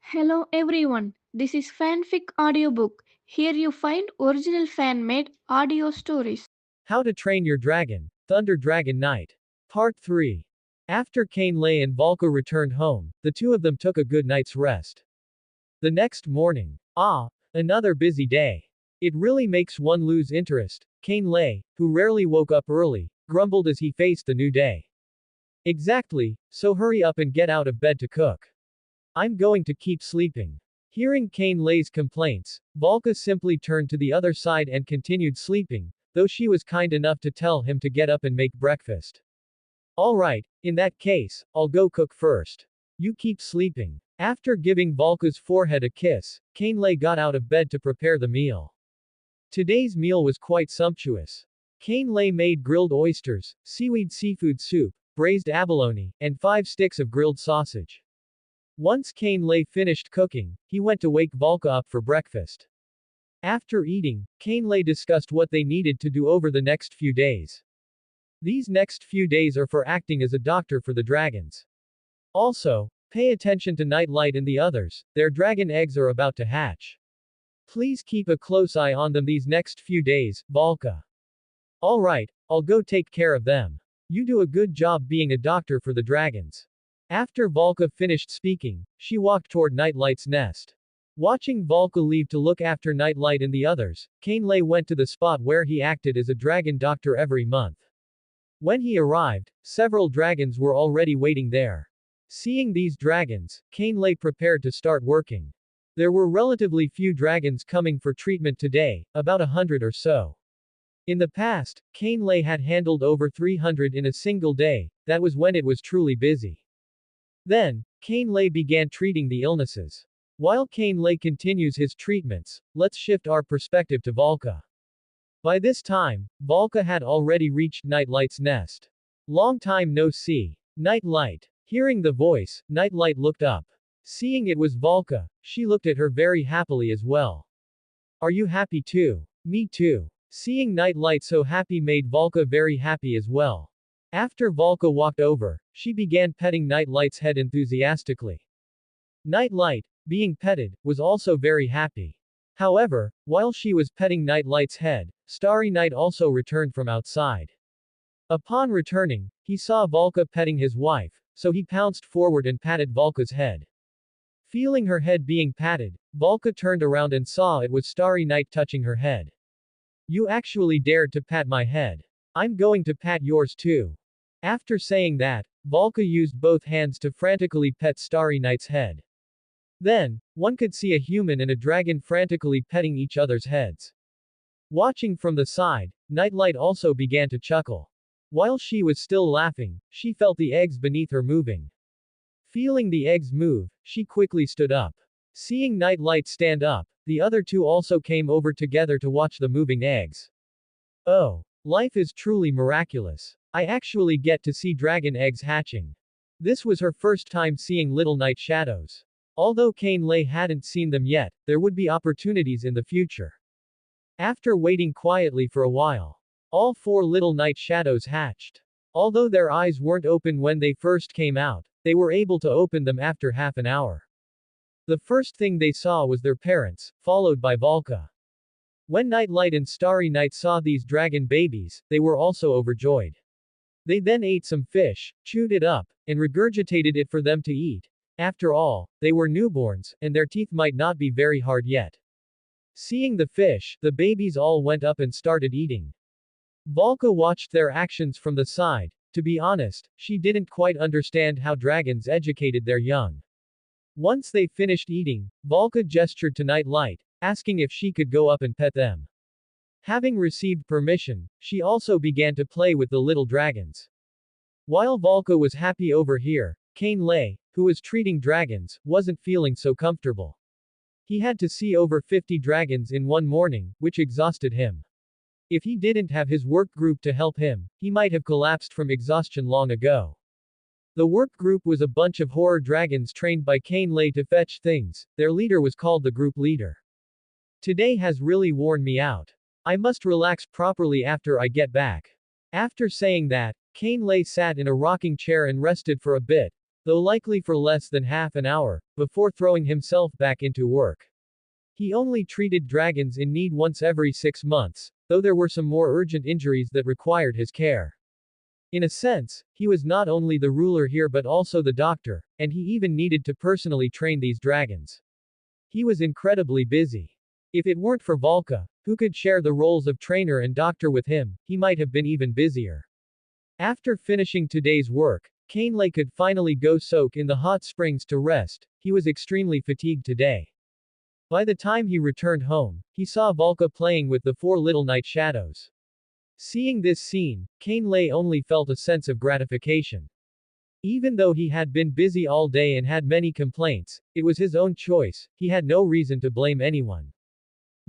Hello everyone, this is Fanfic Audiobook. Here you find original fan made audio stories. How to Train Your Dragon, Thunder Dragon Knight. Part 3. After Lay and Volko returned home, the two of them took a good night's rest. The next morning. Another busy day. It really makes one lose interest. Lay, who rarely woke up early, grumbled as he faced the new day. Exactly, so hurry up and get out of bed to cook. I'm going to keep sleeping. Hearing Lay's complaints, Volka simply turned to the other side and continued sleeping, though she was kind enough to tell him to get up and make breakfast. Alright, in that case, I'll go cook first. You keep sleeping. After giving Volka's forehead a kiss, Lay got out of bed to prepare the meal. Today's meal was quite sumptuous. Lay made grilled oysters, seafood soup, braised abalone, and 5 sticks of grilled sausage. Once Lay finished cooking, he went to wake Volka up for breakfast. After eating, Lay discussed what they needed to do over the next few days. These next few days are for acting as a doctor for the dragons. Also, pay attention to Nightlight and the others, their dragon eggs are about to hatch. Please keep a close eye on them these next few days, Volka. Alright, I'll go take care of them. You do a good job being a doctor for the dragons. After Volka finished speaking, she walked toward Nightlight's nest. Watching Volka leave to look after Nightlight and the others, Lay went to the spot where he acted as a dragon doctor every month. When he arrived, several dragons were already waiting there. Seeing these dragons, Lay prepared to start working. There were relatively few dragons coming for treatment today, about 100 or so. In the past, Lay had handled over 300 in a single day, that was when it was truly busy. Then, Lay began treating the illnesses. While Lay continues his treatments, let's shift our perspective to Volka. By this time, Volka had already reached Nightlight's nest. Long time no see. Nightlight. Hearing the voice, Nightlight looked up. Seeing it was Volka, she looked at her very happily as well. Are you happy too? Me too. Seeing Nightlight so happy made Volka very happy as well. After Volka walked over, she began petting Nightlight's head enthusiastically. Nightlight, being petted, was also very happy. However, while she was petting Nightlight's head, Starry Night also returned from outside. Upon returning, he saw Volka petting his wife, so he pounced forward and patted Volka's head. Feeling her head being patted, Volka turned around and saw it was Starry Night touching her head. You actually dared to pat my head. I'm going to pat yours too. After saying that, Volka used both hands to frantically pet Starry Night's head. Then, one could see a human and a dragon frantically petting each other's heads. Watching from the side, Nightlight also began to chuckle. While she was still laughing, she felt the eggs beneath her moving. Feeling the eggs move, she quickly stood up. Seeing Nightlight stand up, the other two also came over together to watch the moving eggs. Oh, life is truly miraculous. I actually get to see dragon eggs hatching. This was her first time seeing little night shadows. Although Lay hadn't seen them yet, there would be opportunities in the future. After waiting quietly for a while, all 4 little night shadows hatched. Although their eyes weren't open when they first came out, they were able to open them after half an hour. The first thing they saw was their parents, followed by Volka. When Nightlight and Starry Night saw these dragon babies, they were also overjoyed. They then ate some fish, chewed it up, and regurgitated it for them to eat. After all, they were newborns, and their teeth might not be very hard yet. Seeing the fish, the babies all went up and started eating. Volka watched their actions from the side. To be honest, she didn't quite understand how dragons educated their young. Once they finished eating, Volka gestured to Nightlight, asking if she could go up and pet them. Having received permission, she also began to play with the little dragons. While Volka was happy over here, Lay, who was treating dragons, wasn't feeling so comfortable. He had to see over 50 dragons in one morning, which exhausted him. If he didn't have his work group to help him, he might have collapsed from exhaustion long ago. The work group was a bunch of horror dragons trained by Lay to fetch things. Their leader was called the group leader. Today has really worn me out. I must relax properly after I get back. After saying that, Lay sat in a rocking chair and rested for a bit. though likely for less than half an hour, before throwing himself back into work. He only treated dragons in need once every 6 months, though there were some more urgent injuries that required his care. In a sense, he was not only the ruler here but also the doctor, and he even needed to personally train these dragons. He was incredibly busy. If it weren't for Volka, who could share the roles of trainer and doctor with him, he might have been even busier. After finishing today's work, Kainley could finally go soak in the hot springs to rest. He was extremely fatigued today. By the time he returned home, he saw Volka playing with the four little night shadows. Seeing this scene, Kainley only felt a sense of gratification. Even though he had been busy all day and had many complaints, it was his own choice, he had no reason to blame anyone.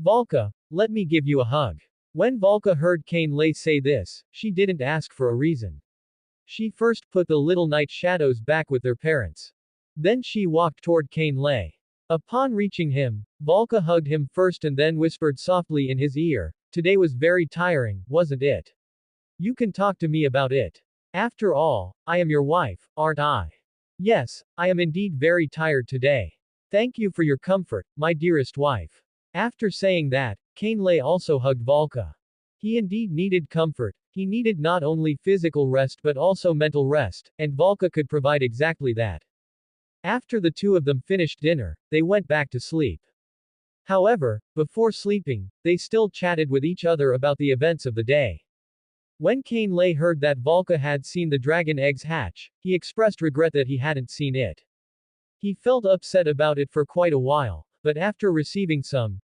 Volka, let me give you a hug. When Volka heard Kainley say this, she didn't ask for a reason. She first put the little night shadows back with their parents. Then she walked toward Kainley. Upon reaching him, Volka hugged him first and then whispered softly in his ear, "Today was very tiring, wasn't it? You can talk to me about it. After all, I am your wife, aren't I? Yes, I am indeed very tired today. Thank you for your comfort, my dearest wife." After saying that, Kainley also hugged Volka. He indeed needed comfort, he needed not only physical rest but also mental rest, and Volka could provide exactly that. After the two of them finished dinner, they went back to sleep. However, before sleeping, they still chatted with each other about the events of the day. When Kainley heard that Volka had seen the dragon eggs hatch, he expressed regret that he hadn't seen it. He felt upset about it for quite a while, but after receiving some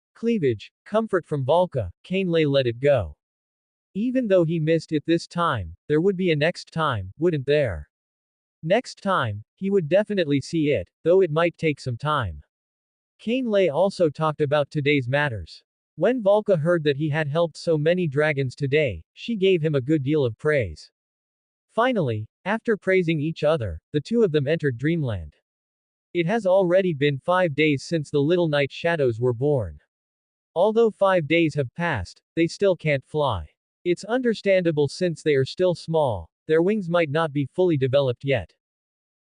comfort from Volka, Kainley let it go. Even though he missed it this time, there would be a next time, wouldn't there? Next time, he would definitely see it, though it might take some time. Kainley also talked about today's matters. When Volka heard that he had helped so many dragons today, she gave him a good deal of praise. Finally, after praising each other, the two of them entered dreamland. It has already been 5 days since the little night shadows were born. Although 5 days have passed, they still can't fly. It's understandable since they are still small, their wings might not be fully developed yet.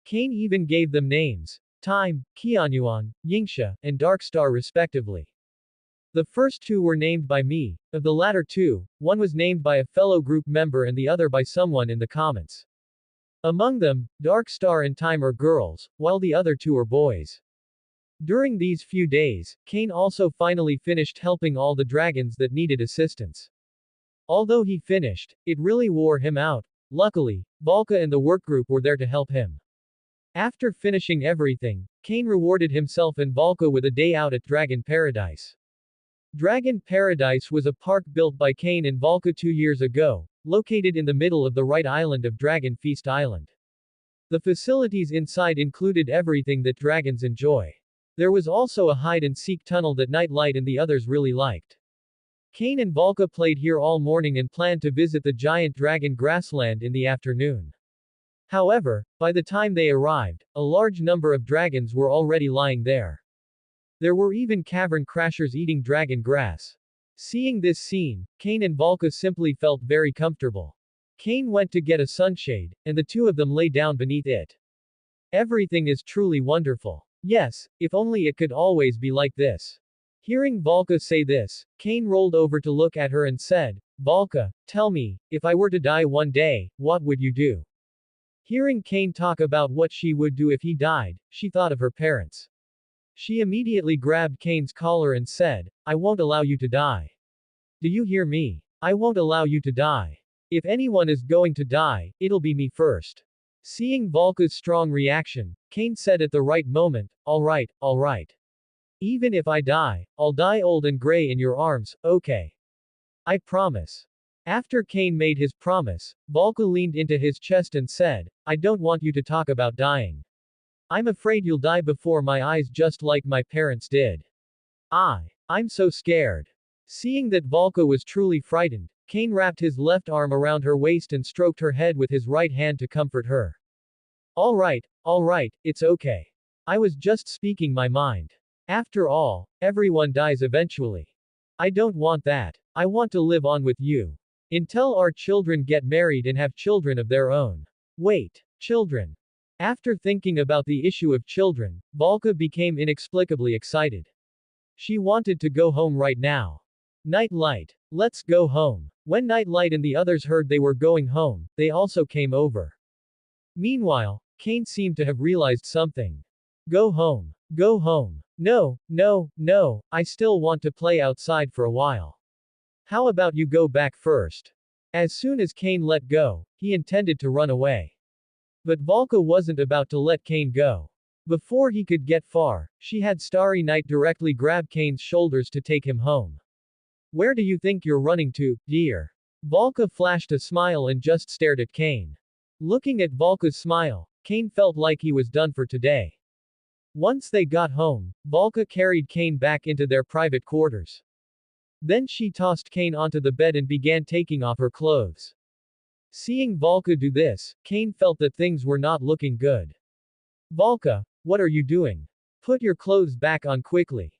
Cain even gave them names: Time, Qianyuan, Yingsha, and Darkstar respectively. The first two were named by me, of the latter two, one was named by a fellow group member and the other by someone in the comments. Among them, Darkstar and Time are girls, while the other two are boys. During these few days, Cain also finally finished helping all the dragons that needed assistance. Although he finished, it really wore him out. Luckily, Volka and the workgroup were there to help him. After finishing everything, Cain rewarded himself and Volka with a day out at Dragon Paradise. Dragon Paradise was a park built by Cain and Volka 2 years ago, located in the middle of the right island of Dragon Feast Island. The facilities inside included everything that dragons enjoy. There was also a hide-and-seek tunnel that Nightlight and the others really liked. Cain and Volka played here all morning and planned to visit the giant dragon grassland in the afternoon. However, by the time they arrived, a large number of dragons were already lying there. There were even cavern crashers eating dragon grass. Seeing this scene, Cain and Volka simply felt very comfortable. Cain went to get a sunshade, and the two of them lay down beneath it. Everything is truly wonderful. Yes, if only it could always be like this. Hearing Volka say this, Cain rolled over to look at her and said, "Volka, tell me, if I were to die one day, what would you do?" Hearing Cain talk about what she would do if he died, she thought of her parents. She immediately grabbed Cain's collar and said, "I won't allow you to die. Do you hear me? I won't allow you to die. If anyone is going to die, it'll be me first." Seeing Volka's strong reaction, Cain said at the right moment, all right. Even if I die, I'll die old and gray in your arms, okay? I promise." After Cain made his promise, Volka leaned into his chest and said, "I don't want you to talk about dying. I'm afraid you'll die before my eyes just like my parents did. I'm so scared." Seeing that Volka was truly frightened, Cain wrapped his left arm around her waist and stroked her head with his right hand to comfort her. All right, it's okay. I was just speaking my mind. After all, everyone dies eventually. I don't want that. I want to live on with you. Until our children get married and have children of their own. Wait, children. After thinking about the issue of children, Volka became inexplicably excited. She wanted to go home right now. Night Light. Let's go home. When Night Light and the others heard they were going home, they also came over. Meanwhile, Kane seemed to have realized something. Go home. Go home. No, no, no, I still want to play outside for a while. How about you go back first? As soon as Kane let go, he intended to run away. But Volka wasn't about to let Kane go. Before he could get far, she had Starry Night directly grab Kane's shoulders to take him home. Where do you think you're running to, dear? Volka flashed a smile and just stared at Kane. Looking at Volka's smile, Kane felt like he was done for today. Once they got home, Volka carried Kane back into their private quarters. Then she tossed Kane onto the bed and began taking off her clothes. Seeing Volka do this, Kane felt that things were not looking good. Volka, what are you doing? Put your clothes back on quickly.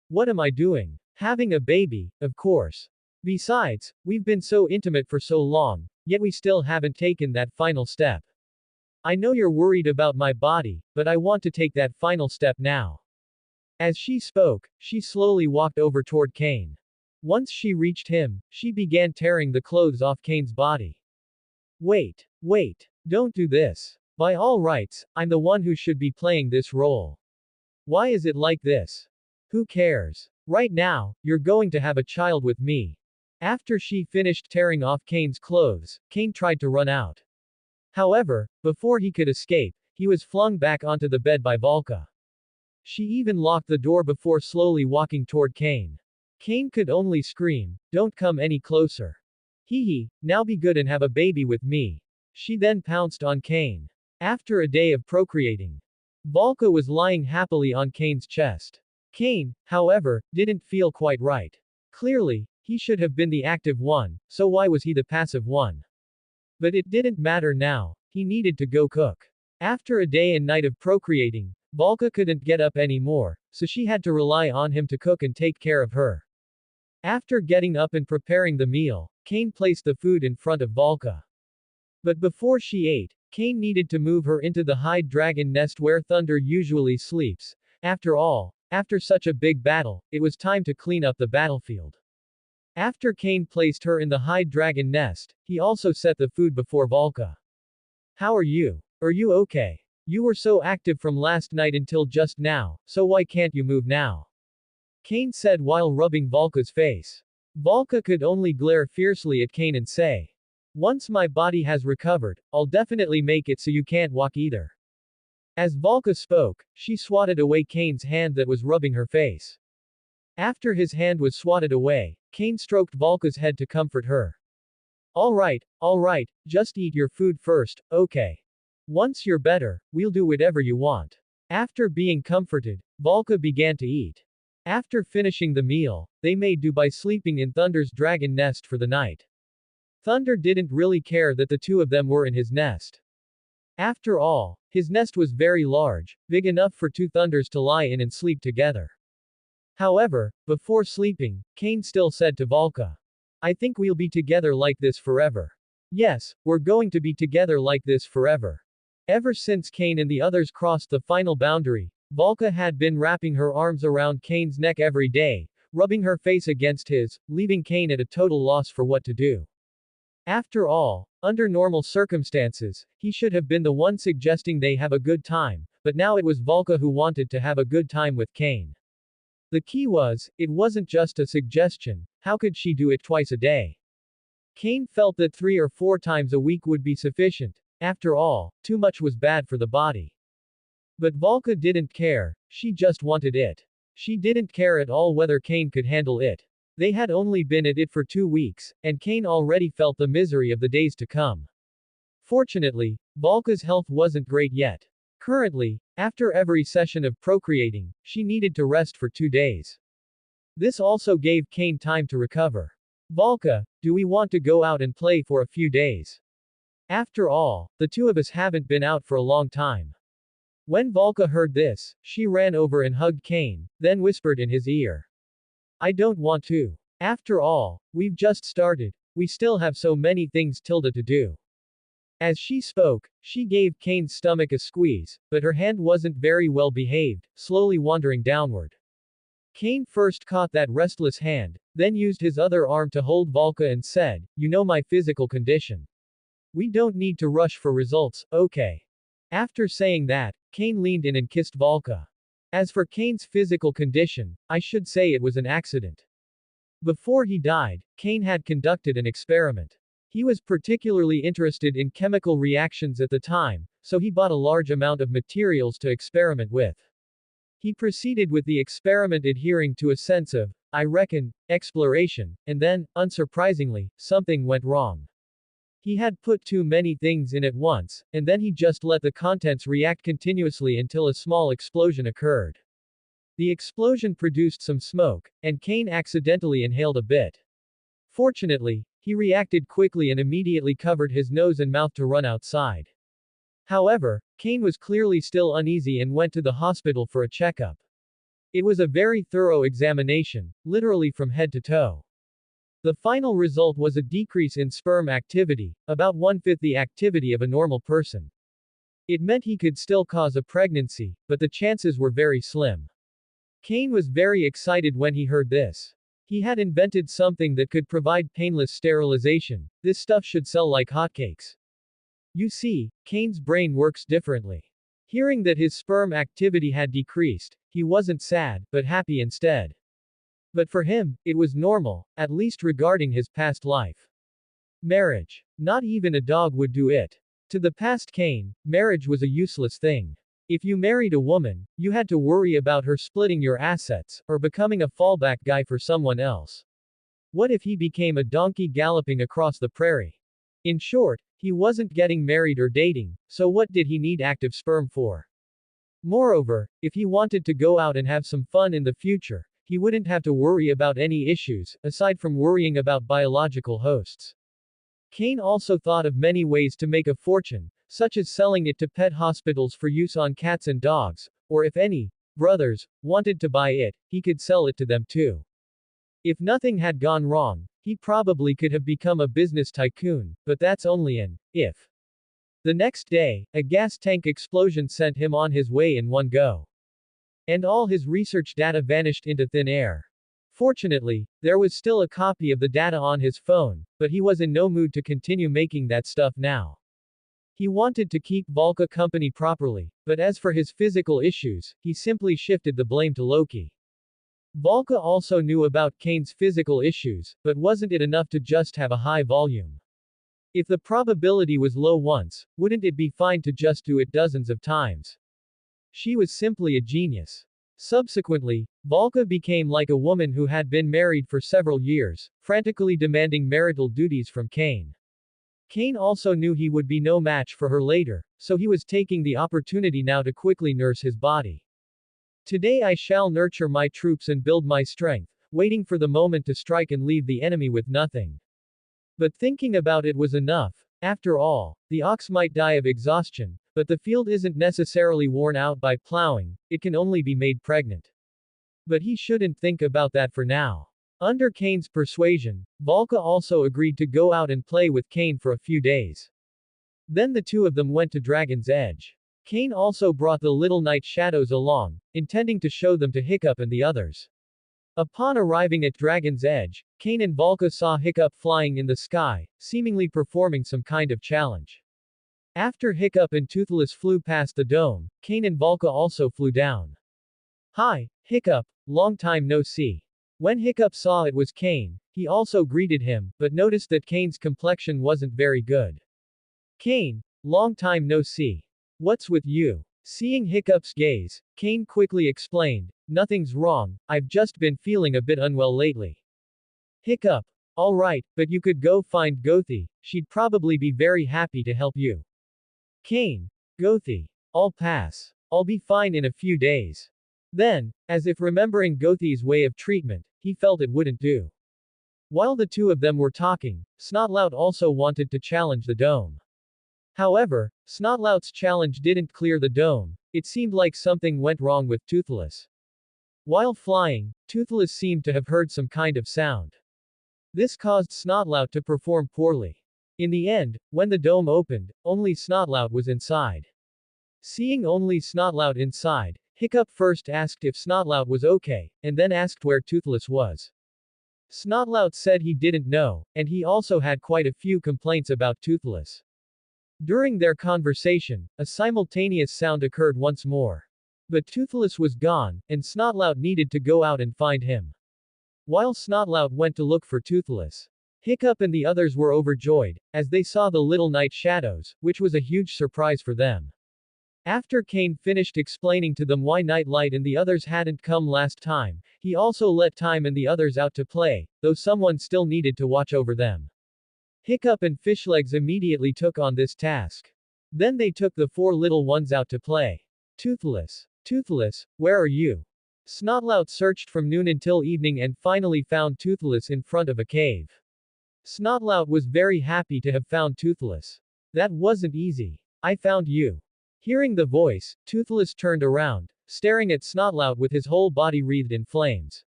What am I doing? Having a baby, of course. Besides, we've been so intimate for so long, yet we still haven't taken that final step. I know you're worried about my body, but I want to take that final step now. As she spoke, she slowly walked over toward Kane. Once she reached him, she began tearing the clothes off Kane's body. Wait, wait, don't do this. By all rights, I'm the one who should be playing this role. Why is it like this? Who cares? Right now, you're going to have a child with me. After she finished tearing off Kane's clothes, Kane tried to run out. However, before he could escape, he was flung back onto the bed by Volka. She even locked the door before slowly walking toward Kane. Kane could only scream, "Don't come any closer. Hee hee, now be good and have a baby with me." She then pounced on Kane. After a day of procreating, Volka was lying happily on Kane's chest. Kane, however, didn't feel quite right. Clearly, he should have been the active one, so why was he the passive one? But it didn't matter now, he needed to go cook. After a day and night of procreating, Volka couldn't get up anymore, so she had to rely on him to cook and take care of her. After getting up and preparing the meal, Kane placed the food in front of Volka. But before she ate, Kane needed to move her into the hide dragon nest where Thunder usually sleeps. After all, after such a big battle, it was time to clean up the battlefield. After Kane placed her in the hide dragon nest, he also set the food before Volka. How are you? Are you okay? You were so active from last night until just now, so why can't you move now? Kane said while rubbing Volka's face. Volka could only glare fiercely at Kane and say, "Once my body has recovered, I'll definitely make it so you can't walk either." As Volka spoke, she swatted away Kane's hand that was rubbing her face. After his hand was swatted away, Kane stroked Volka's head to comfort her. All right, just eat your food first, okay? Once you're better, we'll do whatever you want. After being comforted, Volka began to eat. After finishing the meal, they made do by sleeping in Thunder's dragon nest for the night. Thunder didn't really care that the two of them were in his nest. After all, his nest was very large, big enough for two Thunders to lie in and sleep together. However, before sleeping, Kane still said to Volka, "I think we'll be together like this forever. Yes, we're going to be together like this forever." Ever since Kane and the others crossed the final boundary, Volka had been wrapping her arms around Kane's neck every day, rubbing her face against his, leaving Kane at a total loss for what to do. After all, under normal circumstances, he should have been the one suggesting they have a good time, but now it was Volka who wanted to have a good time with Kane. The key was, it wasn't just a suggestion, how could she do it twice a day? Kane felt that 3 or 4 times a week would be sufficient. After all, too much was bad for the body. But Volka didn't care, she just wanted it. She didn't care at all whether Kane could handle it. They had only been at it for 2 weeks, and Kane already felt the misery of the days to come. Fortunately, Volka's health wasn't great yet. Currently, after every session of procreating, she needed to rest for 2 days. This also gave Kane time to recover. Volka, do we want to go out and play for a few days? After all, the two of us haven't been out for a long time. When Volka heard this, she ran over and hugged Kane, then whispered in his ear. I don't want to. After all, we've just started. We still have so many things to do. As she spoke, she gave Kane's stomach a squeeze, but her hand wasn't very well behaved, slowly wandering downward. Kane first caught that restless hand, then used his other arm to hold Volka and said, "You know my physical condition. We don't need to rush for results, okay?" After saying that, Kane leaned in and kissed Volka. As for Kane's physical condition, I should say it was an accident. Before he died, Kane had conducted an experiment. He was particularly interested in chemical reactions at the time, so he bought a large amount of materials to experiment with. He proceeded with the experiment adhering to a sense of, I reckon, exploration, and then, unsurprisingly, something went wrong. He had put too many things in at once, and then he just let the contents react continuously until a small explosion occurred. The explosion produced some smoke, and Kane accidentally inhaled a bit. Fortunately, he reacted quickly and immediately covered his nose and mouth to run outside. However, Kane was clearly still uneasy and went to the hospital for a checkup. It was a very thorough examination, literally from head to toe. The final result was a decrease in sperm activity, about 1/5 the activity of a normal person. It meant he could still cause a pregnancy, but the chances were very slim. Kane was very excited when he heard this. He had invented something that could provide painless sterilization. This stuff should sell like hotcakes. You see, Kane's brain works differently. Hearing that his sperm activity had decreased, he wasn't sad, but happy instead. But for him, it was normal, at least regarding his past life. Marriage. Not even a dog would do it. To the past Kane, marriage was a useless thing. If you married a woman, you had to worry about her splitting your assets, or becoming a fallback guy for someone else. What if he became a donkey galloping across the prairie? In short, he wasn't getting married or dating, so what did he need active sperm for? Moreover, if he wanted to go out and have some fun in the future, he wouldn't have to worry about any issues, aside from worrying about biological hosts. Kane also thought of many ways to make a fortune, such as selling it to pet hospitals for use on cats and dogs, or if any brothers wanted to buy it, he could sell it to them too. If nothing had gone wrong, he probably could have become a business tycoon, but that's only an if. The next day, a gas tank explosion sent him on his way in one go. And all his research data vanished into thin air. Fortunately, there was still a copy of the data on his phone, but he was in no mood to continue making that stuff now. He wanted to keep Volka company properly, but as for his physical issues, he simply shifted the blame to Loki. Volka also knew about Kane's physical issues, but wasn't it enough to just have a high volume? If the probability was low once, wouldn't it be fine to just do it dozens of times? She was simply a genius. Subsequently, Volka became like a woman who had been married for several years, frantically demanding marital duties from Kane. Kane also knew he would be no match for her later, so he was taking the opportunity now to quickly nurse his body. Today I shall nurture my troops and build my strength, waiting for the moment to strike and leave the enemy with nothing. But thinking about it was enough. After all, the ox might die of exhaustion, but the field isn't necessarily worn out by plowing, it can only be made pregnant. But he shouldn't think about that for now. Under Kane's persuasion, Volka also agreed to go out and play with Kane for a few days. Then the two of them went to Dragon's Edge. Kane also brought the little night shadows along, intending to show them to Hiccup and the others. Upon arriving at Dragon's Edge, Kane and Volka saw Hiccup flying in the sky, seemingly performing some kind of challenge. After Hiccup and Toothless flew past the dome, Kane and Volka also flew down. Hi, Hiccup, long time no see. When Hiccup saw it was Kane, he also greeted him, but noticed that Kane's complexion wasn't very good. Kane, long time no see. What's with you? Seeing Hiccup's gaze, Kane quickly explained, nothing's wrong, I've just been feeling a bit unwell lately. Hiccup, alright, but you could go find Gothi, she'd probably be very happy to help you. Kane, Gothi, I'll pass. I'll be fine in a few days. Then, as if remembering Gothi's way of treatment, he felt it wouldn't do. While the two of them were talking, Snotlout also wanted to challenge the dome. However, Snotlout's challenge didn't clear the dome, it seemed like something went wrong with Toothless. While flying, Toothless seemed to have heard some kind of sound. This caused Snotlout to perform poorly. In the end, when the dome opened, only Snotlout was inside. Seeing only Snotlout inside, Hiccup first asked if Snotlout was okay, and then asked where Toothless was. Snotlout said he didn't know, and he also had quite a few complaints about Toothless. During their conversation, a simultaneous sound occurred once more. But Toothless was gone, and Snotlout needed to go out and find him. While Snotlout went to look for Toothless, Hiccup and the others were overjoyed, as they saw the little night shadows, which was a huge surprise for them. After Kane finished explaining to them why Nightlight and the others hadn't come last time, he also let Time and the others out to play, though someone still needed to watch over them. Hiccup and Fishlegs immediately took on this task. Then they took the 4 little ones out to play. Toothless. Toothless, where are you? Snotlout searched from noon until evening and finally found Toothless in front of a cave. Snotlout was very happy to have found Toothless. That wasn't easy. I found you. Hearing the voice, Toothless turned around, staring at Snotlout with his whole body wreathed in flames.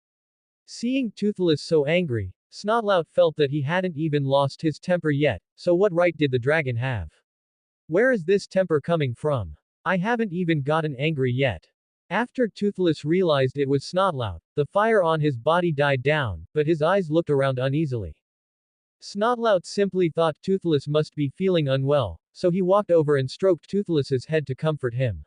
Seeing Toothless so angry, Snotlout felt that he hadn't even lost his temper yet, so what right did the dragon have? Where is this temper coming from? I haven't even gotten angry yet. After Toothless realized it was Snotlout, the fire on his body died down, but his eyes looked around uneasily. Snotlout simply thought Toothless must be feeling unwell, so he walked over and stroked Toothless's head to comfort him.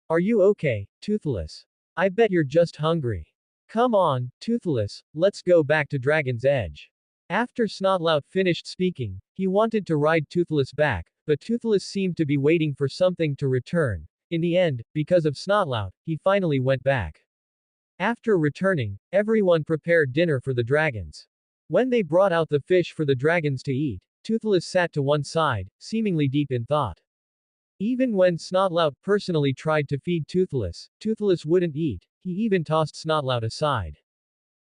Are you okay, Toothless? I bet you're just hungry. Come on, Toothless, let's go back to Dragon's Edge. After Snotlout finished speaking, he wanted to ride Toothless back, but Toothless seemed to be waiting for something to return. In the end, because of Snotlout, he finally went back. After returning, everyone prepared dinner for the dragons. When they brought out the fish for the dragons to eat, Toothless sat to one side, seemingly deep in thought. Even when Snotlout personally tried to feed Toothless, Toothless wouldn't eat, he even tossed Snotlout aside.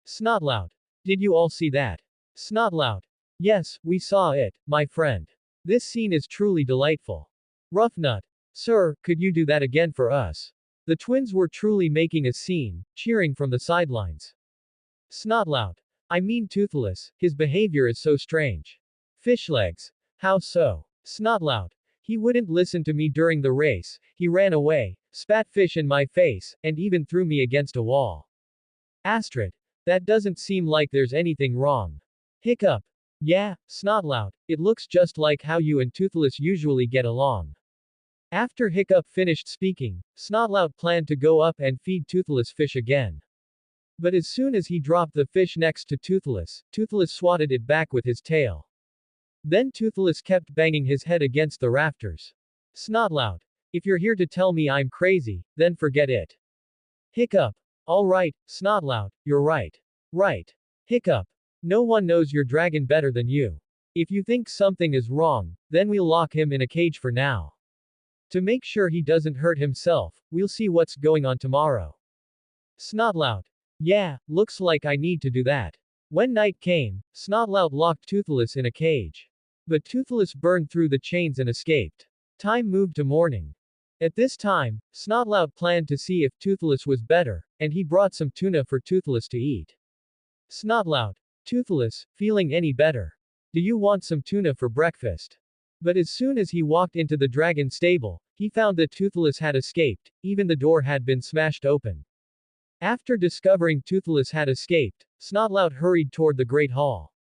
Snotlout. Did you all see that? Snotlout. Yes, we saw it, my friend. This scene is truly delightful. Roughnut. Sir, could you do that again for us? The twins were truly making a scene, cheering from the sidelines. Snotlout. I mean Toothless, his behavior is so strange. Fishlegs. How so? Snotlout. He wouldn't listen to me during the race, he ran away, spat fish in my face, and even threw me against a wall. Astrid. That doesn't seem like there's anything wrong. Hiccup. Yeah, Snotlout, it looks just like how you and Toothless usually get along. After Hiccup finished speaking, Snotlout planned to go up and feed Toothless fish again. But as soon as he dropped the fish next to Toothless, Toothless swatted it back with his tail. Then Toothless kept banging his head against the rafters. Snotlout. If you're here to tell me I'm crazy, then forget it. Hiccup. Alright, Snotlout, you're right. Right. Hiccup. No one knows your dragon better than you. If you think something is wrong, then we'll lock him in a cage for now. To make sure he doesn't hurt himself, we'll see what's going on tomorrow. Snotlout. Yeah, looks like I need to do that. When night came, Snotlout locked Toothless in a cage. But Toothless burned through the chains and escaped. Time moved to morning. At this time, Snotlout planned to see if Toothless was better, and he brought some tuna for Toothless to eat. Snotlout. Toothless, feeling any better? Do you want some tuna for breakfast? But as soon as he walked into the dragon stable, he found that Toothless had escaped, even the door had been smashed open. After discovering Toothless had escaped, Snotlout hurried toward the Great Hall.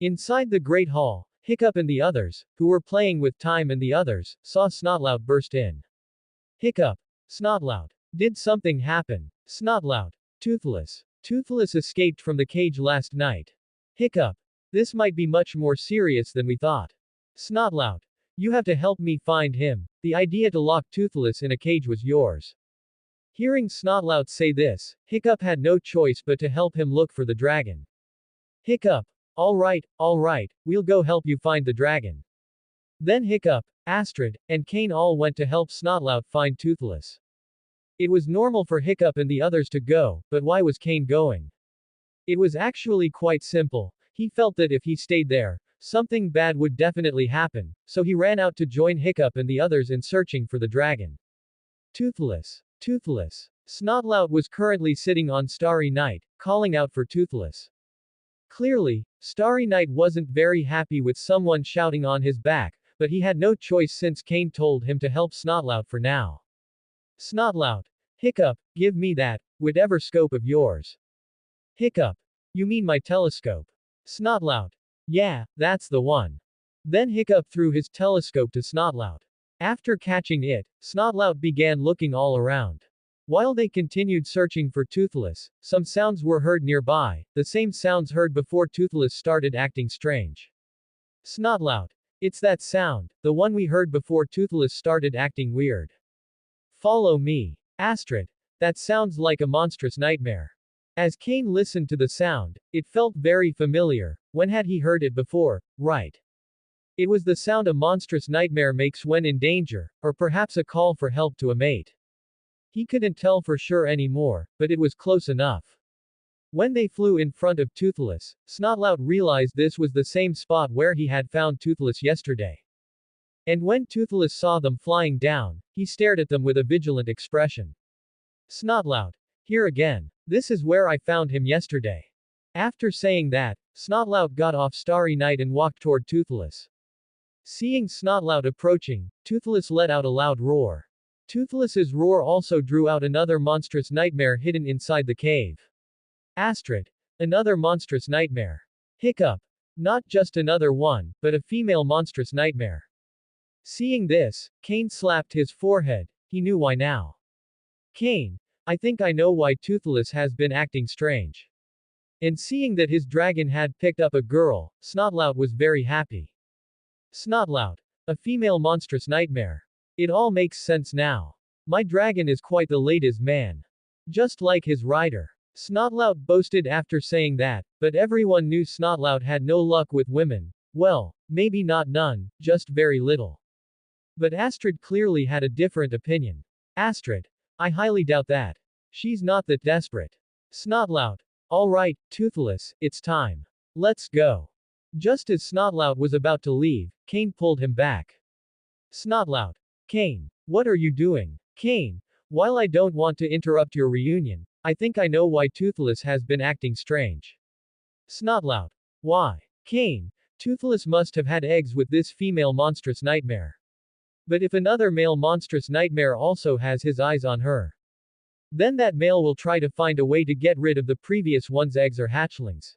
Inside the Great Hall, Hiccup and the others, who were playing with Time and the others, saw Snotlout burst in. Hiccup. Snotlout. Did something happen? Snotlout. Toothless. Toothless escaped from the cage last night. Hiccup. This might be much more serious than we thought. Snotlout. You have to help me find him. The idea to lock Toothless in a cage was yours. Hearing Snotlout say this, Hiccup had no choice but to help him look for the dragon. Hiccup. Alright, we'll go help you find the dragon. Then Hiccup, Astrid, and Kane all went to help Snotlout find Toothless. It was normal for Hiccup and the others to go, but why was Kane going? It was actually quite simple. He felt that if he stayed there, something bad would definitely happen, so he ran out to join Hiccup and the others in searching for the dragon. Toothless. Toothless. Snotlout was currently sitting on Starry Night, calling out for Toothless. Clearly, Starry Night wasn't very happy with someone shouting on his back, but he had no choice since Kane told him to help Snotlout for now. Snotlout. Hiccup, give me that, whatever scope of yours. Hiccup. You mean my telescope? Snotlout. Yeah, that's the one. Then Hiccup threw his telescope to Snotlout. After catching it, Snotlout began looking all around. While they continued searching for Toothless, some sounds were heard nearby, the same sounds heard before Toothless started acting strange. Snotlout. It's that sound, the one we heard before Toothless started acting weird. Follow me. Astrid. That sounds like a monstrous nightmare. As Kane listened to the sound, it felt very familiar. When had he heard it before? Right. It was the sound a monstrous nightmare makes when in danger, or perhaps a call for help to a mate. He couldn't tell for sure anymore, but it was close enough. When they flew in front of Toothless, Snotlout realized this was the same spot where he had found Toothless yesterday. And when Toothless saw them flying down, he stared at them with a vigilant expression. Snotlout. Here again. This is where I found him yesterday. After saying that, Snotlout got off Starry Night and walked toward Toothless. Seeing Snotlout approaching, Toothless let out a loud roar. Toothless's roar also drew out another monstrous nightmare hidden inside the cave. Astrid. Another monstrous nightmare. Hiccup. Not just another one, but a female monstrous nightmare. Seeing this, Kane slapped his forehead. He knew why now. Kane. I think I know why Toothless has been acting strange. And seeing that his dragon had picked up a girl, Snotlout was very happy. Snotlout. A female monstrous nightmare. It all makes sense now. My dragon is quite the ladies' man. Just like his rider. Snotlout boasted after saying that, but everyone knew Snotlout had no luck with women. Well, maybe not none, just very little. But Astrid clearly had a different opinion. Astrid. I highly doubt that. She's not that desperate. Snotlout. Alright, Toothless, it's time. Let's go. Just as Snotlout was about to leave, Kane pulled him back. Snotlout. Kane. What are you doing? Kane. While I don't want to interrupt your reunion, I think I know why Toothless has been acting strange. Snotlout. Why? Kane. Toothless must have had eggs with this female monstrous nightmare. But if another male monstrous nightmare also has his eyes on her, then that male will try to find a way to get rid of the previous one's eggs or hatchlings.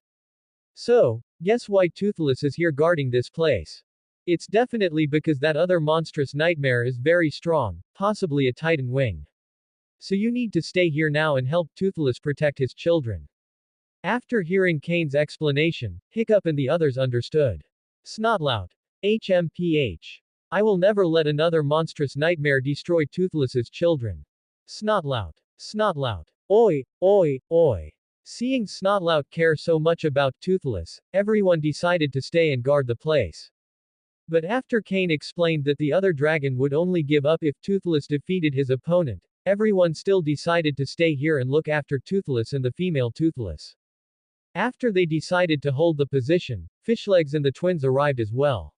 So, guess why Toothless is here guarding this place? It's definitely because that other monstrous nightmare is very strong, possibly a titan wing. So you need to stay here now and help Toothless protect his children. After hearing Kane's explanation, Hiccup and the others understood. Snotlout. HMPH. I will never let another monstrous nightmare destroy Toothless's children. Snotlout. Snotlout. Oi, oi, oi. Seeing Snotlout care so much about Toothless, everyone decided to stay and guard the place. But after Kane explained that the other dragon would only give up if Toothless defeated his opponent, everyone still decided to stay here and look after Toothless and the female Toothless. After they decided to hold the position, Fishlegs and the twins arrived as well.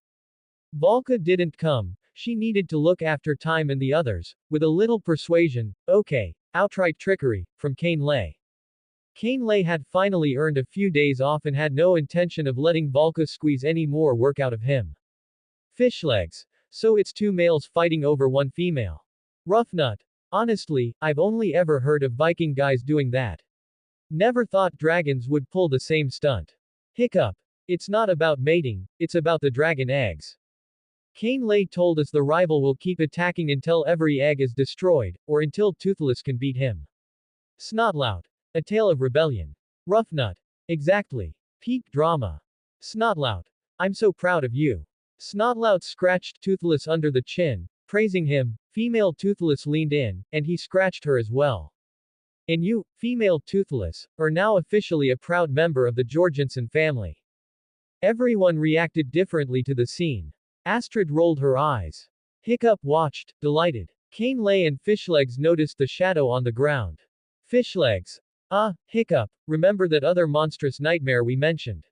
Volka didn't come, she needed to look after Time and the others, with a little persuasion, okay, outright trickery, from Kane Lay. Kane Lay had finally earned a few days off and had no intention of letting Volka squeeze any more work out of him. Fishlegs. So it's two males fighting over one female. Rough nut. Honestly, I've only ever heard of Viking guys doing that. Never thought dragons would pull the same stunt. Hiccup. It's not about mating, it's about the dragon eggs. Kane Lay told us the rival will keep attacking until every egg is destroyed, or until Toothless can beat him. Snotlout. A tale of rebellion. Rough nut. Exactly. Peak drama. Snotlout. I'm so proud of you. Snotlout scratched Toothless under the chin, praising him. Female Toothless leaned in, and he scratched her as well. And you, female Toothless, are now officially a proud member of the Jorgensen family. Everyone reacted differently to the scene. Astrid rolled her eyes. Hiccup watched, delighted. Kane Lay and Fishlegs noticed the shadow on the ground. Fishlegs. Hiccup, remember that other monstrous nightmare we mentioned?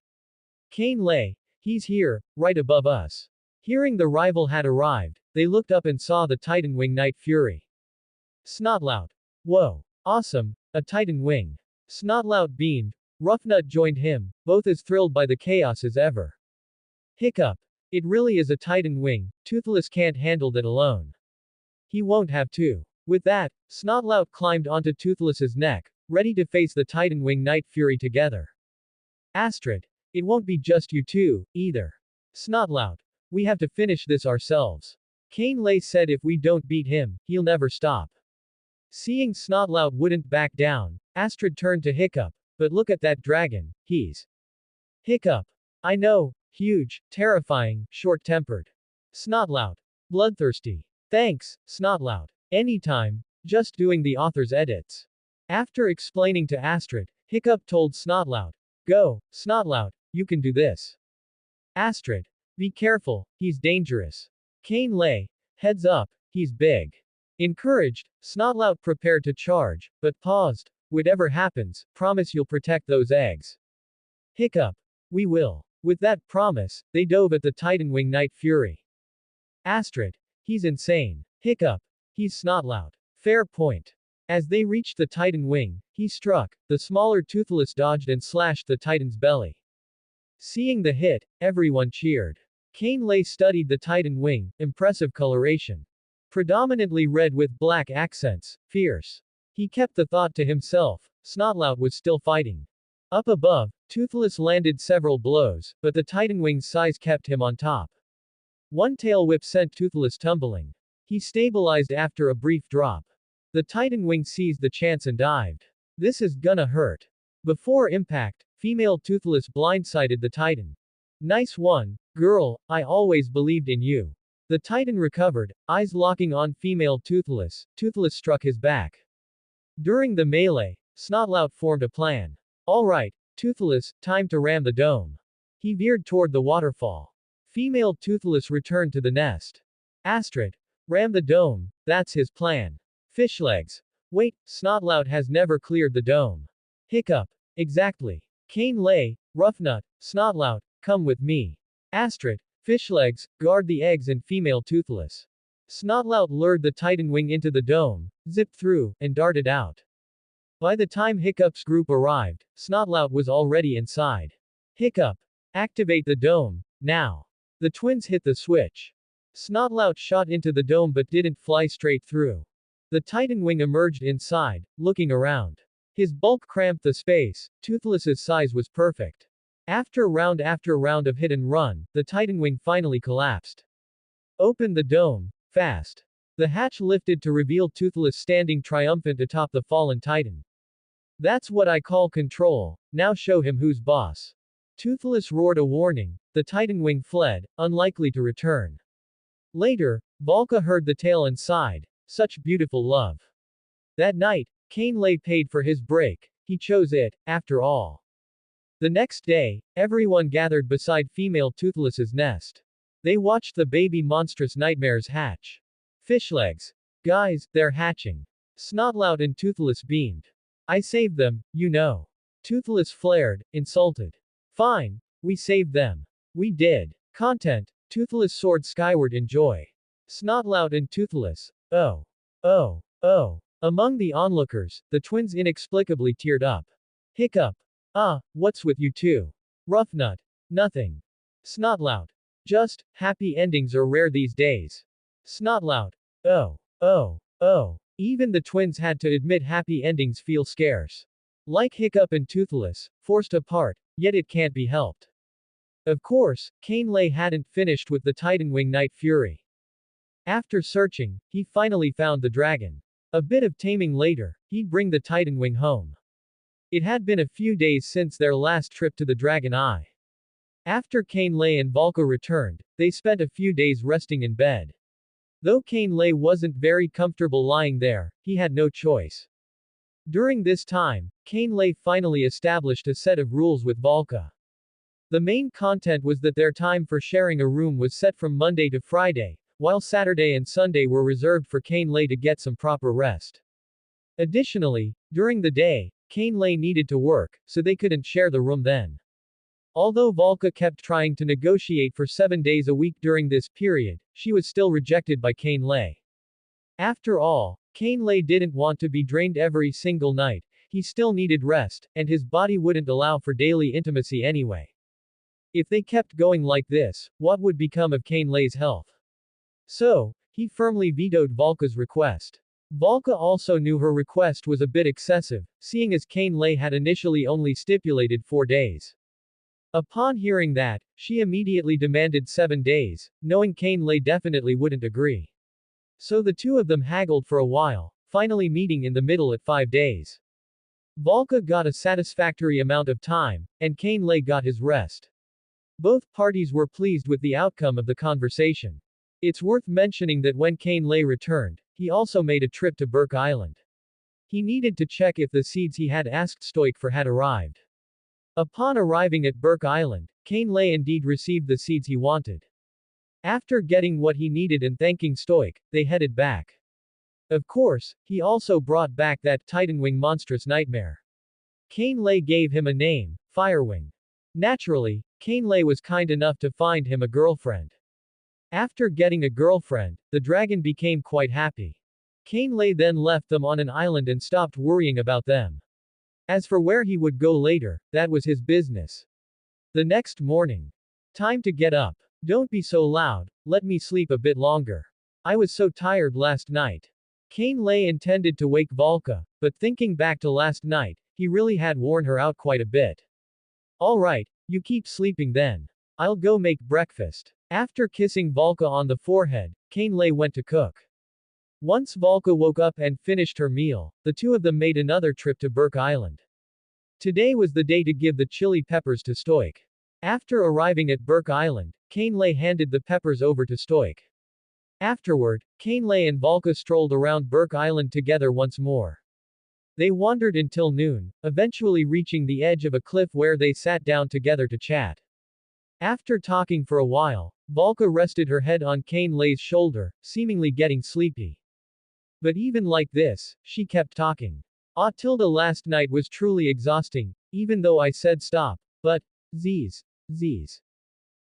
Kane Lay. He's here, right above us. Hearing the rival had arrived, they looked up and saw the Titan Wing Night Fury. Snotlout. Whoa. Awesome, a Titan Wing. Snotlout beamed. Roughnut joined him, both as thrilled by the chaos as ever. Hiccup. It really is a Titan wing, Toothless can't handle that alone. He won't have to. With that, Snotlout climbed onto Toothless's neck, ready to face the Titan wing Night Fury together. Astrid. It won't be just you two, either. Snotlout. We have to finish this ourselves. Cain Lay said if we don't beat him, he'll never stop. Seeing Snotlout wouldn't back down, Astrid turned to Hiccup, but look at that dragon, he's. Hiccup. I know, huge, terrifying, short-tempered. Snotlout. Bloodthirsty. Thanks, Snotlout. Anytime, just doing the author's edits. After explaining to Astrid, Hiccup told Snotlout, go, Snotlout, you can do this. Astrid. Be careful, he's dangerous. Cain Lay. Heads up, he's big. Encouraged, Snotlout prepared to charge, but paused. Whatever happens, promise you'll protect those eggs. Hiccup. We will. With that promise, they dove at the Titan Wing Night Fury. Astrid. He's insane. Hiccup. He's Snotlout. Fair point. As they reached the Titan Wing, he struck. The smaller Toothless dodged and slashed the Titan's belly. Seeing the hit, everyone cheered. Cain Lay studied the Titan Wing, impressive coloration. Predominantly red with black accents, fierce. He kept the thought to himself, Snotlout was still fighting. Up above, Toothless landed several blows, but the Titan Wing's size kept him on top. One tail whip sent Toothless tumbling. He stabilized after a brief drop. The Titan Wing seized the chance and dived. This is gonna hurt. Before impact, female Toothless blindsided the Titan. Nice one, girl, I always believed in you. The Titan recovered, eyes locking on female Toothless. Toothless struck his back. During the melee, Snotlout formed a plan. Alright, Toothless, time to ram the dome. He veered toward the waterfall. Female Toothless returned to the nest. Astrid. Ram the dome, that's his plan. Fishlegs. Wait, Snotlout has never cleared the dome. Hiccup. Exactly. Cain Lay, Roughnut, Snotlout, come with me. Astrid. Fishlegs, guard the eggs and female Toothless. Snotlout lured the Titan Wing into the dome, zipped through, and darted out. By the time Hiccup's group arrived, Snotlout was already inside. Hiccup. Activate the dome, now. The twins hit the switch. Snotlout shot into the dome but didn't fly straight through. The Titan Wing emerged inside, looking around. His bulk cramped the space, Toothless's size was perfect. After round of hit and run, the Titan Wing finally collapsed. Open the dome, fast. The hatch lifted to reveal Toothless standing triumphant atop the fallen Titan. That's what I call control, now show him who's boss. Toothless roared a warning, the Titan Wing fled, unlikely to return. Later, Volca heard the tale and sighed, such beautiful love. That night, Cain Lay paid for his break, he chose it, after all. The next day, everyone gathered beside female Toothless's nest. They watched the baby monstrous nightmares hatch. Fishlegs. Guys, they're hatching. Snotlout and Toothless beamed. I saved them, you know. Toothless flared, insulted. Fine, we saved them. We did. Content. Toothless soared skyward in joy. Snotlout and Toothless. Oh. Oh. Oh. Among the onlookers, the twins inexplicably teared up. Hiccup. What's with you two? Roughnut. Nothing. Snotlout. Just, happy endings are rare these days. Snotlout. Oh. Oh. Oh. Even the twins had to admit happy endings feel scarce. Like Hiccup and Toothless, forced apart, yet it can't be helped. Of course, Cain Lay hadn't finished with the Titan Wing Night Fury. After searching, he finally found the dragon. A bit of taming later, he'd bring the Titan Wing home. It had been a few days since their last trip to the Dragon Eye. After Cain Lay and Volca returned, they spent a few days resting in bed. Though Cain Lay wasn't very comfortable lying there, he had no choice. During this time, Cain Lay finally established a set of rules with Volca. The main content was that their time for sharing a room was set from Monday to Friday, while Saturday and Sunday were reserved for Cain Lay to get some proper rest. Additionally, during the day, Cain Lay needed to work, so they couldn't share the room then. Although Volca kept trying to negotiate for 7 days a week during this period, she was still rejected by Cain Lay. After all, Cain Lay didn't want to be drained every single night, he still needed rest, and his body wouldn't allow for daily intimacy anyway. If they kept going like this, what would become of Cain Lei's health? So, he firmly vetoed Volka's request. Volka also knew her request was a bit excessive, seeing as Cain Lei had initially only stipulated 4 days. Upon hearing that, she immediately demanded 7 days, knowing Cain Lei definitely wouldn't agree. So the two of them haggled for a while, finally meeting in the middle at 5 days. Volka got a satisfactory amount of time, and Cain Lei got his rest. Both parties were pleased with the outcome of the conversation. It's worth mentioning that when Cain Lei returned, he also made a trip to Burke Island. He needed to check if the seeds he had asked Stoic for had arrived. Upon arriving at Burke Island, Cain Lei indeed received the seeds he wanted. After getting what he needed and thanking Stoic, they headed back. Of course, he also brought back that Titanwing monstrous nightmare. Cain Lei gave him a name, Firewing. Naturally, Cain Lei was kind enough to find him a girlfriend. After getting a girlfriend, the dragon became quite happy. Cain Lei then left them on an island and stopped worrying about them. As for where he would go later, that was his business. The next morning. Time to get up. Don't be so loud, let me sleep a bit longer. I was so tired last night. Cain Lei intended to wake Volka, but thinking back to last night, he really had worn her out quite a bit. Alright, you keep sleeping then. I'll go make breakfast. After kissing Volka on the forehead, Cain Lei went to cook. Once Volka woke up and finished her meal, the two of them made another trip to Burke Island. Today was the day to give the chili peppers to Stoic. After arriving at Burke Island, Cain Lei handed the peppers over to Stoic. Afterward, Cain Lei and Volka strolled around Burke Island together once more. They wandered until noon, eventually reaching the edge of a cliff where they sat down together to chat. After talking for a while, Volka rested her head on Cain Lei's shoulder, seemingly getting sleepy. But even like this, she kept talking. Tilda last night was truly exhausting, even though I said stop, but, Z's.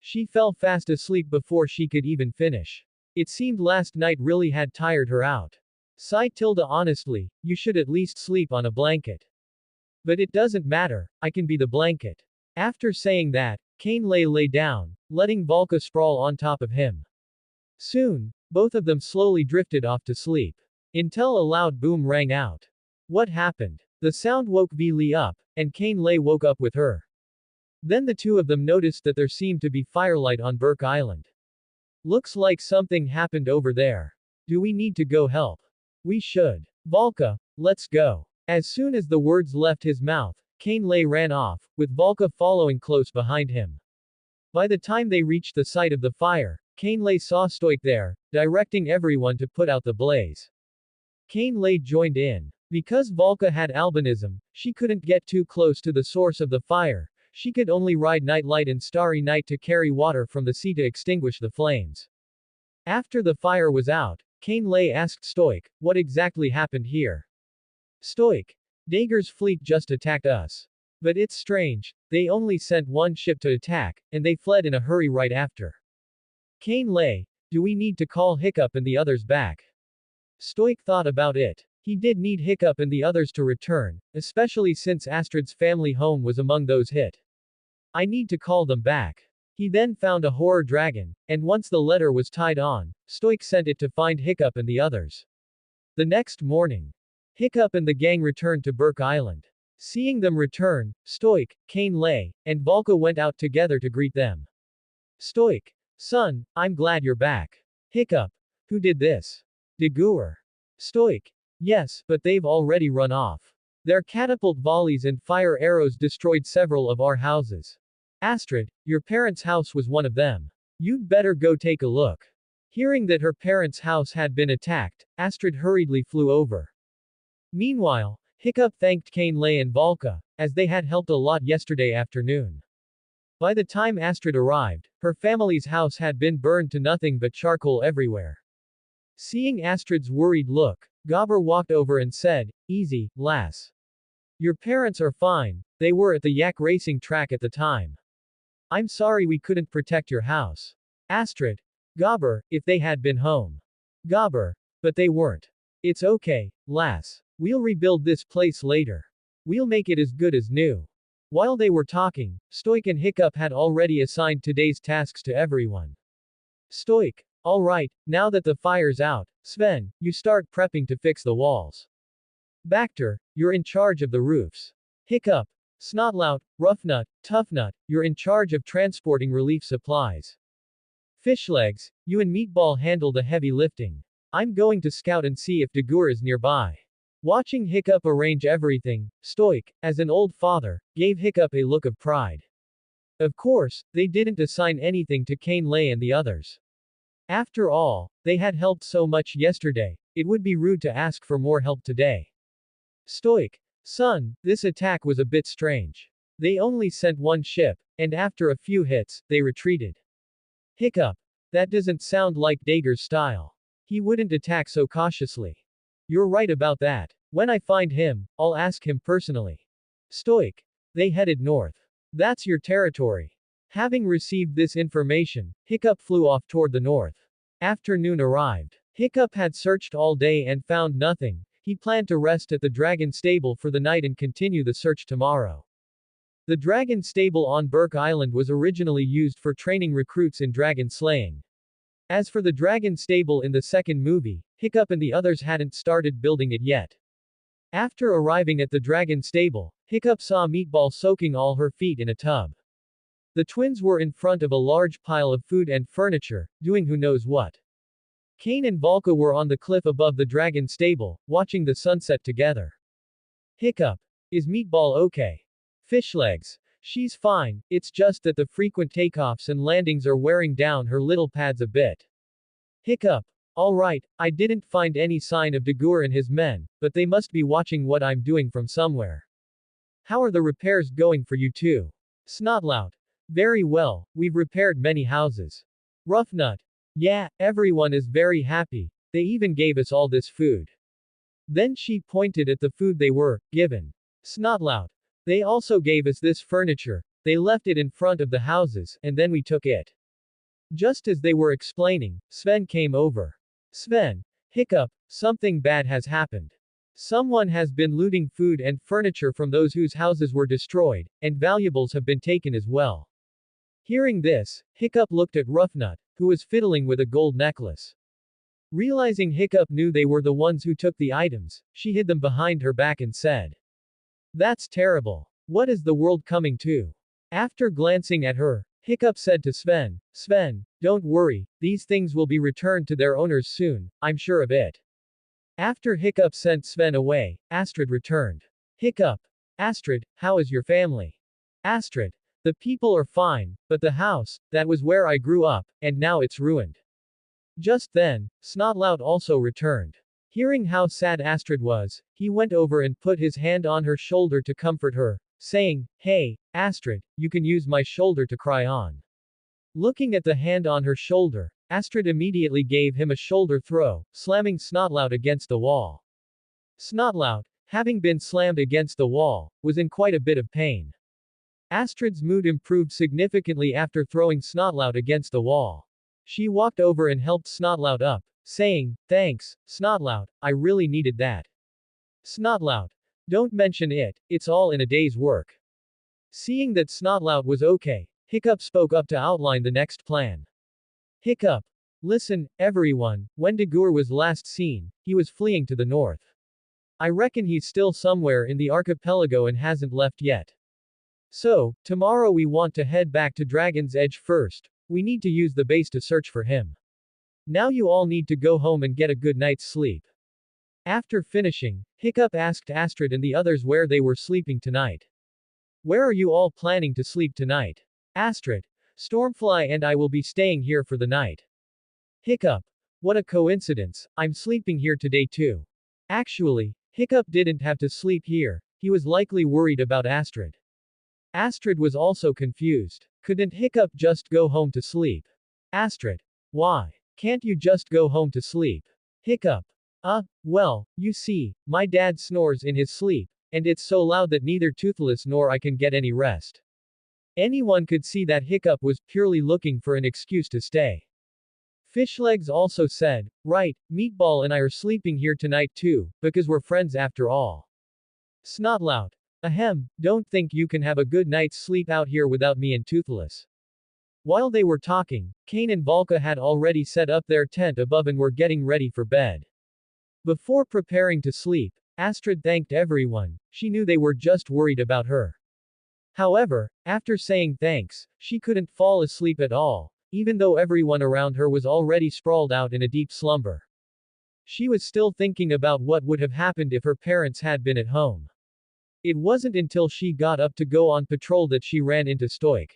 She fell fast asleep before she could even finish. It seemed last night really had tired her out. Sighed Tilda honestly, you should at least sleep on a blanket. But it doesn't matter, I can be the blanket. After saying that, Cain Lei lay down, letting Volka sprawl on top of him. Soon, both of them slowly drifted off to sleep. Until a loud boom rang out. What happened? The sound woke V Li up, and Cain Lei woke up with her. Then the two of them noticed that there seemed to be firelight on Burke Island. Looks like something happened over there. Do we need to go help? We should. Volka, let's go. As soon as the words left his mouth, Cain Lei ran off, with Volka following close behind him. By the time they reached the site of the fire, Cain Lei saw Stoic there, directing everyone to put out the blaze. Cain Lei joined in. Because Volka had albinism, she couldn't get too close to the source of the fire. She could only ride Nightlight and Starry Night to carry water from the sea to extinguish the flames. After the fire was out, Cain Lei asked Stoic, what exactly happened here? Stoic, Dager's fleet just attacked us. But it's strange, they only sent one ship to attack, and they fled in a hurry right after. Cain Lei, do we need to call Hiccup and the others back? Stoic thought about it. He did need Hiccup and the others to return, especially since Astrid's family home was among those hit. I need to call them back. He then found a horror dragon, and once the letter was tied on, Stoic sent it to find Hiccup and the others. The next morning, Hiccup and the gang returned to Burke Island. Seeing them return, Stoic, Cain Lei, and Volka went out together to greet them. Stoic, son, I'm glad you're back. Hiccup, who did this? Daguerre. Stoic, yes, but they've already run off. Their catapult volleys and fire arrows destroyed several of our houses. Astrid, your parents' house was one of them. You'd better go take a look. Hearing that her parents' house had been attacked, Astrid hurriedly flew over. Meanwhile, Hiccup thanked Cain Lei and Volka, as they had helped a lot yesterday afternoon. By the time Astrid arrived, her family's house had been burned to nothing but charcoal everywhere. Seeing Astrid's worried look, Gabber walked over and said, easy, lass. Your parents are fine, they were at the yak racing track at the time. I'm sorry we couldn't protect your house. Astrid, Gabber, if they had been home. Gabber, but they weren't. It's okay, lass. We'll rebuild this place later. We'll make it as good as new. While they were talking, Stoic and Hiccup had already assigned today's tasks to everyone. Stoic. Alright, now that the fire's out, Sven, you start prepping to fix the walls. Bacter, you're in charge of the roofs. Hiccup. Snotlout, Roughnut, Toughnut, you're in charge of transporting relief supplies. Fishlegs, you and Meatball handle the heavy lifting. I'm going to scout and see if Dagur is nearby. Watching Hiccup arrange everything, Stoic, as an old father, gave Hiccup a look of pride. Of course, they didn't assign anything to Kane Lay and the others. After all, they had helped so much yesterday, it would be rude to ask for more help today. Stoic. Son, this attack was a bit strange. They only sent one ship, and after a few hits, they retreated. Hiccup. That doesn't sound like Dager's style. He wouldn't attack so cautiously. You're right about that. When I find him, I'll ask him personally. Stoic. They headed north. That's your territory. Having received this information, Hiccup flew off toward the north. Afternoon arrived. Hiccup had searched all day and found nothing. He planned to rest at the dragon stable for the night and continue the search tomorrow. The dragon stable on Burke Island was originally used for training recruits in dragon slaying. As for the dragon stable in the second movie, Hiccup and the others hadn't started building it yet. After arriving at the dragon stable, Hiccup saw Meatball soaking all her feet in a tub. The twins were in front of a large pile of food and furniture, doing who knows what. Kane and Valka were on the cliff above the dragon stable, watching the sunset together. Hiccup. Is Meatball okay? Fishlegs. She's fine, it's just that the frequent takeoffs and landings are wearing down her little pads a bit. Hiccup. Alright, I didn't find any sign of Dagur and his men, but they must be watching what I'm doing from somewhere. How are the repairs going for you two? Snotlout. Very well, we've repaired many houses. Roughnut. Yeah, everyone is very happy, they even gave us all this food. Then she pointed at the food they were given. Snotlout. They also gave us this furniture, they left it in front of the houses, and then we took it. Just as they were explaining, Sven came over. Sven. Hiccup, something bad has happened. Someone has been looting food and furniture from those whose houses were destroyed, and valuables have been taken as well. Hearing this, Hiccup looked at Roughnut, who was fiddling with a gold necklace. Realizing Hiccup knew they were the ones who took the items, she hid them behind her back and said, "That's terrible. What is the world coming to?" After glancing at her, Hiccup said to Sven, "Sven, don't worry, these things will be returned to their owners soon, I'm sure of it." After Hiccup sent Sven away, Astrid returned. Hiccup. Astrid, how is your family? Astrid. The people are fine, but the house, that was where I grew up, and now it's ruined. Just then, Snotlout also returned. Hearing how sad Astrid was, he went over and put his hand on her shoulder to comfort her, saying, "Hey, Astrid, you can use my shoulder to cry on." Looking at the hand on her shoulder, Astrid immediately gave him a shoulder throw, slamming Snotlout against the wall. Snotlout, having been slammed against the wall, was in quite a bit of pain. Astrid's mood improved significantly after throwing Snotlout against the wall. She walked over and helped Snotlout up, saying, "Thanks, Snotlout, I really needed that." Snotlout. Don't mention it, it's all in a day's work. Seeing that Snotlout was okay, Hiccup spoke up to outline the next plan. Hiccup. Listen, everyone, when Dagur was last seen, he was fleeing to the north. I reckon he's still somewhere in the archipelago and hasn't left yet. So, tomorrow we want to head back to Dragon's Edge first, we need to use the base to search for him. Now you all need to go home and get a good night's sleep. After finishing, Hiccup asked Astrid and the others where they were sleeping tonight. Where are you all planning to sleep tonight? Astrid. Stormfly and I will be staying here for the night. Hiccup. What a coincidence, I'm sleeping here today too. Actually, Hiccup didn't have to sleep here, he was likely worried about Astrid. Astrid was also confused. Couldn't Hiccup just go home to sleep? Astrid. Why? Can't you just go home to sleep? Hiccup. Well, you see, my dad snores in his sleep, and it's so loud that neither Toothless nor I can get any rest. Anyone could see that Hiccup was purely looking for an excuse to stay. Fishlegs also said, "Right, Meatball and I are sleeping here tonight too, because we're friends after all." Snotlout. Ahem, don't think you can have a good night's sleep out here without me and Toothless. While they were talking, Kane and Valka had already set up their tent above and were getting ready for bed. Before preparing to sleep, Astrid thanked everyone. She knew they were just worried about her. However, after saying thanks, she couldn't fall asleep at all, even though everyone around her was already sprawled out in a deep slumber. She was still thinking about what would have happened if her parents had been at home. It wasn't until she got up to go on patrol that she ran into Stoik.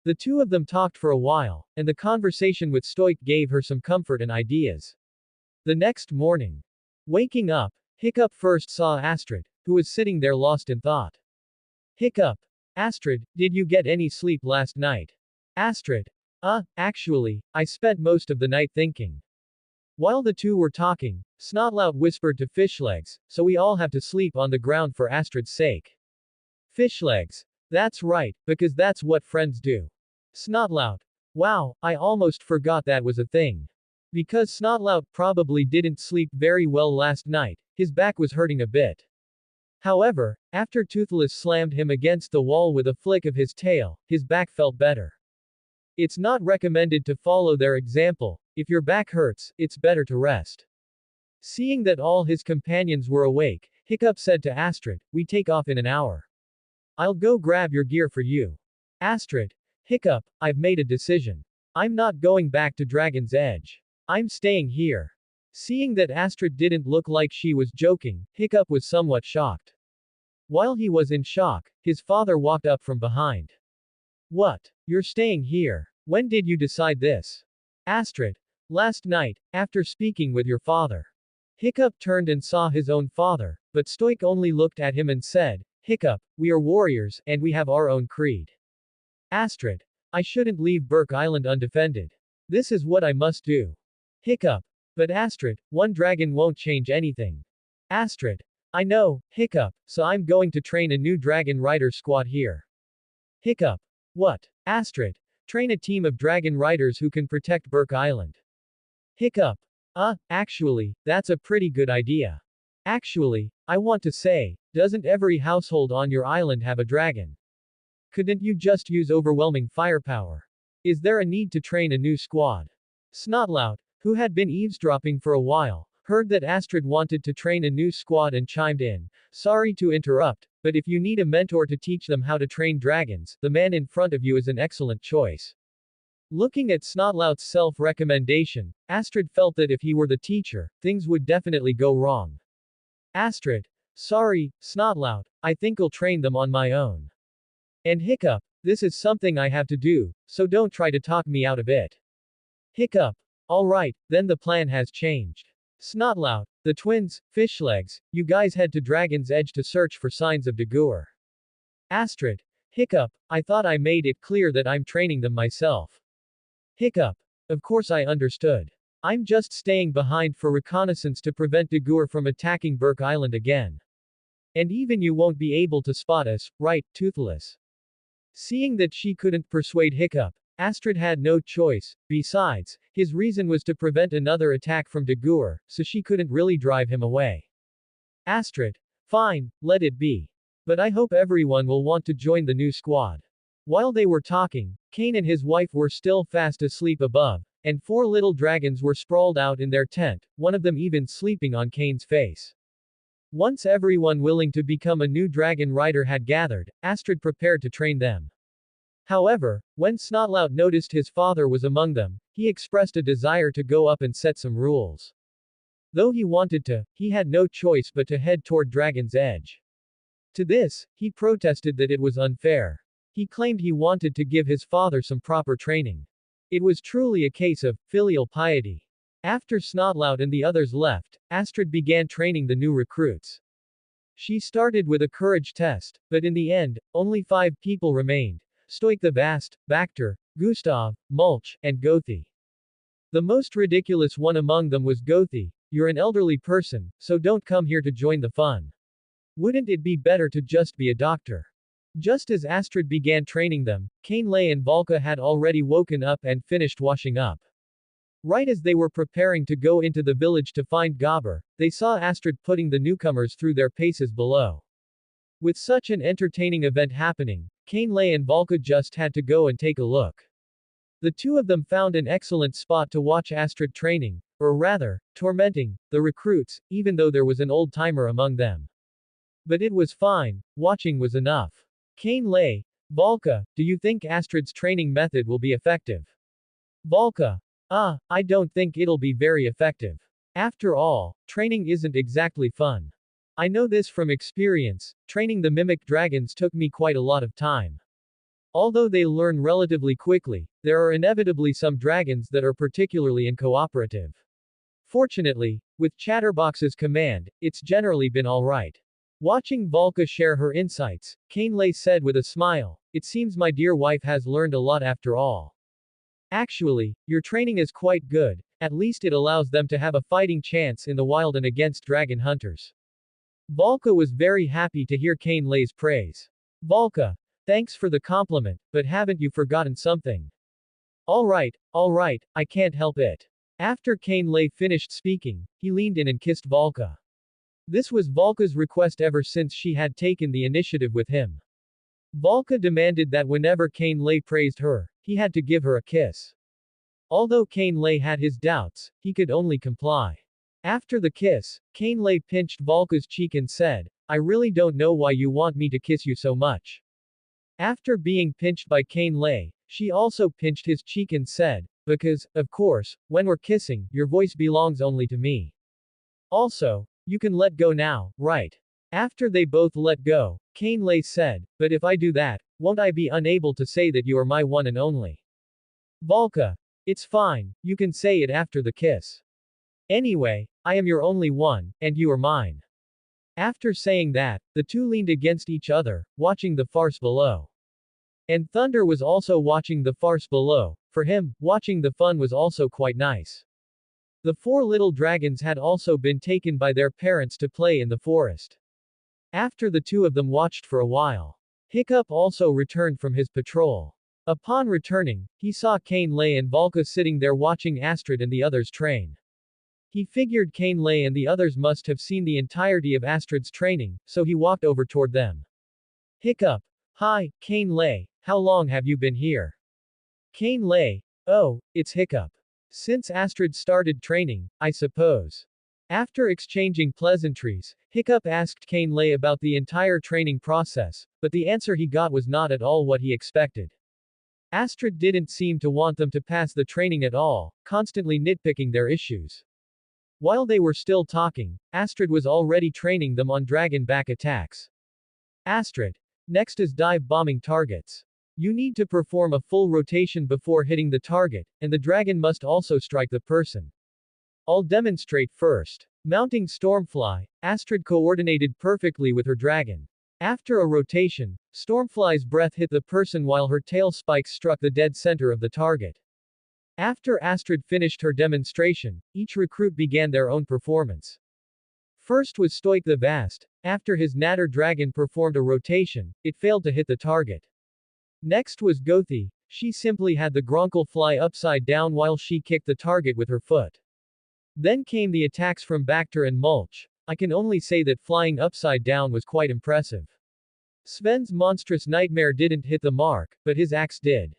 The two of them talked for a while, and the conversation with Stoik gave her some comfort and ideas. The next morning, waking up, Hiccup first saw Astrid, who was sitting there lost in thought. Hiccup. Astrid, did you get any sleep last night? Astrid. Actually, I spent most of the night thinking. While the two were talking, Snotlout whispered to Fishlegs, so we all have to sleep on the ground for Astrid's sake. Fishlegs. That's right, because that's what friends do. Snotlout. Wow, I almost forgot that was a thing. Because Snotlout probably didn't sleep very well last night, his back was hurting a bit. However, after Toothless slammed him against the wall with a flick of his tail, his back felt better. It's not recommended to follow their example. If your back hurts, it's better to rest. Seeing that all his companions were awake, Hiccup said to Astrid, we take off in an hour. I'll go grab your gear for you. Astrid. Hiccup, I've made a decision. I'm not going back to Dragon's Edge. I'm staying here. Seeing that Astrid didn't look like she was joking, Hiccup was somewhat shocked. While he was in shock, his father walked up from behind. What? You're staying here? When did you decide this? Astrid. Last night, after speaking with your father. Hiccup turned and saw his own father, but Stoik only looked at him and said, Hiccup, we are warriors, and we have our own creed. Astrid. I shouldn't leave Burke Island undefended. This is what I must do. Hiccup. But Astrid, one dragon won't change anything. Astrid. I know, Hiccup, so I'm going to train a new dragon rider squad here. Hiccup. What? Astrid. Train a team of dragon riders who can protect Burke Island. Hiccup. Actually, that's a pretty good idea. Actually, I want to say, doesn't every household on your island have a dragon? Couldn't you just use overwhelming firepower? Is there a need to train a new squad? Snotlout, who had been eavesdropping for a while, heard that Astrid wanted to train a new squad and chimed in. Sorry to interrupt, but if you need a mentor to teach them how to train dragons, the man in front of you is an excellent choice. Looking at Snotlout's self-recommendation, Astrid felt that if he were the teacher, things would definitely go wrong. Astrid. Sorry, Snotlout, I think I'll train them on my own. And Hiccup. This is something I have to do, so don't try to talk me out of it. Hiccup. Alright, then the plan has changed. Snotlout, the twins, Fishlegs, you guys head to Dragon's Edge to search for signs of Dagur. Astrid. Hiccup, I thought I made it clear that I'm training them myself. Hiccup. Of course I understood. I'm just staying behind for reconnaissance to prevent Dagur from attacking Burke Island again. And even you won't be able to spot us, right, Toothless? Seeing that she couldn't persuade Hiccup, Astrid had no choice. Besides, his reason was to prevent another attack from Dagur, so she couldn't really drive him away. Astrid. Fine, let it be. But I hope everyone will want to join the new squad. While they were talking, Kane and his wife were still fast asleep above, and 4 little dragons were sprawled out in their tent, one of them even sleeping on Kane's face. Once everyone willing to become a new dragon rider had gathered, Astrid prepared to train them. However, when Snotlout noticed his father was among them, he expressed a desire to go up and set some rules. Though he wanted to, he had no choice but to head toward Dragon's Edge. To this, he protested that it was unfair. He claimed he wanted to give his father some proper training. It was truly a case of filial piety. After Snotlout and the others left, Astrid began training the new recruits. She started with a courage test, but in the end, only 5 people remained. Stoik the Vast, Bacter, Gustav, Mulch, and Gothi. The most ridiculous one among them was Gothi. You're an elderly person, so don't come here to join the fun. Wouldn't it be better to just be a doctor? Just as Astrid began training them, Kainley and Valka had already woken up and finished washing up. Right as they were preparing to go into the village to find Gobber, they saw Astrid putting the newcomers through their paces below. With such an entertaining event happening, Lay and Volka just had to go and take a look. The two of them found an excellent spot to watch Astrid training, or rather, tormenting, the recruits, even though there was an old-timer among them. But it was fine, watching was enough. Lay, Volka, do you think Astrid's training method will be effective? Volka. I don't think it'll be very effective. After all, training isn't exactly fun. I know this from experience, training the mimic dragons took me quite a lot of time. Although they learn relatively quickly, there are inevitably some dragons that are particularly uncooperative. Fortunately, with Chatterbox's command, it's generally been alright. Watching Volka share her insights, Lay said with a smile, "It seems my dear wife has learned a lot after all. Actually, your training is quite good, at least it allows them to have a fighting chance in the wild and against dragon hunters." Volka was very happy to hear Lay's praise. Volka. Thanks for the compliment, but haven't you forgotten something? Alright, I can't help it. After Lay finished speaking, he leaned in and kissed Volka. This was Volka's request ever since she had taken the initiative with him. Volka demanded that whenever Lay praised her, he had to give her a kiss. Although Lay had his doubts, he could only comply. After the kiss, Lay pinched Volka's cheek and said, "I really don't know why you want me to kiss you so much." After being pinched by Lay, she also pinched his cheek and said, "Because, of course, when we're kissing, your voice belongs only to me. Also, you can let go now, right?" After they both let go, Lay said, "But if I do that, won't I be unable to say that you are my one and only?" Volka. It's fine, you can say it after the kiss. Anyway, I am your only one, and you are mine. After saying that, the two leaned against each other, watching the farce below. And Thunder was also watching the farce below. For him, watching the fun was also quite nice. The four little dragons had also been taken by their parents to play in the forest. After the two of them watched for a while, Hiccup also returned from his patrol. Upon returning, he saw Lay and Volka sitting there watching Astrid and the others train. He figured Lay and the others must have seen the entirety of Astrid's training, so he walked over toward them. Hiccup. Hi, Lay, how long have you been here? Lay. Oh, it's Hiccup. Since Astrid started training, I suppose. After exchanging pleasantries, Hiccup asked Lay about the entire training process, but the answer he got was not at all what he expected. Astrid didn't seem to want them to pass the training at all, constantly nitpicking their issues. While they were still talking, Astrid was already training them on dragon back attacks. Astrid. Next is dive bombing targets. You need to perform a full rotation before hitting the target, and the dragon must also strike the person. I'll demonstrate first. Mounting Stormfly, Astrid coordinated perfectly with her dragon. After a rotation, Stormfly's breath hit the person while her tail spikes struck the dead center of the target. After Astrid finished her demonstration, each recruit began their own performance. First was Stoik the Vast. After his Natter dragon performed a rotation, it failed to hit the target. Next was Gothi. She simply had the Gronkle fly upside down while she kicked the target with her foot. Then came the attacks from Bacter and Mulch. I can only say that flying upside down was quite impressive. Sven's monstrous nightmare didn't hit the mark, but his axe did.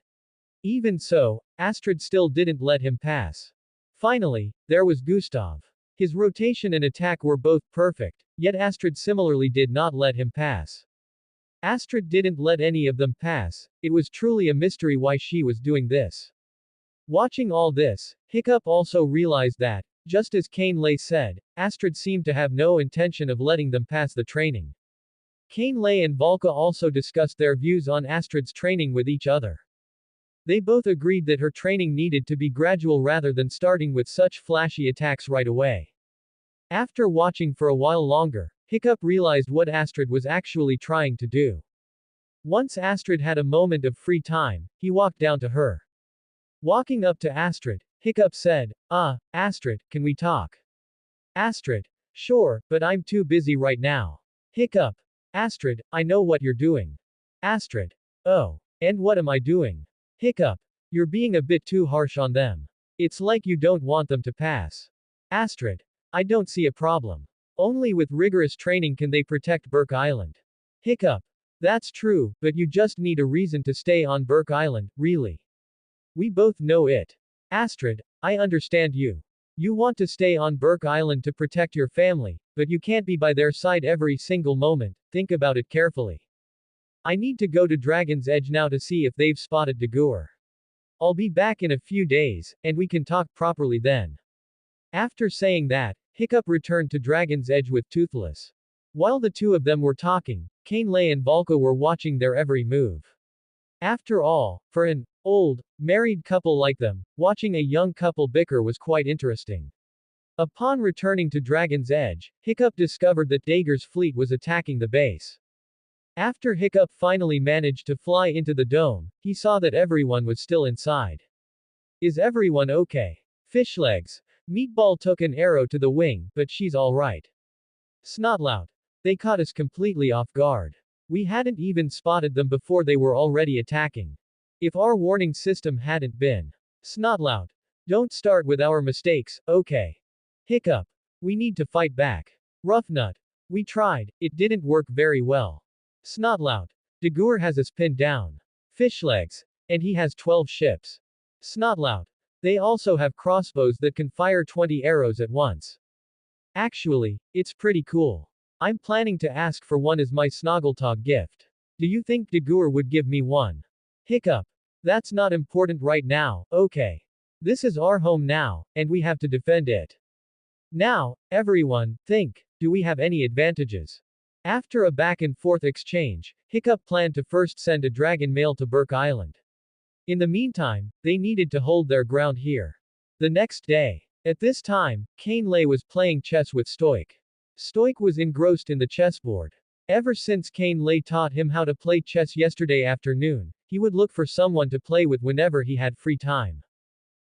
Even so, Astrid still didn't let him pass. Finally, there was Gustav. His rotation and attack were both perfect, yet Astrid similarly did not let him pass. Astrid didn't let any of them pass. It was truly a mystery why she was doing this. Watching all this, Hiccup also realized that, just as Lay said, Astrid seemed to have no intention of letting them pass the training. Lay and Volka also discussed their views on Astrid's training with each other. They both agreed that her training needed to be gradual rather than starting with such flashy attacks right away. After watching for a while longer, Hiccup realized what Astrid was actually trying to do. Once Astrid had a moment of free time, he walked down to her. Walking up to Astrid, Hiccup said, Astrid, can we talk? Astrid. Sure, but I'm too busy right now. Hiccup. Astrid, I know what you're doing. Astrid. Oh. And what am I doing? Hiccup. You're being a bit too harsh on them. It's like you don't want them to pass. Astrid. I don't see a problem. Only with rigorous training can they protect Burke Island. Hiccup. That's true, but you just need a reason to stay on Burke Island, really. We both know it. Astrid, I understand you. You want to stay on Burke Island to protect your family, but you can't be by their side every single moment, think about it carefully. I need to go to Dragon's Edge now to see if they've spotted Dagur. I'll be back in a few days, and we can talk properly then. After saying that, Hiccup returned to Dragon's Edge with Toothless. While the two of them were talking, Kainlei and Volko were watching their every move. After all, for an old, married couple like them, watching a young couple bicker was quite interesting. Upon returning to Dragon's Edge, Hiccup discovered that Dager's fleet was attacking the base. After Hiccup finally managed to fly into the dome, he saw that everyone was still inside. Is everyone okay? Fishlegs. Meatball took an arrow to the wing, but she's alright. Snotlout. They caught us completely off guard. We hadn't even spotted them before they were already attacking. If our warning system hadn't been. Snotlout. Don't start with our mistakes, okay? Hiccup. We need to fight back. Roughnut. We tried, it didn't work very well. Snotlout. Dagur has us pinned down. Fishlegs. And he has 12 ships. Snotlout. They also have crossbows that can fire 20 arrows at once. Actually, it's pretty cool. I'm planning to ask for one as my Snoggletog gift. Do you think Dagur would give me one? Hiccup. That's not important right now, okay. This is our home now, and we have to defend it. Now, everyone, think, do we have any advantages? After a back and forth exchange, Hiccup planned to first send a dragon mail to Burke Island. In the meantime, they needed to hold their ground here. The next day. At this time, Kainlei was playing chess with Stoic. Stoic was engrossed in the chessboard. Ever since Kainlei taught him how to play chess yesterday afternoon, he would look for someone to play with whenever he had free time.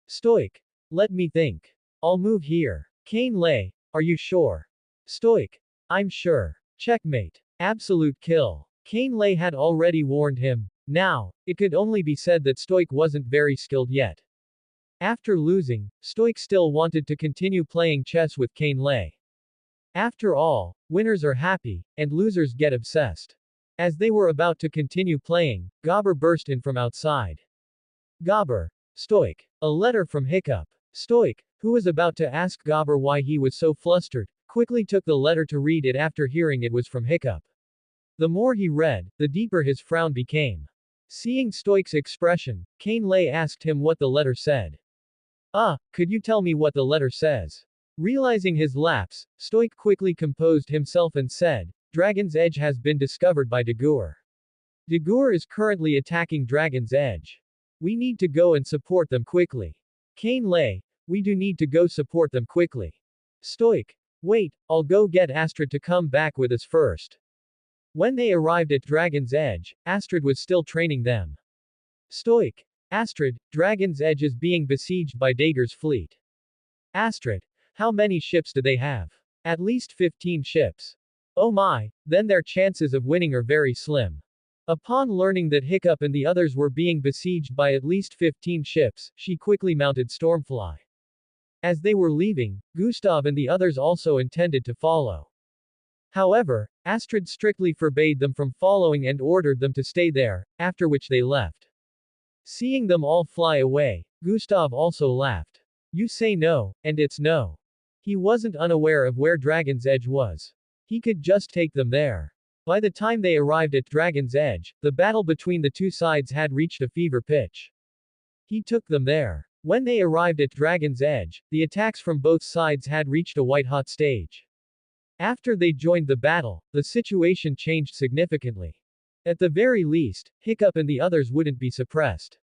Stoic. Let me think. I'll move here. Kainlei. Are you sure? Stoic. I'm sure. Checkmate. Absolute kill. Kainlei had already warned him. Now, it could only be said that Stoic wasn't very skilled yet. After losing, Stoic still wanted to continue playing chess with Kainlei. After all, winners are happy, and losers get obsessed. As they were about to continue playing, Gobber burst in from outside. Gobber. Stoic. A letter from Hiccup. Stoic, who was about to ask Gobber why he was so flustered, quickly took the letter to read it after hearing it was from Hiccup. The more he read, the deeper his frown became. Seeing Stoic's expression, Kainlei asked him what the letter said. Could you tell me what the letter says? Realizing his lapse, Stoic quickly composed himself and said, Dragon's Edge has been discovered by Dagur. Dagur is currently attacking Dragon's Edge. We need to go and support them quickly. Kainlei, we do need to go support them quickly. Stoic. Wait, I'll go get Astrid to come back with us first. When they arrived at Dragon's Edge, Astrid was still training them. Stoic. Astrid, Dragon's Edge is being besieged by Dager's fleet. Astrid. How many ships do they have? At least 15 ships. Oh my, then their chances of winning are very slim. Upon learning that Hiccup and the others were being besieged by at least 15 ships, she quickly mounted Stormfly. As they were leaving, Gustav and the others also intended to follow. However, Astrid strictly forbade them from following and ordered them to stay there, after which they left. Seeing them all fly away, Gustav also laughed. You say no, and it's no. He wasn't unaware of where Dragon's Edge was. He could just take them there. By the time they arrived at Dragon's Edge, the battle between the two sides had reached a fever pitch. He took them there. When they arrived at Dragon's Edge, the attacks from both sides had reached a white-hot stage. After they joined the battle, the situation changed significantly. At the very least, Hiccup and the others wouldn't be suppressed.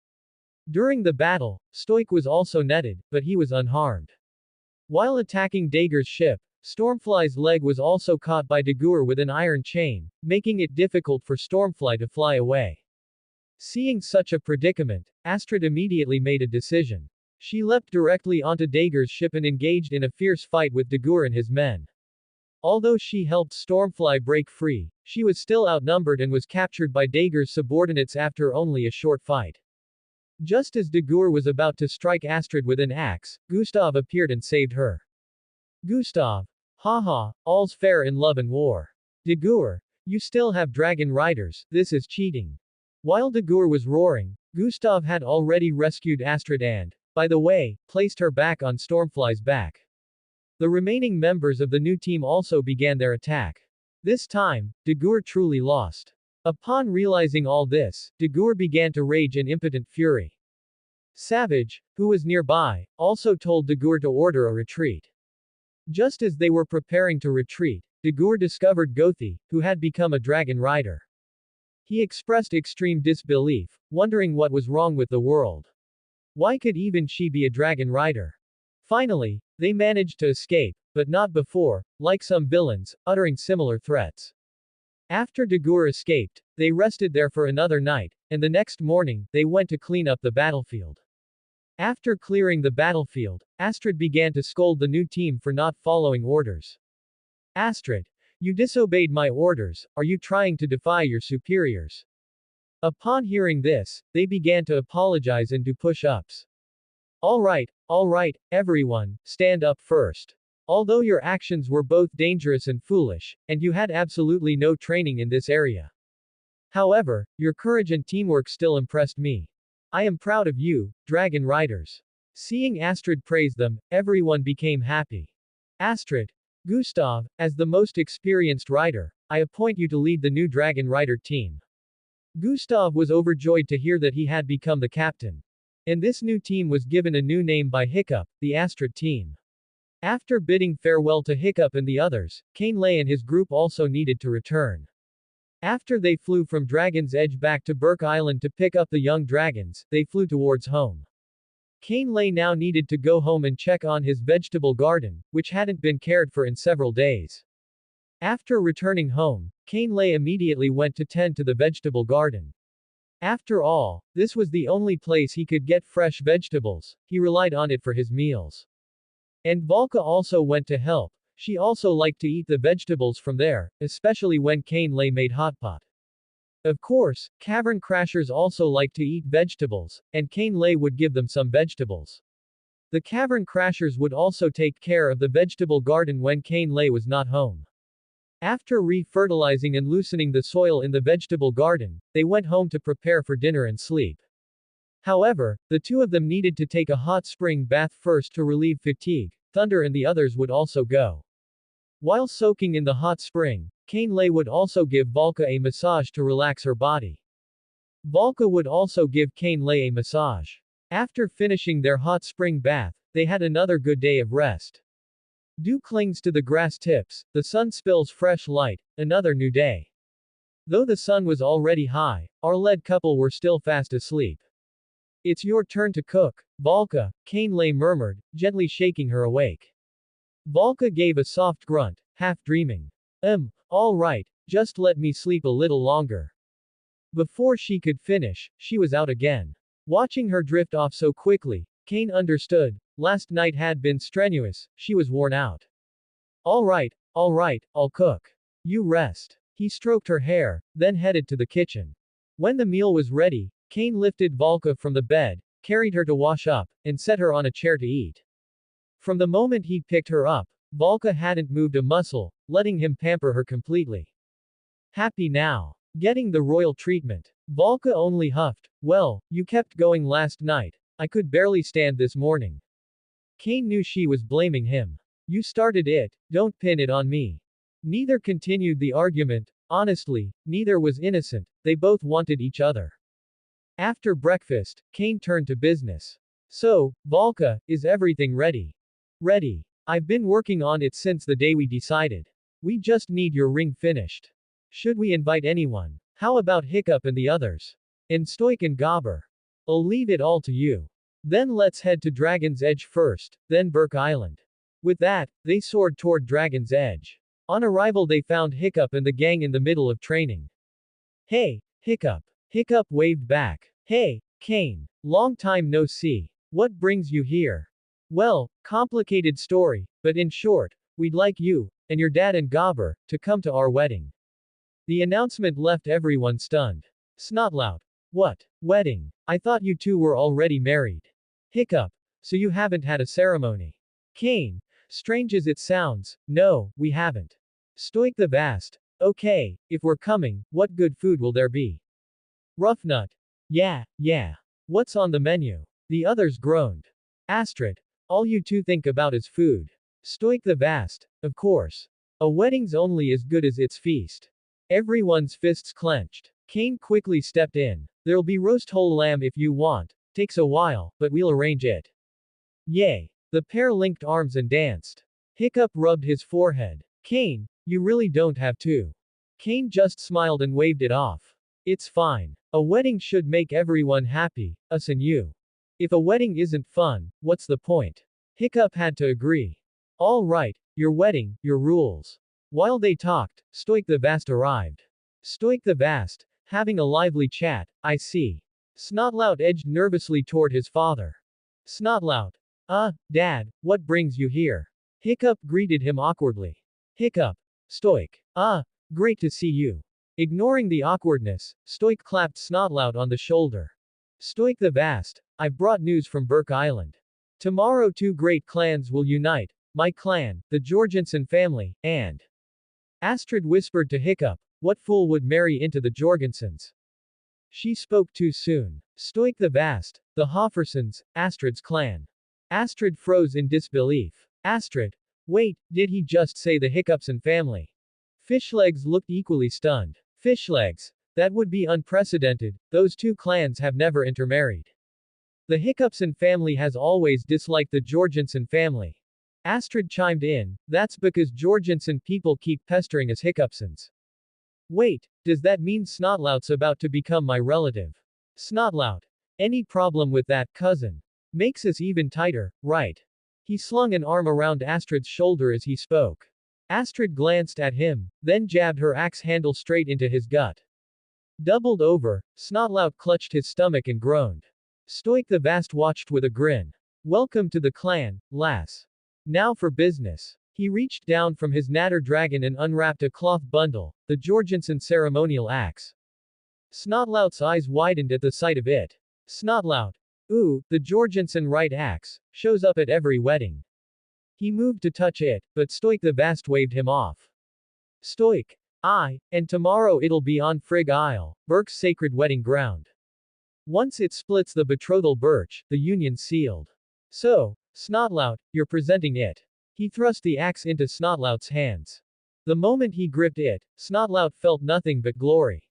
During the battle, Stoic was also netted, but he was unharmed. While attacking Dager's ship, Stormfly's leg was also caught by Dagur with an iron chain, making it difficult for Stormfly to fly away. Seeing such a predicament, Astrid immediately made a decision. She leapt directly onto Dager's ship and engaged in a fierce fight with Dagur and his men. Although she helped Stormfly break free, she was still outnumbered and was captured by Dager's subordinates after only a short fight. Just as Dagur was about to strike Astrid with an axe, Gustav appeared and saved her. Gustav. Haha, all's fair in love and war. Dagur. You still have dragon riders, this is cheating. While Dagur was roaring, Gustav had already rescued Astrid and, by the way, placed her back on Stormfly's back. The remaining members of the new team also began their attack. This time, Dagur truly lost. Upon realizing all this, Dagur began to rage in impotent fury. Savage, who was nearby, also told Dagur to order a retreat. Just as they were preparing to retreat, Dagur discovered Gothi, who had become a dragon rider. He expressed extreme disbelief, wondering what was wrong with the world. Why could even she be a dragon rider? Finally, they managed to escape, but not before, like some villains, uttering similar threats. After Dagur escaped, they rested there for another night, and the next morning, they went to clean up the battlefield. After clearing the battlefield, Astrid began to scold the new team for not following orders. Astrid, you disobeyed my orders, are you trying to defy your superiors? Upon hearing this, they began to apologize and do push-ups. Alright, everyone, stand up first. Although your actions were both dangerous and foolish, and you had absolutely no training in this area. However, your courage and teamwork still impressed me. I am proud of you, Dragon Riders. Seeing Astrid praise them, everyone became happy. Astrid, Gustav, as the most experienced rider, I appoint you to lead the new Dragon Rider team. Gustav was overjoyed to hear that he had become the captain. And this new team was given a new name by Hiccup, the Astrid team. After bidding farewell to Hiccup and the others, Cainlay and his group also needed to return. After they flew from Dragon's Edge back to Burke Island to pick up the young dragons, they flew towards home. Cainlay now needed to go home and check on his vegetable garden, which hadn't been cared for in several days. After returning home, Cainlay immediately went to tend to the vegetable garden. After all, this was the only place he could get fresh vegetables, he relied on it for his meals. And Valka also went to help. She also liked to eat the vegetables from there, especially when Cainlay made hotpot. Of course, cavern crashers also liked to eat vegetables, and Cainlay would give them some vegetables. The cavern crashers would also take care of the vegetable garden when Cainlay was not home. After re-fertilizing and loosening the soil in the vegetable garden, they went home to prepare for dinner and sleep. However, the two of them needed to take a hot spring bath first to relieve fatigue. Thunder and the others would also go. While soaking in the hot spring, Cainlay would also give Valka a massage to relax her body. Valka would also give Cainlay a massage. After finishing their hot spring bath, they had another good day of rest. Dew clings to the grass tips, the sun spills fresh light, another new day. Though the sun was already high, our led couple were still fast asleep. It's your turn to cook, Valka, Cainlay murmured, gently shaking her awake. Valka gave a soft grunt, half dreaming. All right, just let me sleep a little longer. Before she could finish, she was out again. Watching her drift off so quickly, Cain understood. Last night had been strenuous, she was worn out. All right, I'll cook. You rest. He stroked her hair, then headed to the kitchen. When the meal was ready, Cain lifted Valka from the bed, carried her to wash up, and set her on a chair to eat. From the moment he picked her up, Valka hadn't moved a muscle, letting him pamper her completely. Happy now. Getting the royal treatment. Valka only huffed. Well, you kept going last night. I could barely stand this morning. Cain knew she was blaming him. You started it, don't pin it on me. Neither continued the argument. Honestly, neither was innocent, they both wanted each other. After breakfast, Cain turned to business. So, Valka, is everything ready? Ready. I've been working on it since the day we decided. We just need your ring finished. Should we invite anyone? How about Hiccup and the others? And Stoik and Gobber? I'll leave it all to you. Then let's head to Dragon's Edge first, then Burke Island. With that, they soared toward Dragon's Edge. On arrival they found Hiccup and the gang in the middle of training. Hey, Hiccup. Hiccup waved back. Hey, Cain. Long time no see. What brings you here? Well, complicated story, but in short, we'd like you, and your dad and Gobber, to come to our wedding. The announcement left everyone stunned. Snotlout. What? Wedding? I thought you two were already married. Hiccup. So you haven't had a ceremony? Cain. Strange as it sounds, no, we haven't. Stoik the Vast. Okay, if we're coming, what good food will there be? Rough nut. Yeah, yeah. What's on the menu? The others groaned. Astrid. All you two think about is food. Stoic the vast. Of course. A wedding's only as good as its feast. Everyone's fists clenched. Kane quickly stepped in. There'll be roast whole lamb if you want. Takes a while, but we'll arrange it. Yay. The pair linked arms and danced. Hiccup rubbed his forehead. Kane, you really don't have to. Kane just smiled and waved it off. It's fine. A wedding should make everyone happy, us and you. If a wedding isn't fun, what's the point? Hiccup had to agree. All right, your wedding, your rules. While they talked, Stoic the Vast arrived. Stoic the Vast, having a lively chat, I see. Snotlout edged nervously toward his father. Snotlout. Dad, what brings you here? Hiccup greeted him awkwardly. Hiccup. Stoic. Great to see you. Ignoring the awkwardness, Stoic clapped Snotlout on the shoulder. Stoic the Vast, I've brought news from Burke Island. Tomorrow two great clans will unite, my clan, the Jorgensen family, and Astrid whispered to Hiccup, what fool would marry into the Jorgensens? She spoke too soon. Stoic the Vast, the Hoffersons, Astrid's clan. Astrid froze in disbelief. Astrid, wait, did he just say the Hiccupson family? Fishlegs looked equally stunned. Fishlegs, that would be unprecedented, those two clans have never intermarried. The Hiccupson family has always disliked the Jorgensen family. Astrid chimed in, that's because Jorgensen people keep pestering us Hiccupsons. Wait, does that mean Snotlout's about to become my relative? Snotlout. Any problem with that, cousin? Makes us even tighter, right? He slung an arm around Astrid's shoulder as he spoke. Astrid glanced at him, then jabbed her axe handle straight into his gut. Doubled over, Snotlout clutched his stomach and groaned. Stoic the Vast watched with a grin. Welcome to the clan, lass. Now for business. He reached down from his natter dragon and unwrapped a cloth bundle, the Jorgensen ceremonial axe. Snotlout's eyes widened at the sight of it. Snotlout. Ooh, the Jorgensen right axe, shows up at every wedding. He moved to touch it, but Stoic the Vast waved him off. Stoic. Aye, and tomorrow it'll be on Frigg Isle, Burke's sacred wedding ground. Once it splits the betrothal birch, the union's sealed. So, Snotlout, you're presenting it. He thrust the axe into Snotlout's hands. The moment he gripped it, Snotlout felt nothing but glory.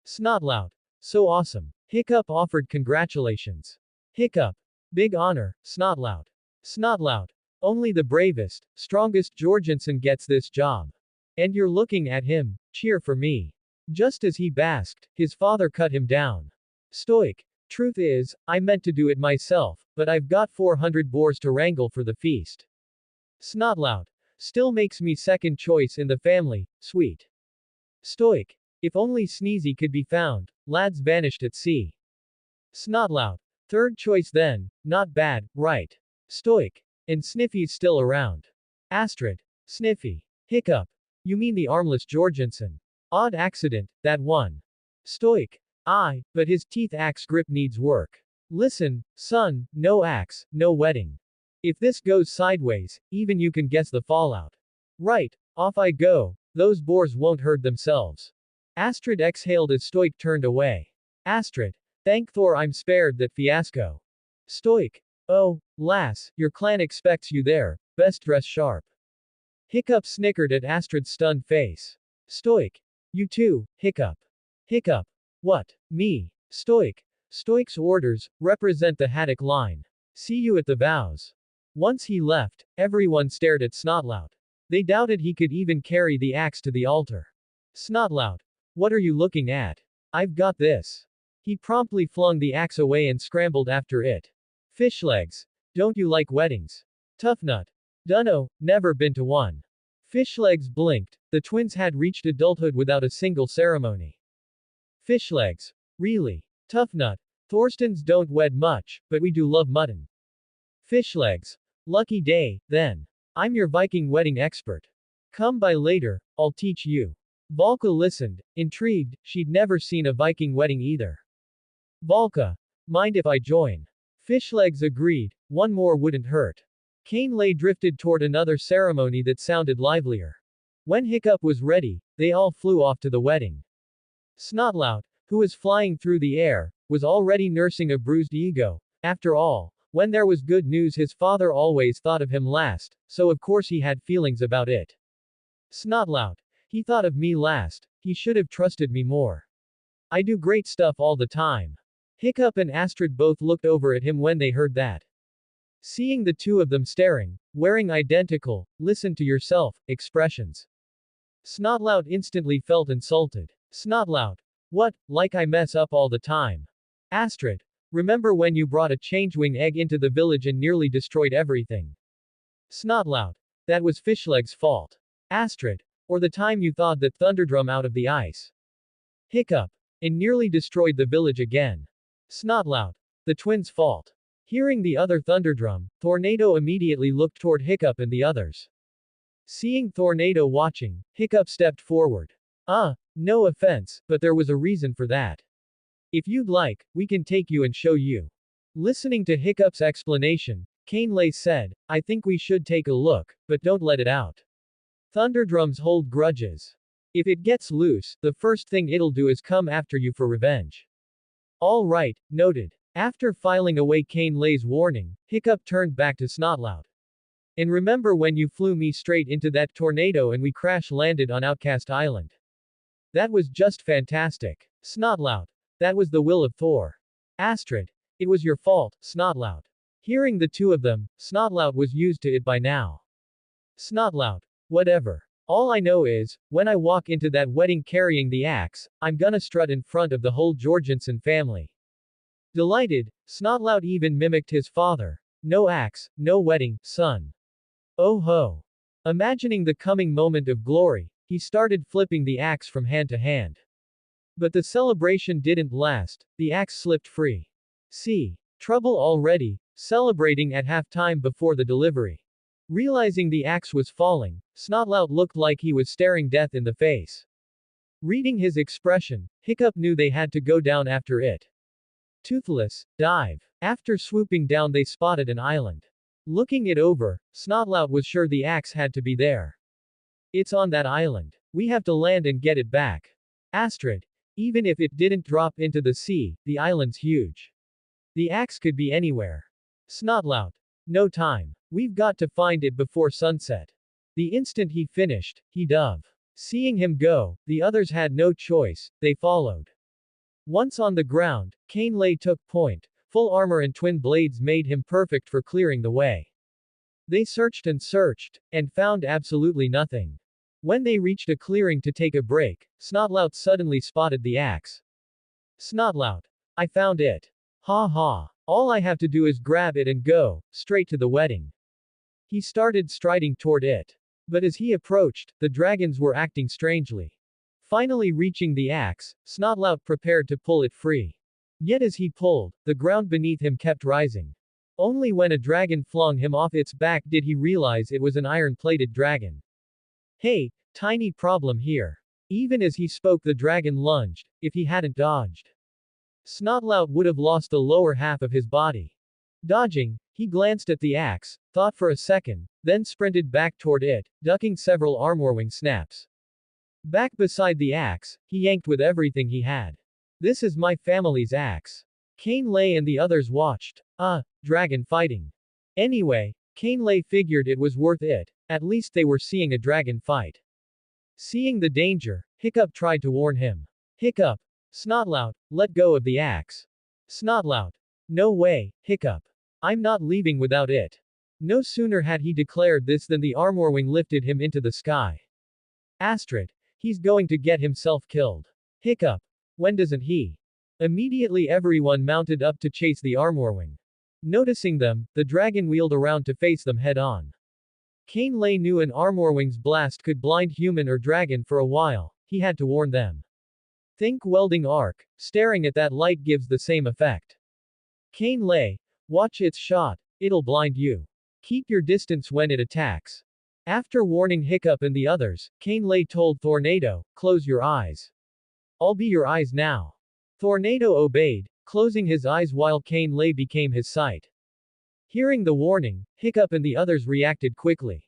Snotlout. So awesome. Hiccup offered congratulations. Hiccup. Big honor, Snotlout. Snotlout. Only the bravest, strongest Jorgensen gets this job. And you're looking at him, cheer for me. Just as he basked, his father cut him down. Stoic. Truth is, I meant to do it myself, but I've got 400 boars to wrangle for the feast. Snotlout. Still makes me second choice in the family, sweet. Stoic. If only Sneezy could be found, lads vanished at sea. Snotlout. Third choice then, not bad, right? Stoic. And Sniffy's still around. Astrid. Sniffy. Hiccup. You mean the armless Jorgensen? Odd accident, that one. Stoic. Aye, but his teeth axe grip needs work. Listen, son, no axe, no wedding. If this goes sideways, even you can guess the fallout. Right, off I go, those boars won't hurt themselves. Astrid exhaled as Stoic turned away. Astrid. Thank Thor I'm spared that fiasco. Stoic. Oh, lass, your clan expects you there, best dress sharp. Hiccup snickered at Astrid's stunned face. Stoic. You too, Hiccup. Hiccup. What? Me? Stoic. Stoic's orders represent the haddock line. See you at the vows. Once he left, everyone stared at Snotlout. They doubted he could even carry the axe to the altar. Snotlout. What are you looking at? I've got this. He promptly flung the axe away and scrambled after it. Fishlegs. Don't you like weddings? Toughnut. Dunno, never been to one. Fishlegs blinked. The twins had reached adulthood without a single ceremony. Fishlegs. Really? Toughnut. Thorstons don't wed much, but we do love mutton. Fishlegs. Lucky day, then. I'm your Viking wedding expert. Come by later, I'll teach you. Valka listened, intrigued, she'd never seen a Viking wedding either. Valka. Mind if I join? Fishlegs agreed, one more wouldn't hurt. Kane lay drifted toward another ceremony that sounded livelier. When Hiccup was ready, they all flew off to the wedding. Snotlout, who was flying through the air, was already nursing a bruised ego. After all, when there was good news his father always thought of him last, so of course he had feelings about it. Snotlout. He thought of me last, he should have trusted me more. I do great stuff all the time. Hiccup and Astrid both looked over at him when they heard that. Seeing the two of them staring, wearing identical, listen to yourself, expressions. Snotlout instantly felt insulted. Snotlout. What, like I mess up all the time? Astrid. Remember when you brought a changewing egg into the village and nearly destroyed everything? Snotlout. That was Fishleg's fault. Astrid. Or the time you thawed that Thunderdrum out of the ice? Hiccup. And nearly destroyed the village again. Snotlout. The twins' fault. Hearing the other Thunderdrum, Tornado immediately looked toward Hiccup and the others. Seeing Tornado watching, Hiccup stepped forward. No offense, but there was a reason for that. If you'd like, we can take you and show you. Listening to Hiccup's explanation, Canelay said, I think we should take a look, but don't let it out. Thunderdrums hold grudges. If it gets loose, the first thing it'll do is come after you for revenge. All right, noted. After filing away Canelay's warning, Hiccup turned back to Snotlout. And remember when you flew me straight into that tornado and we crash-landed on Outcast Island? That was just fantastic. Snotlout. That was the will of Thor. Astrid. It was your fault, Snotlout. Hearing the two of them, Snotlout was used to it by now. Snotlout. Whatever. All I know is, when I walk into that wedding carrying the axe, I'm gonna strut in front of the whole Jorgensen family. Delighted, Snotlout even mimicked his father. No axe, no wedding, son. Oh ho. Imagining the coming moment of glory, he started flipping the axe from hand to hand. But the celebration didn't last, the axe slipped free. See. Trouble already, celebrating at half-time before the delivery. Realizing the axe was falling, Snotlout looked like he was staring death in the face. Reading his expression, Hiccup knew they had to go down after it. Toothless, dive. After swooping down they spotted an island. Looking it over, Snotlout was sure the axe had to be there. It's on that island. We have to land and get it back. Astrid. Even if it didn't drop into the sea, the island's huge. The axe could be anywhere. Snotlout. No time. We've got to find it before sunset. The instant he finished, he dove. Seeing him go, the others had no choice, they followed. Once on the ground, Canelay took point. Full armor and twin blades made him perfect for clearing the way. They searched, and found absolutely nothing. When they reached a clearing to take a break, Snotlout suddenly spotted the axe. Snotlout. I found it. Ha ha. All I have to do is grab it and go, straight to the wedding. He started striding toward it. But as he approached, the dragons were acting strangely. Finally reaching the axe, Snotlout prepared to pull it free. Yet as he pulled, the ground beneath him kept rising. Only when a dragon flung him off its back did he realize it was an iron-plated dragon. Hey, tiny problem here. Even as he spoke the dragon lunged, if he hadn't dodged. Snotlout would have lost the lower half of his body. Dodging, he glanced at the axe, thought for a second, then sprinted back toward it, ducking several armorwing snaps. Back beside the axe, he yanked with everything he had. This is my family's axe. Canelay and the others watched. Dragon fighting. Anyway, Canelay figured it was worth it, at least they were seeing a dragon fight. Seeing the danger, Hiccup tried to warn him. Hiccup. Snotlout, let go of the axe. Snotlout. No way, Hiccup. I'm not leaving without it. No sooner had he declared this than the armorwing lifted him into the sky. Astrid. He's going to get himself killed. Hiccup. When doesn't he? Immediately everyone mounted up to chase the armorwing. Noticing them, the dragon wheeled around to face them head-on. Canelay knew an armorwing's blast could blind human or dragon for a while, he had to warn them. Think welding arc, staring at that light gives the same effect. Canelay, watch its shot, it'll blind you. Keep your distance when it attacks. After warning Hiccup and the others, Canelay told Tornado, close your eyes. I'll be your eyes now. Tornado obeyed, closing his eyes while Canelay became his sight. Hearing the warning, Hiccup and the others reacted quickly.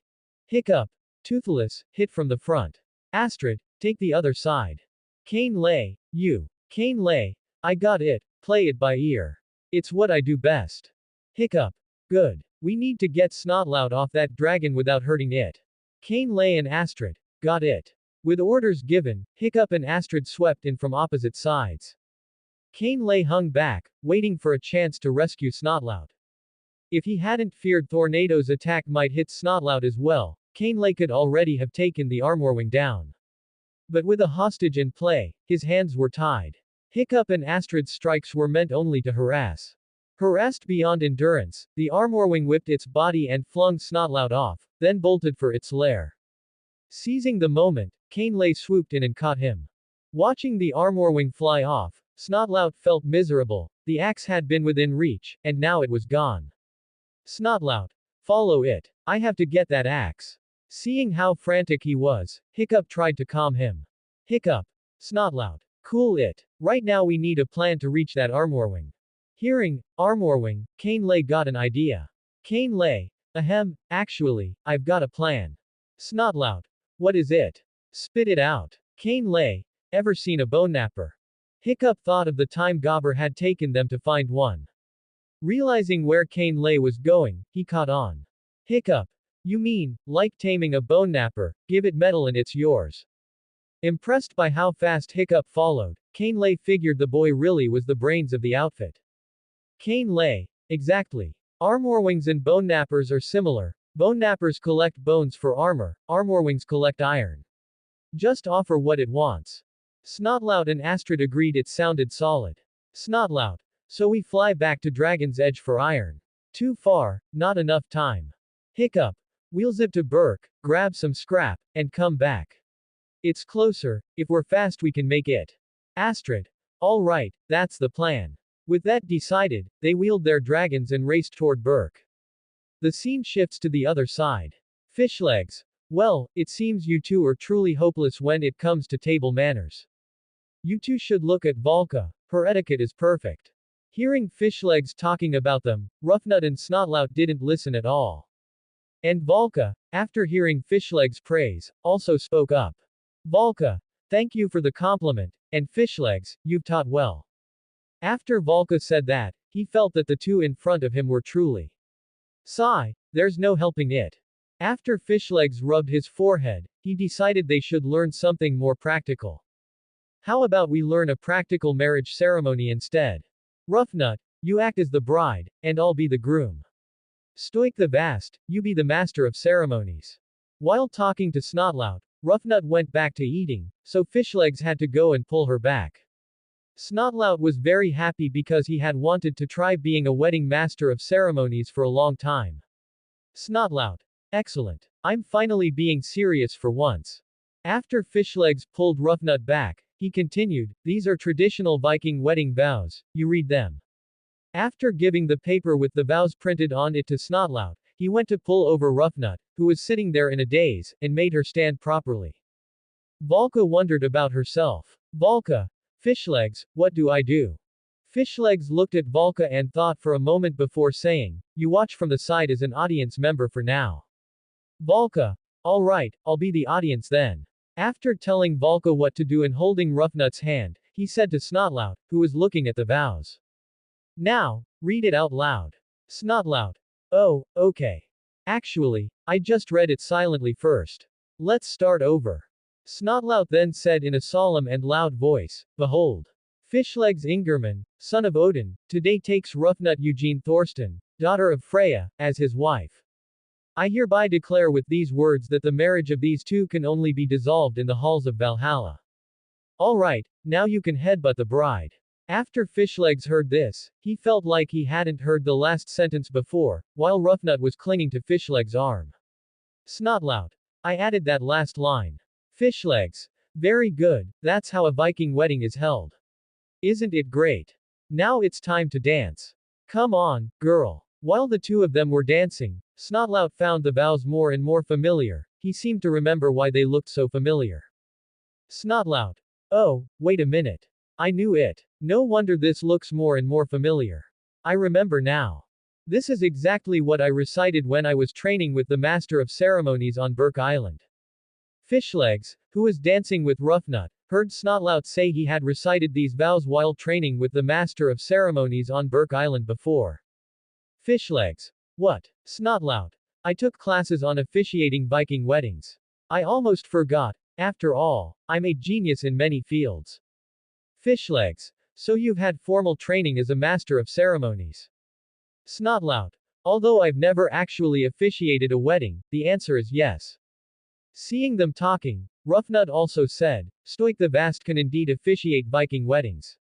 Hiccup. Toothless, hit from the front. Astrid, take the other side. Kane Lay, you. Kane Lay, I got it, play it by ear. It's what I do best. Hiccup. Good. We need to get Snotlout off that dragon without hurting it. Kane Lay and Astrid, got it. With orders given, Hiccup and Astrid swept in from opposite sides. Kane Lay hung back, waiting for a chance to rescue Snotlout. If he hadn't feared Tornado's attack might hit Snotlout as well, Kane Lay could already have taken the Armorwing down. But with a hostage in play, his hands were tied. Hiccup and Astrid's strikes were meant only to harass. Harassed beyond endurance, the Armorwing whipped its body and flung Snotlout off, then bolted for its lair. Seizing the moment, Kane Lay swooped in and caught him. Watching the Armorwing fly off, Snotlout felt miserable. The axe had been within reach, and now it was gone. Snotlout, follow it. I have to get that axe. Seeing how frantic he was, Hiccup tried to calm him. Hiccup. Snotlout. Cool it. Right now we need a plan to reach that Armorwing. Hearing, Armorwing, Kane Lay got an idea. Kane Lay. Ahem, actually, I've got a plan. Snotlout. What is it? Spit it out. Kane Lay. Ever seen a bone napper? Hiccup thought of the time Gobber had taken them to find one. Realizing where Kane Lay was going, he caught on. Hiccup. You mean, like taming a bone napper, give it metal and it's yours. Impressed by how fast Hiccup followed, Kane Lay figured the boy really was the brains of the outfit. Kane Lay. Exactly. Armorwings and bone nappers are similar. Bone nappers collect bones for armor, Armorwings collect iron. Just offer what it wants. Snotlout and Astrid agreed it sounded solid. Snotlout. So we fly back to Dragon's Edge for iron. Too far, not enough time. Hiccup. We'll zip to Burke, grab some scrap, and come back. It's closer, if we're fast we can make it. Astrid. Alright, that's the plan. With that decided, they wheeled their dragons and raced toward Burke. The scene shifts to the other side. Fishlegs. Well, it seems you two are truly hopeless when it comes to table manners. You two should look at Volka, her etiquette is perfect. Hearing Fishlegs talking about them, Roughnut and Snotlout didn't listen at all. And Volka, after hearing Fishlegs' praise, also spoke up. Volka, thank you for the compliment, and Fishlegs, you've taught well. After Volka said that, he felt that the two in front of him were truly. Sigh, there's no helping it. After Fishlegs rubbed his forehead, he decided they should learn something more practical. How about we learn a practical marriage ceremony instead? Roughnut, you act as the bride, and I'll be the groom. Stoik the Vast, you be the master of ceremonies. While talking to Snotlout, Roughnut went back to eating, so Fishlegs had to go and pull her back. Snotlout was very happy because he had wanted to try being a wedding master of ceremonies for a long time. Snotlout. Excellent. I'm finally being serious for once. After Fishlegs pulled Roughnut back, he continued, these are traditional Viking wedding vows, you read them. After giving the paper with the vows printed on it to Snotlout, he went to pull over Roughnut, who was sitting there in a daze, and made her stand properly. Volka wondered about herself. Volka. Fishlegs, what do I do? Fishlegs looked at Volka and thought for a moment before saying, you watch from the side as an audience member for now. Volka. Alright, I'll be the audience then. After telling Volka what to do and holding Roughnut's hand, he said to Snotlout, who was looking at the vows. Now, read it out loud. Snotlout. Oh, okay. Actually, I just read it silently first. Let's start over. Snotlout then said in a solemn and loud voice, behold. Fishlegs Ingerman, son of Odin, today takes Roughnut Eugene Thorsten, daughter of Freya, as his wife. I hereby declare with these words that the marriage of these two can only be dissolved in the halls of Valhalla. Alright, now you can headbutt the bride. After Fishlegs heard this, he felt like he hadn't heard the last sentence before, while Roughnut was clinging to Fishlegs' arm. Snotlout. I added that last line. Fishlegs. Very good, that's how a Viking wedding is held. Isn't it great? Now it's time to dance. Come on, girl. While the two of them were dancing, Snotlout found the vows more and more familiar. He seemed to remember why they looked so familiar. Snotlout. Oh, wait a minute. I knew it. No wonder this looks more and more familiar. I remember now. This is exactly what I recited when I was training with the Master of Ceremonies on Burke Island. Fishlegs, who was dancing with Ruffnut, heard Snotlout say he had recited these vows while training with the master of ceremonies on Burke Island before. Fishlegs. What? Snotlout. I took classes on officiating Viking weddings. I almost forgot. After all, I'm a genius in many fields. Fishlegs. So you've had formal training as a master of ceremonies. Snotlout. Although I've never actually officiated a wedding, the answer is yes. Seeing them talking, Ruffnut also said, Stoik the Vast can indeed officiate Viking weddings.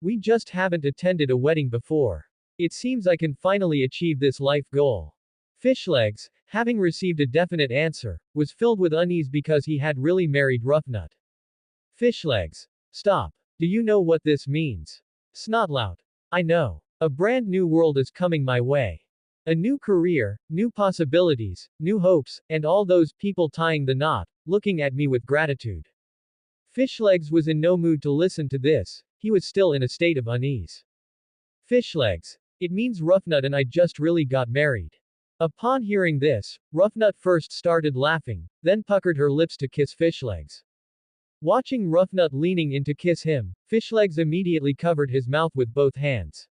We just haven't attended a wedding before. It seems I can finally achieve this life goal. Fishlegs, having received a definite answer, was filled with unease because he had really married Ruffnut. Fishlegs. Stop. Do you know what this means? Snotlout. I know. A brand new world is coming my way. A new career, new possibilities, new hopes, and all those people tying the knot, looking at me with gratitude. Fishlegs was in no mood to listen to this, he was still in a state of unease. Fishlegs. It means Ruffnut and I just really got married. Upon hearing this, Ruffnut first started laughing, then puckered her lips to kiss Fishlegs. Watching Ruffnut leaning in to kiss him, Fishlegs immediately covered his mouth with both hands.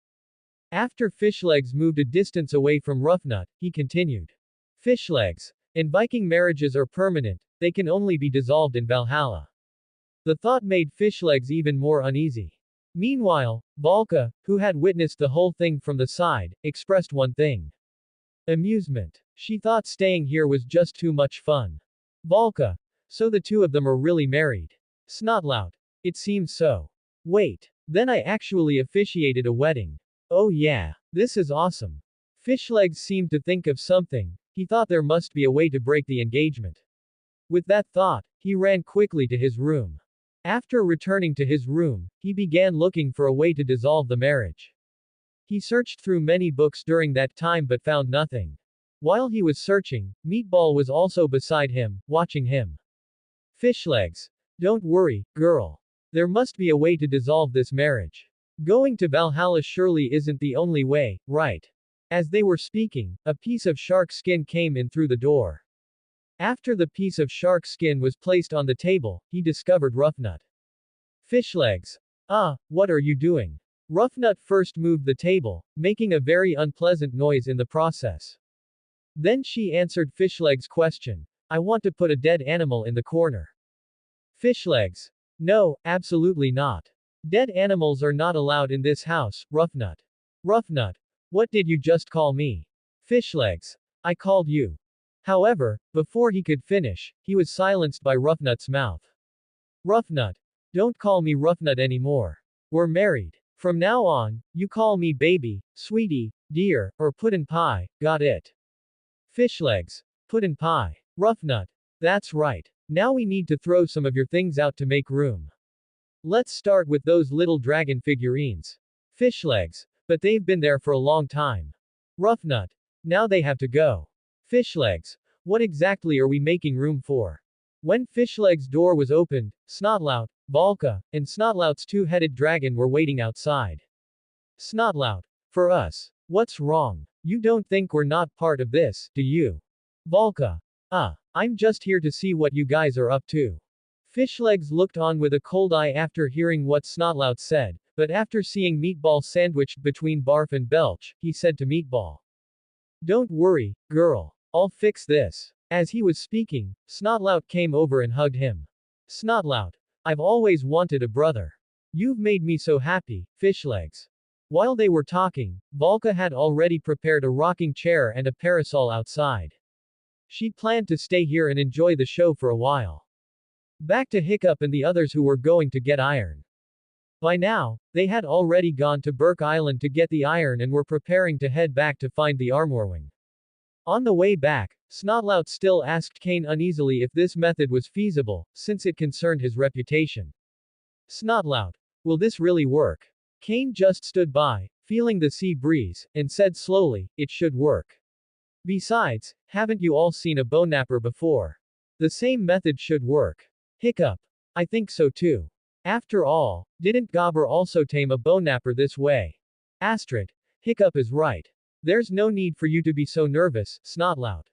After Fishlegs moved a distance away from Ruffnut, he continued. Fishlegs. And Viking marriages are permanent, they can only be dissolved in Valhalla. The thought made Fishlegs even more uneasy. Meanwhile, Valka, who had witnessed the whole thing from the side, expressed one thing. Amusement. She thought staying here was just too much fun. Valka. So the two of them are really married. Snotlout. It seems so. Wait. Then I actually officiated a wedding. Oh yeah. This is awesome. Fishlegs seemed to think of something. He thought there must be a way to break the engagement. With that thought, he ran quickly to his room. After returning to his room, he began looking for a way to dissolve the marriage. He searched through many books during that time but found nothing. While he was searching, Meatball was also beside him, watching him. Fishlegs. Don't worry, girl. There must be a way to dissolve this marriage. Going to Valhalla surely isn't the only way, right? As they were speaking, a piece of shark skin came in through the door. After the piece of shark skin was placed on the table, he discovered Ruffnut. Fishlegs. What are you doing? Ruffnut first moved the table, making a very unpleasant noise in the process. Then she answered Fishlegs' question. I want to put a dead animal in the corner. Fishlegs. No, absolutely not. Dead animals are not allowed in this house, Ruffnut. Ruffnut. What did you just call me? Fishlegs. I called you. However, before he could finish, he was silenced by Ruffnut's mouth. Ruffnut. Don't call me Ruffnut anymore. We're married. From now on, you call me baby, sweetie, dear, or puddin' pie, got it? Fishlegs. Puddin' pie. Ruffnut. That's right. Now we need to throw some of your things out to make room. Let's start with those little dragon figurines. Fishlegs. But they've been there for a long time. Ruffnut. Now they have to go. Fishlegs. What exactly are we making room for? When Fishlegs' door was opened, Snotlout, Valka, and Snotlout's two-headed dragon were waiting outside. Snotlout. For us. What's wrong? You don't think we're not part of this, do you? Valka. I'm just here to see what you guys are up to. Fishlegs looked on with a cold eye after hearing what Snotlout said, but after seeing Meatball sandwiched between barf and belch, he said to Meatball. Don't worry, girl. I'll fix this. As he was speaking, Snotlout came over and hugged him. Snotlout. I've always wanted a brother. You've made me so happy, Fishlegs. While they were talking, Valka had already prepared a rocking chair and a parasol outside. She planned to stay here and enjoy the show for a while. Back to Hiccup and the others who were going to get iron. By now, they had already gone to Burke Island to get the iron and were preparing to head back to find the armorwing. On the way back, Snotlout still asked Kane uneasily if this method was feasible, since it concerned his reputation. Snotlout. Will this really work? Kane just stood by, feeling the sea breeze, and said slowly, it should work. Besides, haven't you all seen a bonapper before? The same method should work. Hiccup. I think so too. After all, didn't Gobber also tame a bonapper this way? Astrid. Hiccup is right. There's no need for you to be so nervous, Snotlout.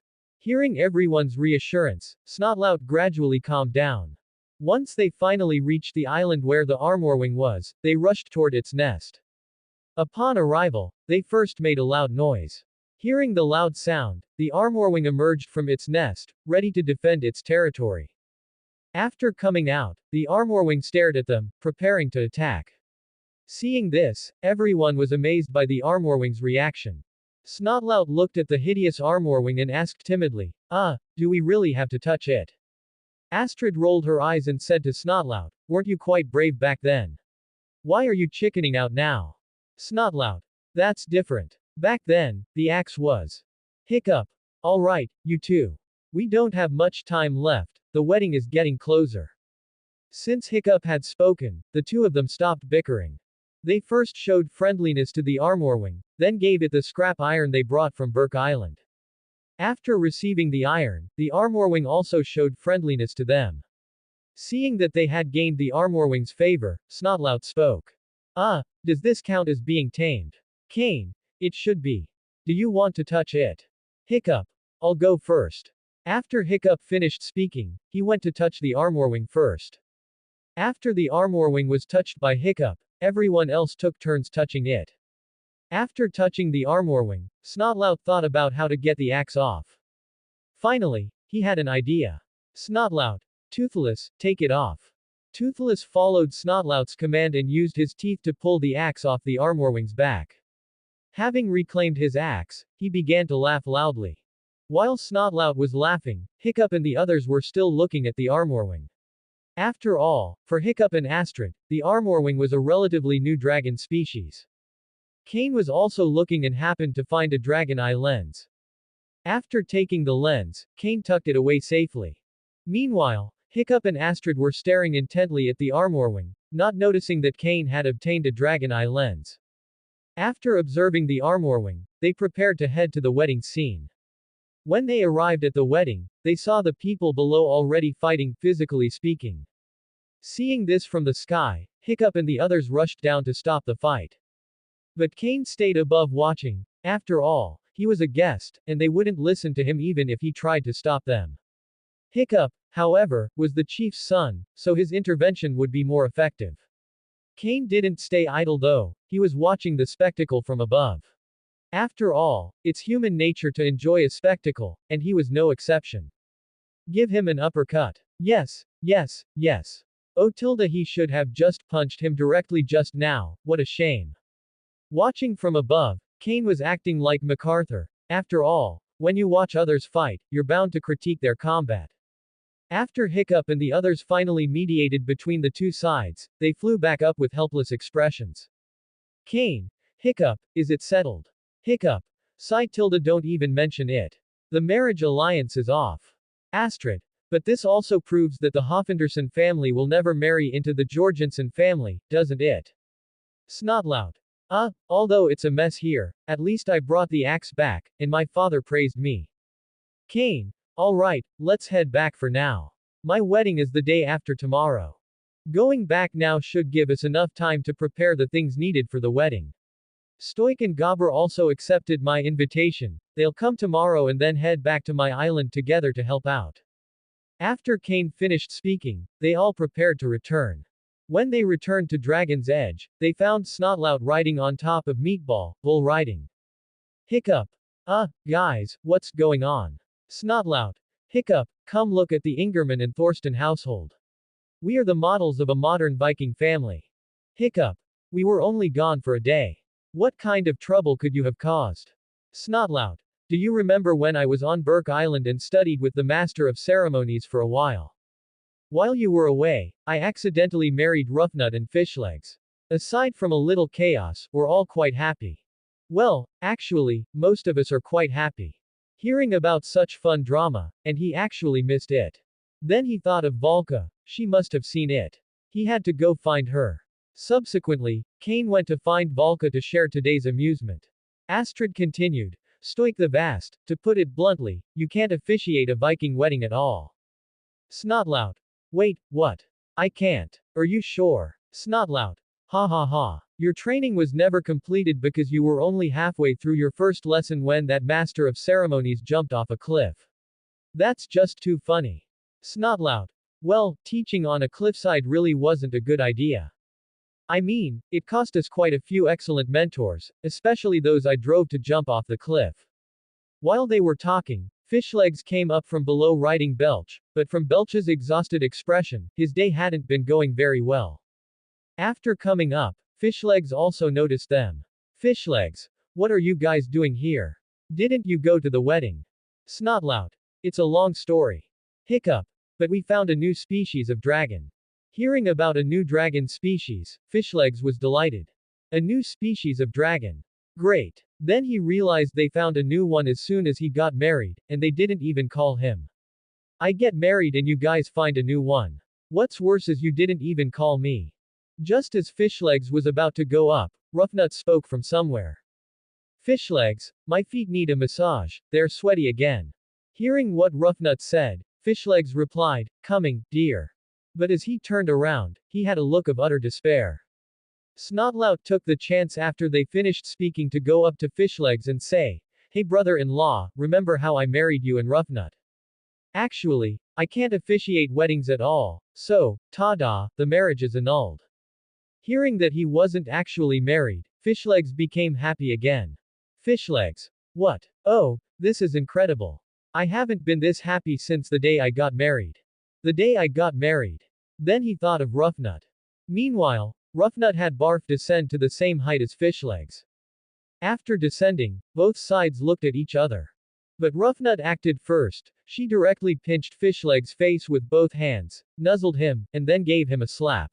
Hearing everyone's reassurance, Snotlout gradually calmed down. Once they finally reached the island where the armorwing was, they rushed toward its nest. Upon arrival, they first made a loud noise. Hearing the loud sound, the armorwing emerged from its nest, ready to defend its territory. After coming out, the armorwing stared at them, preparing to attack. Seeing this, everyone was amazed by the armorwing's reaction. Snotlout looked at the hideous armorwing and asked timidly, do we really have to touch it? Astrid rolled her eyes and said to Snotlout, weren't you quite brave back then? Why are you chickening out now? Snotlout. That's different. Back then, the axe was. Hiccup. Alright, you two. We don't have much time left, the wedding is getting closer. Since Hiccup had spoken, the two of them stopped bickering. They first showed friendliness to the armorwing, then gave it the scrap iron they brought from Burke Island. After receiving the iron, the armorwing also showed friendliness to them. Seeing that they had gained the armorwing's favor, Snotlout spoke. Does this count as being tamed? Kane, it should be. Do you want to touch it? Hiccup. I'll go first. After Hiccup finished speaking, he went to touch the armorwing first. After the armorwing was touched by Hiccup, everyone else took turns touching it. After touching the armorwing, Snotlout thought about how to get the axe off. Finally, he had an idea. Snotlout. Toothless, take it off. Toothless followed Snotlout's command and used his teeth to pull the axe off the armorwing's back. Having reclaimed his axe, he began to laugh loudly. While Snotlout was laughing, Hiccup and the others were still looking at the armorwing. After all, for Hiccup and Astrid, the armorwing was a relatively new dragon species. Kane was also looking and happened to find a dragon eye lens. After taking the lens, Kane tucked it away safely. Meanwhile, Hiccup and Astrid were staring intently at the armorwing, not noticing that Kane had obtained a dragon eye lens. After observing the armorwing, they prepared to head to the wedding scene. When they arrived at the wedding, they saw the people below already fighting, physically speaking. Seeing this from the sky, Hiccup and the others rushed down to stop the fight. But Kane stayed above watching. After all, he was a guest, and they wouldn't listen to him even if he tried to stop them. Hiccup, however, was the chief's son, so his intervention would be more effective. Kane didn't stay idle though, he was watching the spectacle from above. After all, it's human nature to enjoy a spectacle, and he was no exception. Give him an uppercut. Yes, yes, yes. Oh tilde he should have just punched him directly just now, what a shame. Watching from above, Kane was acting like MacArthur. After all, when you watch others fight, you're bound to critique their combat. After Hiccup and the others finally mediated between the two sides, they flew back up with helpless expressions. Kane. Hiccup, is it settled? Hiccup. Sigh tilde don't even mention it. The marriage alliance is off. Astrid. But this also proves that the Hoffenderson family will never marry into the Jorgensen family, doesn't it? Snotlout. Although it's a mess here, at least I brought the axe back, and my father praised me. Kane. Alright, let's head back for now. My wedding is the day after tomorrow. Going back now should give us enough time to prepare the things needed for the wedding. Stoik and Gabber also accepted my invitation. They'll come tomorrow and then head back to my island together to help out. After Kane finished speaking, they all prepared to return. When they returned to Dragon's Edge, they found Snotlout riding on top of Meatball, bull riding. Hiccup. Guys, what's going on? Snotlout. Hiccup, come look at the Ingerman and Thorsten household. We are the models of a modern Viking family. Hiccup. We were only gone for a day. What kind of trouble could you have caused? Snotlout. Do you remember when I was on Burke Island and studied with the Master of Ceremonies for a while? While you were away, I accidentally married Roughnut and Fishlegs. Aside from a little chaos, we're all quite happy. Well, actually, most of us are quite happy. Hearing about such fun drama, and he actually missed it. Then he thought of Volka, she must have seen it. He had to go find her. Subsequently, Kane went to find Volka to share today's amusement. Astrid continued, Stoik the Vast, to put it bluntly, you can't officiate a Viking wedding at all. Snotlout. Wait, what? I can't. Are you sure? Snotlout. Ha ha ha. Your training was never completed because you were only halfway through your first lesson when that Master of Ceremonies jumped off a cliff. That's just too funny. Snotlout. Well, teaching on a cliffside really wasn't a good idea. I mean, it cost us quite a few excellent mentors, especially those I drove to jump off the cliff. While they were talking, Fishlegs came up from below riding Belch, but from Belch's exhausted expression, his day hadn't been going very well. After coming up, Fishlegs also noticed them. Fishlegs, what are you guys doing here? Didn't you go to the wedding? Snotlout. It's a long story. Hiccup. But we found a new species of dragon. Hearing about a new dragon species, Fishlegs was delighted. A new species of dragon. Great. Then he realized they found a new one as soon as he got married, and they didn't even call him. I get married and you guys find a new one. What's worse is you didn't even call me. Just as Fishlegs was about to go up, Roughnut spoke from somewhere. Fishlegs, my feet need a massage, they're sweaty again. Hearing what Roughnut said, Fishlegs replied, coming, dear. But as he turned around, he had a look of utter despair. Snotlout took the chance after they finished speaking to go up to Fishlegs and say, hey brother-in-law, remember how I married you and Roughnut? Actually, I can't officiate weddings at all, so, ta-da, the marriage is annulled. Hearing that he wasn't actually married, Fishlegs became happy again. Fishlegs. What? Oh, this is incredible. I haven't been this happy since the day I got married. The day I got married. Then he thought of Roughnut. Meanwhile, Roughnut had Barf descend to the same height as Fishlegs. After descending, both sides looked at each other. But Roughnut acted first. She directly pinched Fishlegs' face with both hands, nuzzled him, and then gave him a slap.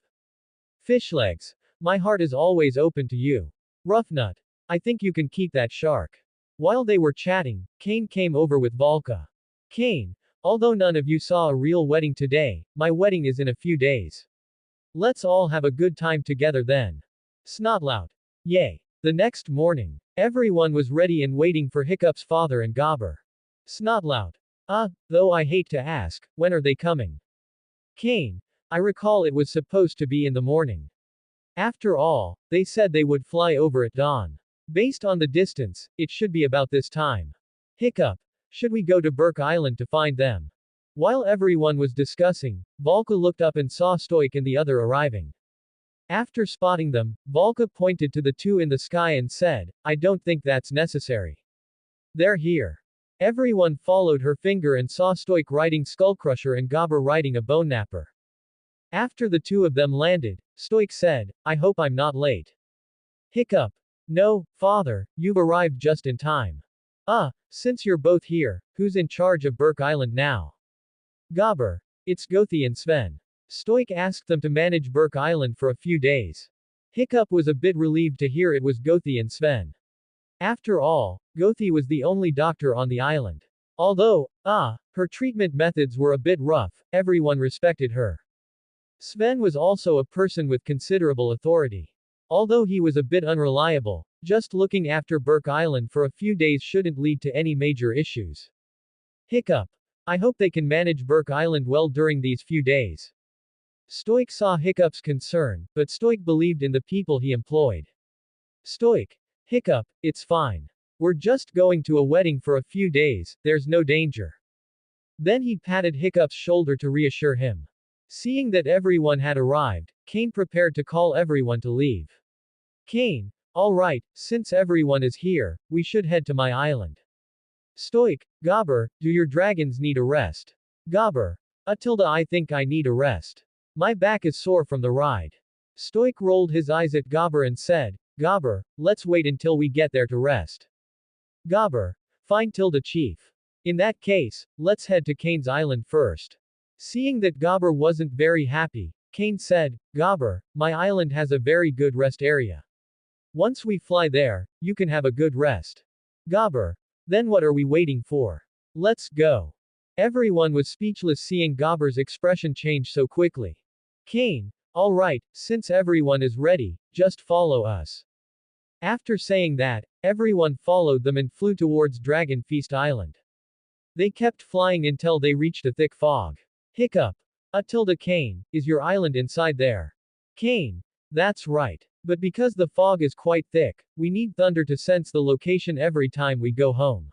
Fishlegs. My heart is always open to you. Roughnut. I think you can keep that shark. While they were chatting, Kane came over with Volka. Kane. Although none of you saw a real wedding today, my wedding is in a few days. Let's all have a good time together then. Snotlout. Yay. The next morning, everyone was ready and waiting for Hiccup's father and Gobber. Snotlout. Though I hate to ask, when are they coming? Kane. I recall it was supposed to be in the morning. After all, they said they would fly over at dawn. Based on the distance, it should be about this time. Hiccup. Should we go to Burke Island to find them? While everyone was discussing, Volka looked up and saw Stoic and the other arriving. After spotting them, Volka pointed to the two in the sky and said, I don't think that's necessary. They're here. Everyone followed her finger and saw Stoic riding Skullcrusher and Gobber riding a Bone Napper. After the two of them landed, Stoic said, I hope I'm not late. Hiccup. No, father, you've arrived just in time. Since you're both here, who's in charge of Burke Island now? Gobber. It's Gothi and Sven. Stoic asked them to manage Burke Island for a few days. Hiccup was a bit relieved to hear it was Gothi and Sven. After all, Gothi was the only doctor on the island. Although, her treatment methods were a bit rough, everyone respected her. Sven was also a person with considerable authority. Although he was a bit unreliable, just looking after Burke Island for a few days shouldn't lead to any major issues. Hiccup. I hope they can manage Burke Island well during these few days. Stoic saw Hiccup's concern, but Stoic believed in the people he employed. Stoic. Hiccup, it's fine. We're just going to a wedding for a few days, there's no danger. Then he patted Hiccup's shoulder to reassure him. Seeing that everyone had arrived, Kane prepared to call everyone to leave. Kane. Alright, since everyone is here, we should head to my island. Stoic. Gobber, do your dragons need a rest? Gobber. Tilda, I think I need a rest. My back is sore from the ride. Stoic rolled his eyes at Gobber and said, Gobber, let's wait until we get there to rest. Gobber. Fine Tilda chief. In that case, let's head to Kane's island first. Seeing that Gobber wasn't very happy, Kane said, Gobber, my island has a very good rest area. Once we fly there, you can have a good rest. Gobber. Then what are we waiting for? Let's go. Everyone was speechless seeing Gobber's expression change so quickly. Kane. Alright, since everyone is ready, just follow us. After saying that, everyone followed them and flew towards Dragon Feast Island. They kept flying until they reached a thick fog. Hiccup. Tilda. Kane, is your island inside there? Kane. That's right. But because the fog is quite thick, we need thunder to sense the location every time we go home.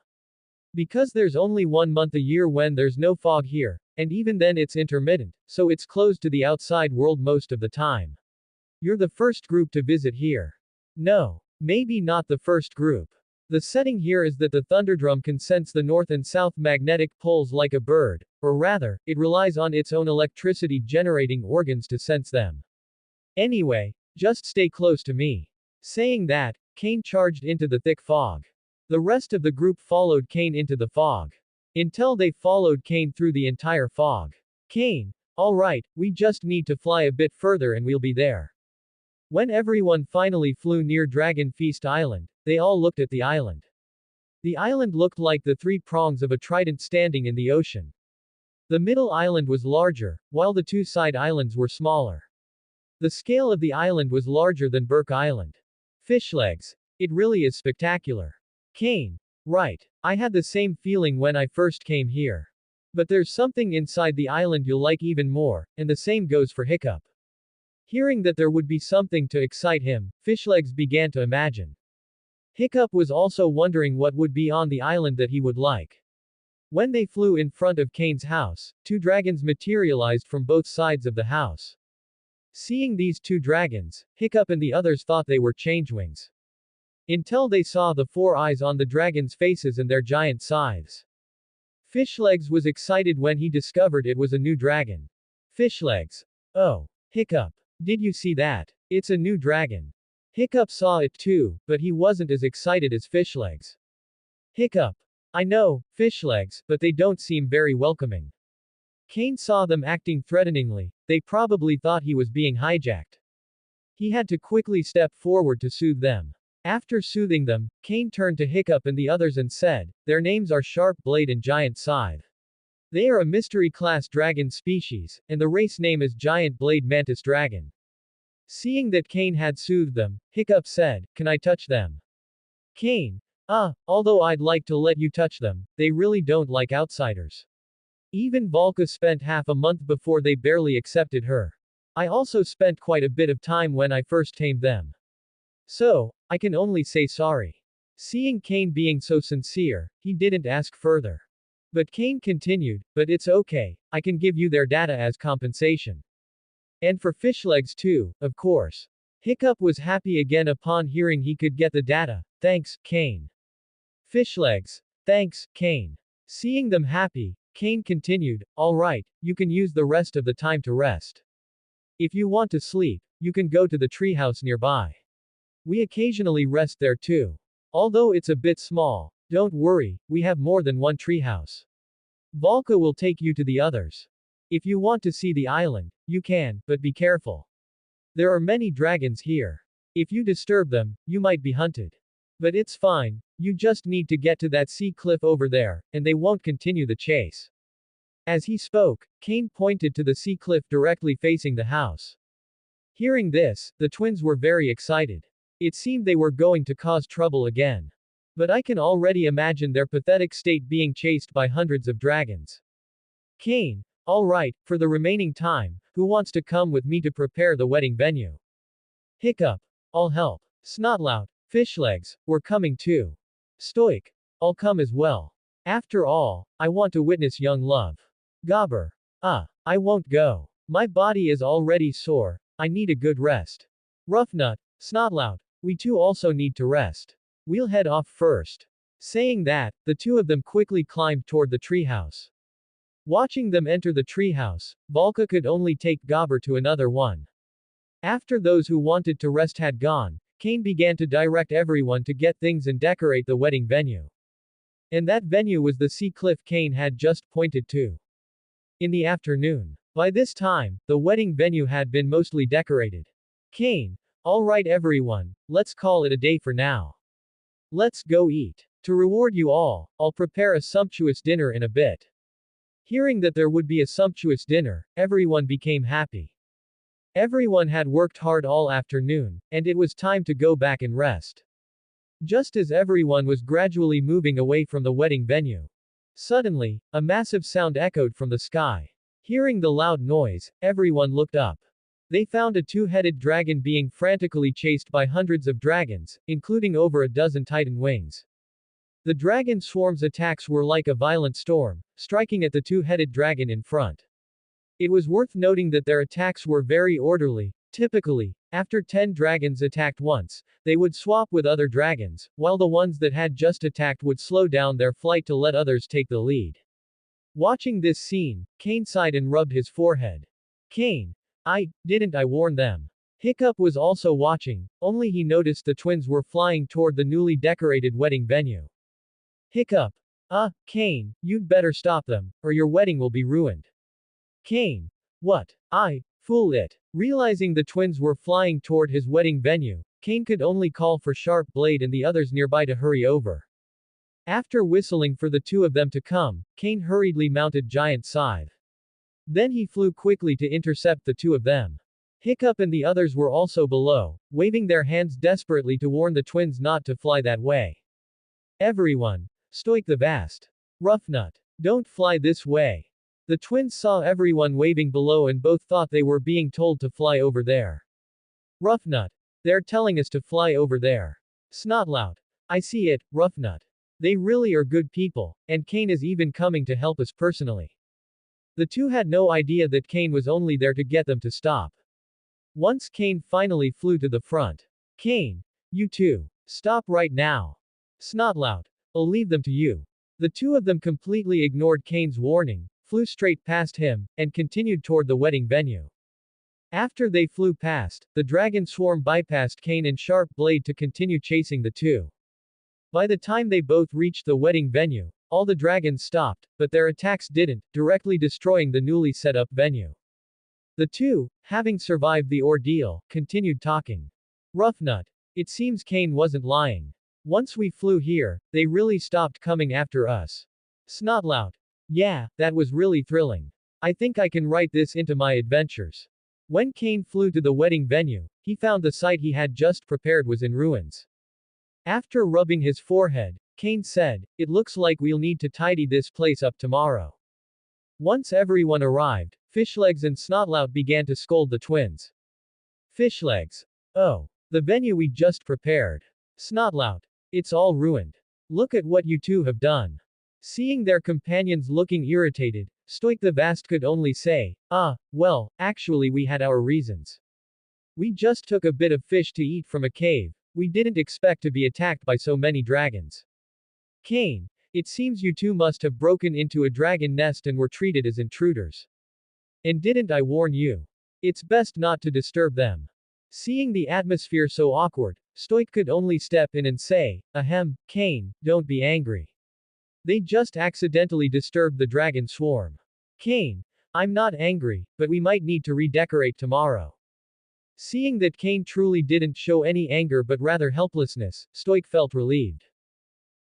Because there's only 1 month a year when there's no fog here, and even then it's intermittent, so it's closed to the outside world most of the time. You're the first group to visit here. No. Maybe not the first group. The setting here is that the Thunderdrum can sense the north and south magnetic poles like a bird, or rather, it relies on its own electricity generating organs to sense them. Anyway, just stay close to me. Saying that, Kane charged into the thick fog. The rest of the group followed Kane into the fog. Until they followed Kane through the entire fog. Kane, alright, we just need to fly a bit further and we'll be there. When everyone finally flew near Dragon Feast Island, they all looked at the island. The island looked like the three prongs of a trident standing in the ocean. The middle island was larger, while the two side islands were smaller. The scale of the island was larger than Burke Island. Fish legs. It really is spectacular. Kane. Right. I had the same feeling when I first came here. But there's something inside the island you'll like even more, and the same goes for Hiccup. Hearing that there would be something to excite him, Fishlegs began to imagine. Hiccup was also wondering what would be on the island that he would like. When they flew in front of Kane's house, two dragons materialized from both sides of the house. Seeing these two dragons, Hiccup and the others thought they were changelings. Until they saw the four eyes on the dragons' faces and their giant scythes. Fishlegs was excited when he discovered it was a new dragon. Fishlegs. Oh. Hiccup. Did you see that? It's a new dragon. Hiccup saw it too, but he wasn't as excited as Fishlegs. Hiccup. I know, Fishlegs, but they don't seem very welcoming. Kane saw them acting threateningly, they probably thought he was being hijacked. He had to quickly step forward to soothe them. After soothing them, Kane turned to Hiccup and the others and said, their names are Sharp Blade and Giant Scythe. They are a mystery-class dragon species, and the race name is Giant Blade Mantis Dragon. Seeing that Kane had soothed them, Hiccup said, can I touch them? Kane. Although I'd like to let you touch them, they really don't like outsiders. Even Volka spent half a month before they barely accepted her. I also spent quite a bit of time when I first tamed them. So, I can only say sorry. Seeing Kane being so sincere, he didn't ask further. But Kane continued, but it's okay, I can give you their data as compensation. And for Fishlegs too, of course. Hiccup was happy again upon hearing he could get the data, thanks, Kane. Fishlegs. Thanks, Kane. Seeing them happy, Kane continued, alright, you can use the rest of the time to rest. If you want to sleep, you can go to the treehouse nearby. We occasionally rest there too. Although it's a bit small, don't worry, we have more than one treehouse. Volka will take you to the others. If you want to see the island, you can, but be careful. There are many dragons here. If you disturb them, you might be hunted. But it's fine, you just need to get to that sea cliff over there, and they won't continue the chase. As he spoke, Kane pointed to the sea cliff directly facing the house. Hearing this, the twins were very excited. It seemed they were going to cause trouble again. But I can already imagine their pathetic state being chased by hundreds of dragons. Kane. Alright, for the remaining time, who wants to come with me to prepare the wedding venue? Hiccup. I'll help. Snotlout. Fishlegs. We're coming too. Stoic. I'll come as well. After all, I want to witness young love. Gobber. I won't go. My body is already sore, I need a good rest. Roughnut. Snotlout. We too also need to rest. We'll head off first. Saying that, the two of them quickly climbed toward the treehouse. Watching them enter the treehouse, Volka could only take Gobber to another one. After those who wanted to rest had gone, Kane began to direct everyone to get things and decorate the wedding venue. And that venue was the sea cliff Kane had just pointed to. In the afternoon. By this time, the wedding venue had been mostly decorated. Kane. Alright everyone, let's call it a day for now. Let's go eat. To reward you all, I'll prepare a sumptuous dinner in a bit. Hearing that there would be a sumptuous dinner, everyone became happy. Everyone had worked hard all afternoon, and it was time to go back and rest. Just as everyone was gradually moving away from the wedding venue. Suddenly, a massive sound echoed from the sky. Hearing the loud noise, everyone looked up. They found a two-headed dragon being frantically chased by hundreds of dragons, including over a dozen titan wings. The dragon swarm's attacks were like a violent storm, striking at the two-headed dragon in front. It was worth noting that their attacks were very orderly. Typically, after 10 dragons attacked once, they would swap with other dragons, while the ones that had just attacked would slow down their flight to let others take the lead. Watching this scene, Kane sighed and rubbed his forehead. Kane, didn't I warn them? Hiccup was also watching, only he noticed the twins were flying toward the newly decorated wedding venue. Hiccup. Kane, you'd better stop them, or your wedding will be ruined. Kane. What? Fool it. Realizing the twins were flying toward his wedding venue, Kane could only call for Sharp Blade and the others nearby to hurry over. After whistling for the two of them to come, Kane hurriedly mounted Giant Scythe. Then he flew quickly to intercept the two of them. Hiccup and the others were also below, waving their hands desperately to warn the twins not to fly that way. Everyone. Stoik the Vast. Roughnut. Don't fly this way. The twins saw everyone waving below and both thought they were being told to fly over there. Roughnut. They're telling us to fly over there. Snotlout. I see it, Roughnut. They really are good people, and Kane is even coming to help us personally. The two had no idea that Kane was only there to get them to stop. Once Kane finally flew to the front. Kane. You two. Stop right now. Snotlout. I'll leave them to you. The two of them completely ignored Kane's warning, flew straight past him, and continued toward the wedding venue. After they flew past, the dragon swarm bypassed Kane and Sharp Blade to continue chasing the two. By the time they both reached the wedding venue, all the dragons stopped, but their attacks didn't, directly destroying the newly set up venue. The two, having survived the ordeal, continued talking. Roughnut. It seems Kane wasn't lying. Once we flew here, they really stopped coming after us. Snotlout. Yeah, that was really thrilling. I think I can write this into my adventures. When Kane flew to the wedding venue, he found the site he had just prepared was in ruins. After rubbing his forehead, Kane said, "It looks like we'll need to tidy this place up tomorrow." Once everyone arrived, Fishlegs and Snotlout began to scold the twins. Fishlegs. Oh. The venue we just prepared. Snotlout. It's all ruined. Look at what you two have done. Seeing their companions looking irritated, Stoik the Vast could only say, well, actually we had our reasons. We just took a bit of fish to eat from a cave. We didn't expect to be attacked by so many dragons. Kane. It seems you two must have broken into a dragon nest and were treated as intruders. And didn't I warn you? It's best not to disturb them. Seeing the atmosphere so awkward, Stoik could only step in and say, Ahem, Kane, don't be angry. They just accidentally disturbed the dragon swarm. Kane. I'm not angry, but we might need to redecorate tomorrow. Seeing that Kane truly didn't show any anger but rather helplessness, Stoik felt relieved.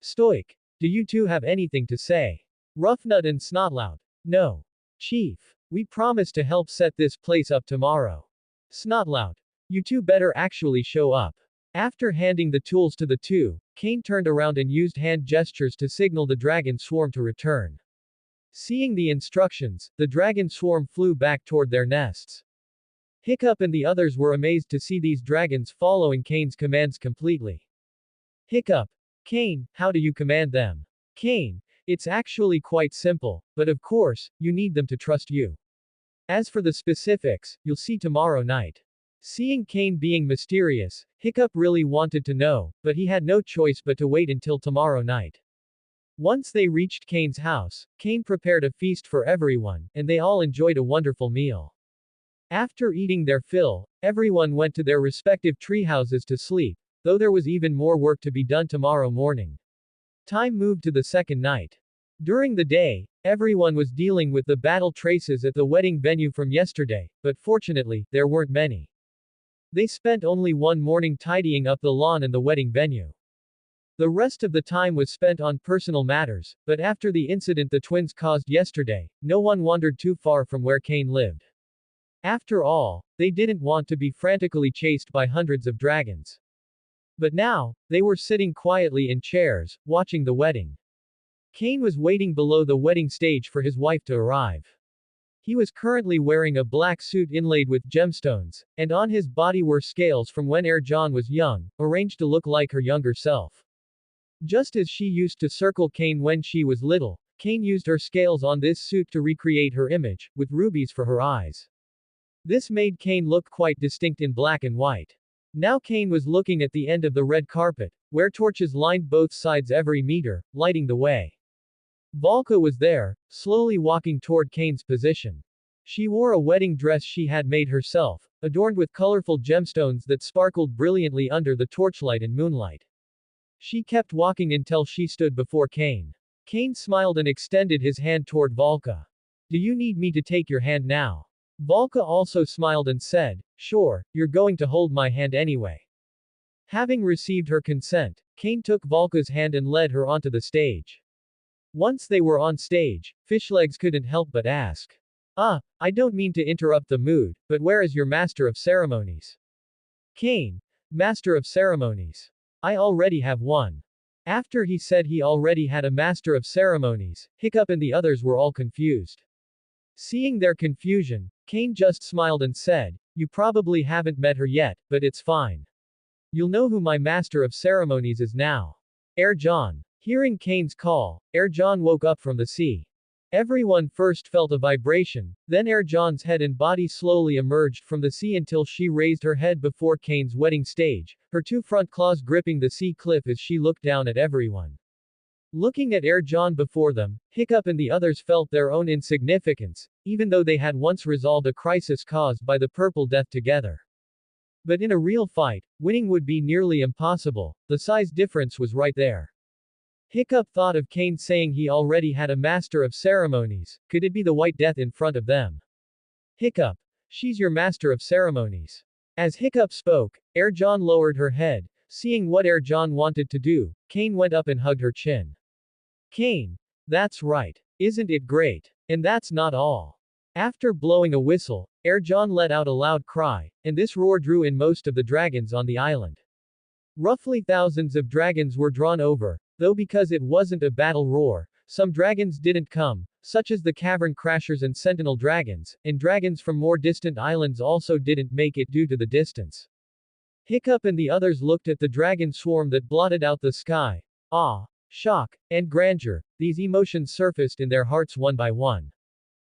Stoik. Do you two have anything to say? Roughnut and Snotlout. No. Chief. We promise to help set this place up tomorrow. Snotlout. You two better actually show up. After handing the tools to the two, Kane turned around and used hand gestures to signal the dragon swarm to return. Seeing the instructions, the dragon swarm flew back toward their nests. Hiccup and the others were amazed to see these dragons following Kane's commands completely. Hiccup. Kane, how do you command them? Kane. It's actually quite simple, but of course, you need them to trust you. As for the specifics, you'll see tomorrow night. Seeing Kane being mysterious, Hiccup really wanted to know, but he had no choice but to wait until tomorrow night. Once they reached Kane's house, Kane prepared a feast for everyone, and they all enjoyed a wonderful meal. After eating their fill, everyone went to their respective treehouses to sleep, though there was even more work to be done tomorrow morning. Time moved to the second night. During the day, everyone was dealing with the battle traces at the wedding venue from yesterday, but fortunately, there weren't many. They spent only one morning tidying up the lawn and the wedding venue. The rest of the time was spent on personal matters, but after the incident the twins caused yesterday, no one wandered too far from where Kane lived. After all, they didn't want to be frantically chased by hundreds of dragons. But now, they were sitting quietly in chairs, watching the wedding. Kane was waiting below the wedding stage for his wife to arrive. He was currently wearing a black suit inlaid with gemstones, and on his body were scales from when John was young, arranged to look like her younger self. Just as she used to circle Cain when she was little, Cain used her scales on this suit to recreate her image, with rubies for her eyes. This made Cain look quite distinct in black and white. Now Cain was looking at the end of the red carpet, where torches lined both sides every meter, lighting the way. Volka was there, slowly walking toward Cain's position. She wore a wedding dress she had made herself, adorned with colorful gemstones that sparkled brilliantly under the torchlight and moonlight. She kept walking until she stood before Cain. Cain smiled and extended his hand toward Volka. Do you need me to take your hand now? Volka also smiled and said, Sure, you're going to hold my hand anyway. Having received her consent, Cain took Volka's hand and led her onto the stage. Once they were on stage, Fishlegs couldn't help but ask. I don't mean to interrupt the mood, but where is your master of ceremonies? Cain, master of ceremonies. I already have one. After he said he already had a master of ceremonies, Hiccup and the others were all confused. Seeing their confusion, Cain just smiled and said, You probably haven't met her yet, but it's fine. You'll know who my master of ceremonies is now. Erjan. Hearing Cain's call, Erjan woke up from the sea. Everyone first felt a vibration, then Erjan's head and body slowly emerged from the sea until she raised her head before Cain's wedding stage, her two front claws gripping the sea cliff as she looked down at everyone. Looking at Erjan before them, Hiccup and the others felt their own insignificance, even though they had once resolved a crisis caused by the Purple Death together. But in a real fight, winning would be nearly impossible, the size difference was right there. Hiccup thought of Cain saying he already had a master of ceremonies, could it be the White Death in front of them? Hiccup. She's your master of ceremonies. As Hiccup spoke, Erjan lowered her head. Seeing what Erjan wanted to do, Cain went up and hugged her chin. Cain. That's right. Isn't it great? And that's not all. After blowing a whistle, Erjan let out a loud cry, and this roar drew in most of the dragons on the island. Roughly thousands of dragons were drawn over, though because it wasn't a battle roar, some dragons didn't come, such as the Cavern Crashers and Sentinel dragons, and dragons from more distant islands also didn't make it due to the distance. Hiccup and the others looked at the dragon swarm that blotted out the sky. Awe, shock, and grandeur, these emotions surfaced in their hearts one by one.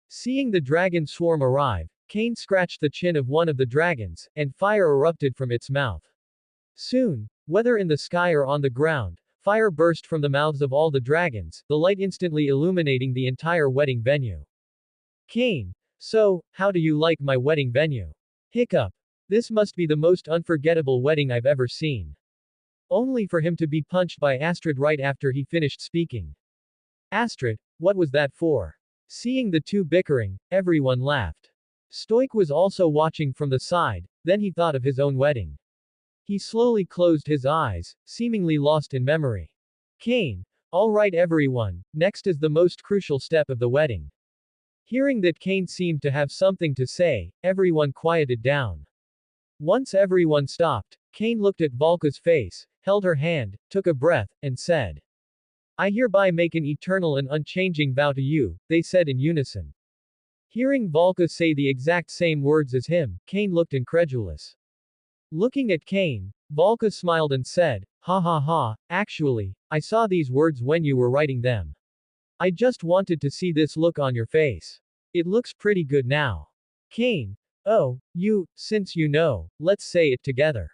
Seeing the dragon swarm arrive, Cain scratched the chin of one of the dragons, and fire erupted from its mouth. Soon, whether in the sky or on the ground, fire burst from the mouths of all the dragons, the light instantly illuminating the entire wedding venue. Cain. So, how do you like my wedding venue? Hiccup. This must be the most unforgettable wedding I've ever seen. Only for him to be punched by Astrid right after he finished speaking. Astrid, what was that for? Seeing the two bickering, everyone laughed. Stoik was also watching from the side, then he thought of his own wedding. He slowly closed his eyes, seemingly lost in memory. Cain. Alright everyone, next is the most crucial step of the wedding. Hearing that Cain seemed to have something to say, everyone quieted down. Once everyone stopped, Cain looked at Volka's face, held her hand, took a breath, and said. I hereby make an eternal and unchanging vow to you, they said in unison. Hearing Volka say the exact same words as him, Cain looked incredulous. Looking at Cain, Volka smiled and said, Ha ha ha, actually, I saw these words when you were writing them. I just wanted to see this look on your face. It looks pretty good now. Cain. Oh, since you know, let's say it together.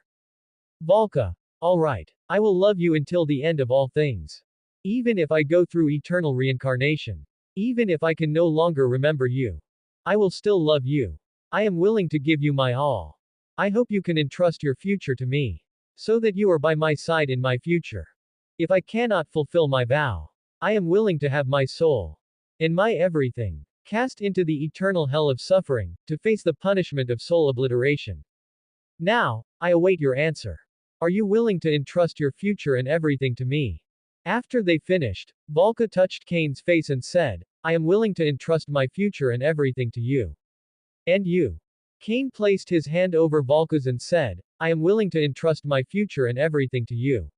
Volka. Alright. I will love you until the end of all things. Even if I go through eternal reincarnation. Even if I can no longer remember you. I will still love you. I am willing to give you my all. I hope you can entrust your future to me. So that you are by my side in my future. If I cannot fulfill my vow, I am willing to have my soul and my everything cast into the eternal hell of suffering, to face the punishment of soul obliteration. Now, I await your answer. Are you willing to entrust your future and everything to me? After they finished, Volka touched Cain's face and said, I am willing to entrust my future and everything to you. And you? Cain placed his hand over Volka's and said, I am willing to entrust my future and everything to you.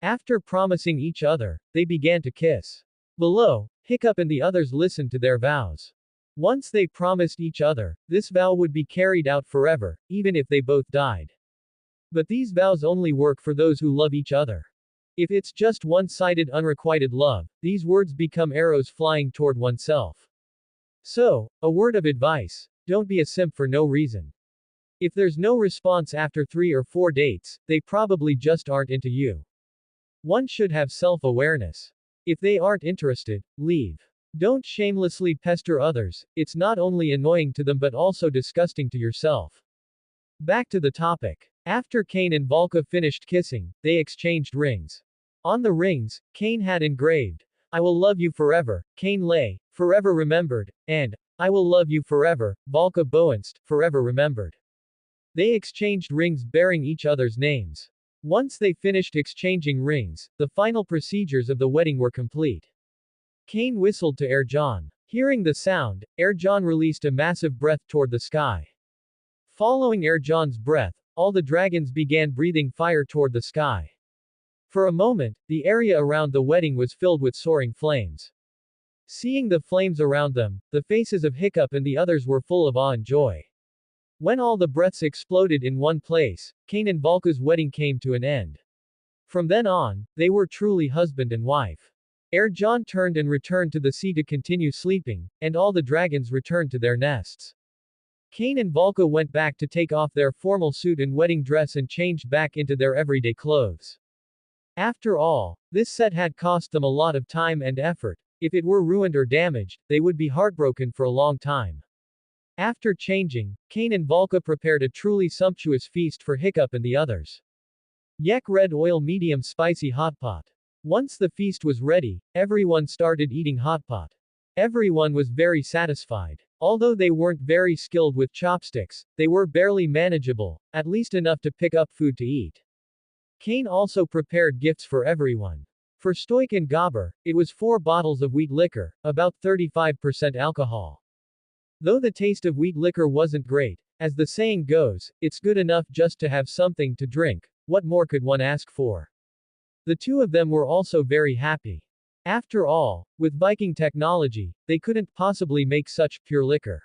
After promising each other, they began to kiss. Below, Hiccup and the others listened to their vows. Once they promised each other, this vow would be carried out forever, even if they both died. But these vows only work for those who love each other. If it's just one-sided unrequited love, these words become arrows flying toward oneself. So, a word of advice. Don't be a simp for no reason. If there's no response after 3 or 4 dates, they probably just aren't into you. One should have self-awareness. If they aren't interested, leave. Don't shamelessly pester others, it's not only annoying to them but also disgusting to yourself. Back to the topic. After Cain and Valka finished kissing, they exchanged rings. On the rings, Cain had engraved, "I will love you forever, Cain lay, forever remembered," and, "I will love you forever, Valka Boenst, forever remembered." They exchanged rings bearing each other's names. Once they finished exchanging rings, the final procedures of the wedding were complete. Cain whistled to Erjan. Hearing the sound, Erjan released a massive breath toward the sky. Following Erjan's breath, all the dragons began breathing fire toward the sky. For a moment, the area around the wedding was filled with soaring flames. Seeing the flames around them, the faces of Hiccup and the others were full of awe and joy. When all the breaths exploded in one place, Cain and Valka's wedding came to an end. From then on, they were truly husband and wife. Erjan turned and returned to the sea to continue sleeping, and all the dragons returned to their nests. Cain and Valka went back to take off their formal suit and wedding dress and changed back into their everyday clothes. After all, this set had cost them a lot of time and effort. If it were ruined or damaged, they would be heartbroken for a long time. After changing, Cain and Valka prepared a truly sumptuous feast for Hiccup and the others. Yak red oil medium spicy hot pot. Once the feast was ready, everyone started eating hot pot. Everyone was very satisfied. Although they weren't very skilled with chopsticks, they were barely manageable, at least enough to pick up food to eat. Cain also prepared gifts for everyone. For Stoik and Gabber, it was 4 bottles of wheat liquor, about 35% alcohol. Though the taste of wheat liquor wasn't great, as the saying goes, it's good enough just to have something to drink, what more could one ask for? The two of them were also very happy. After all, with Viking technology, they couldn't possibly make such pure liquor.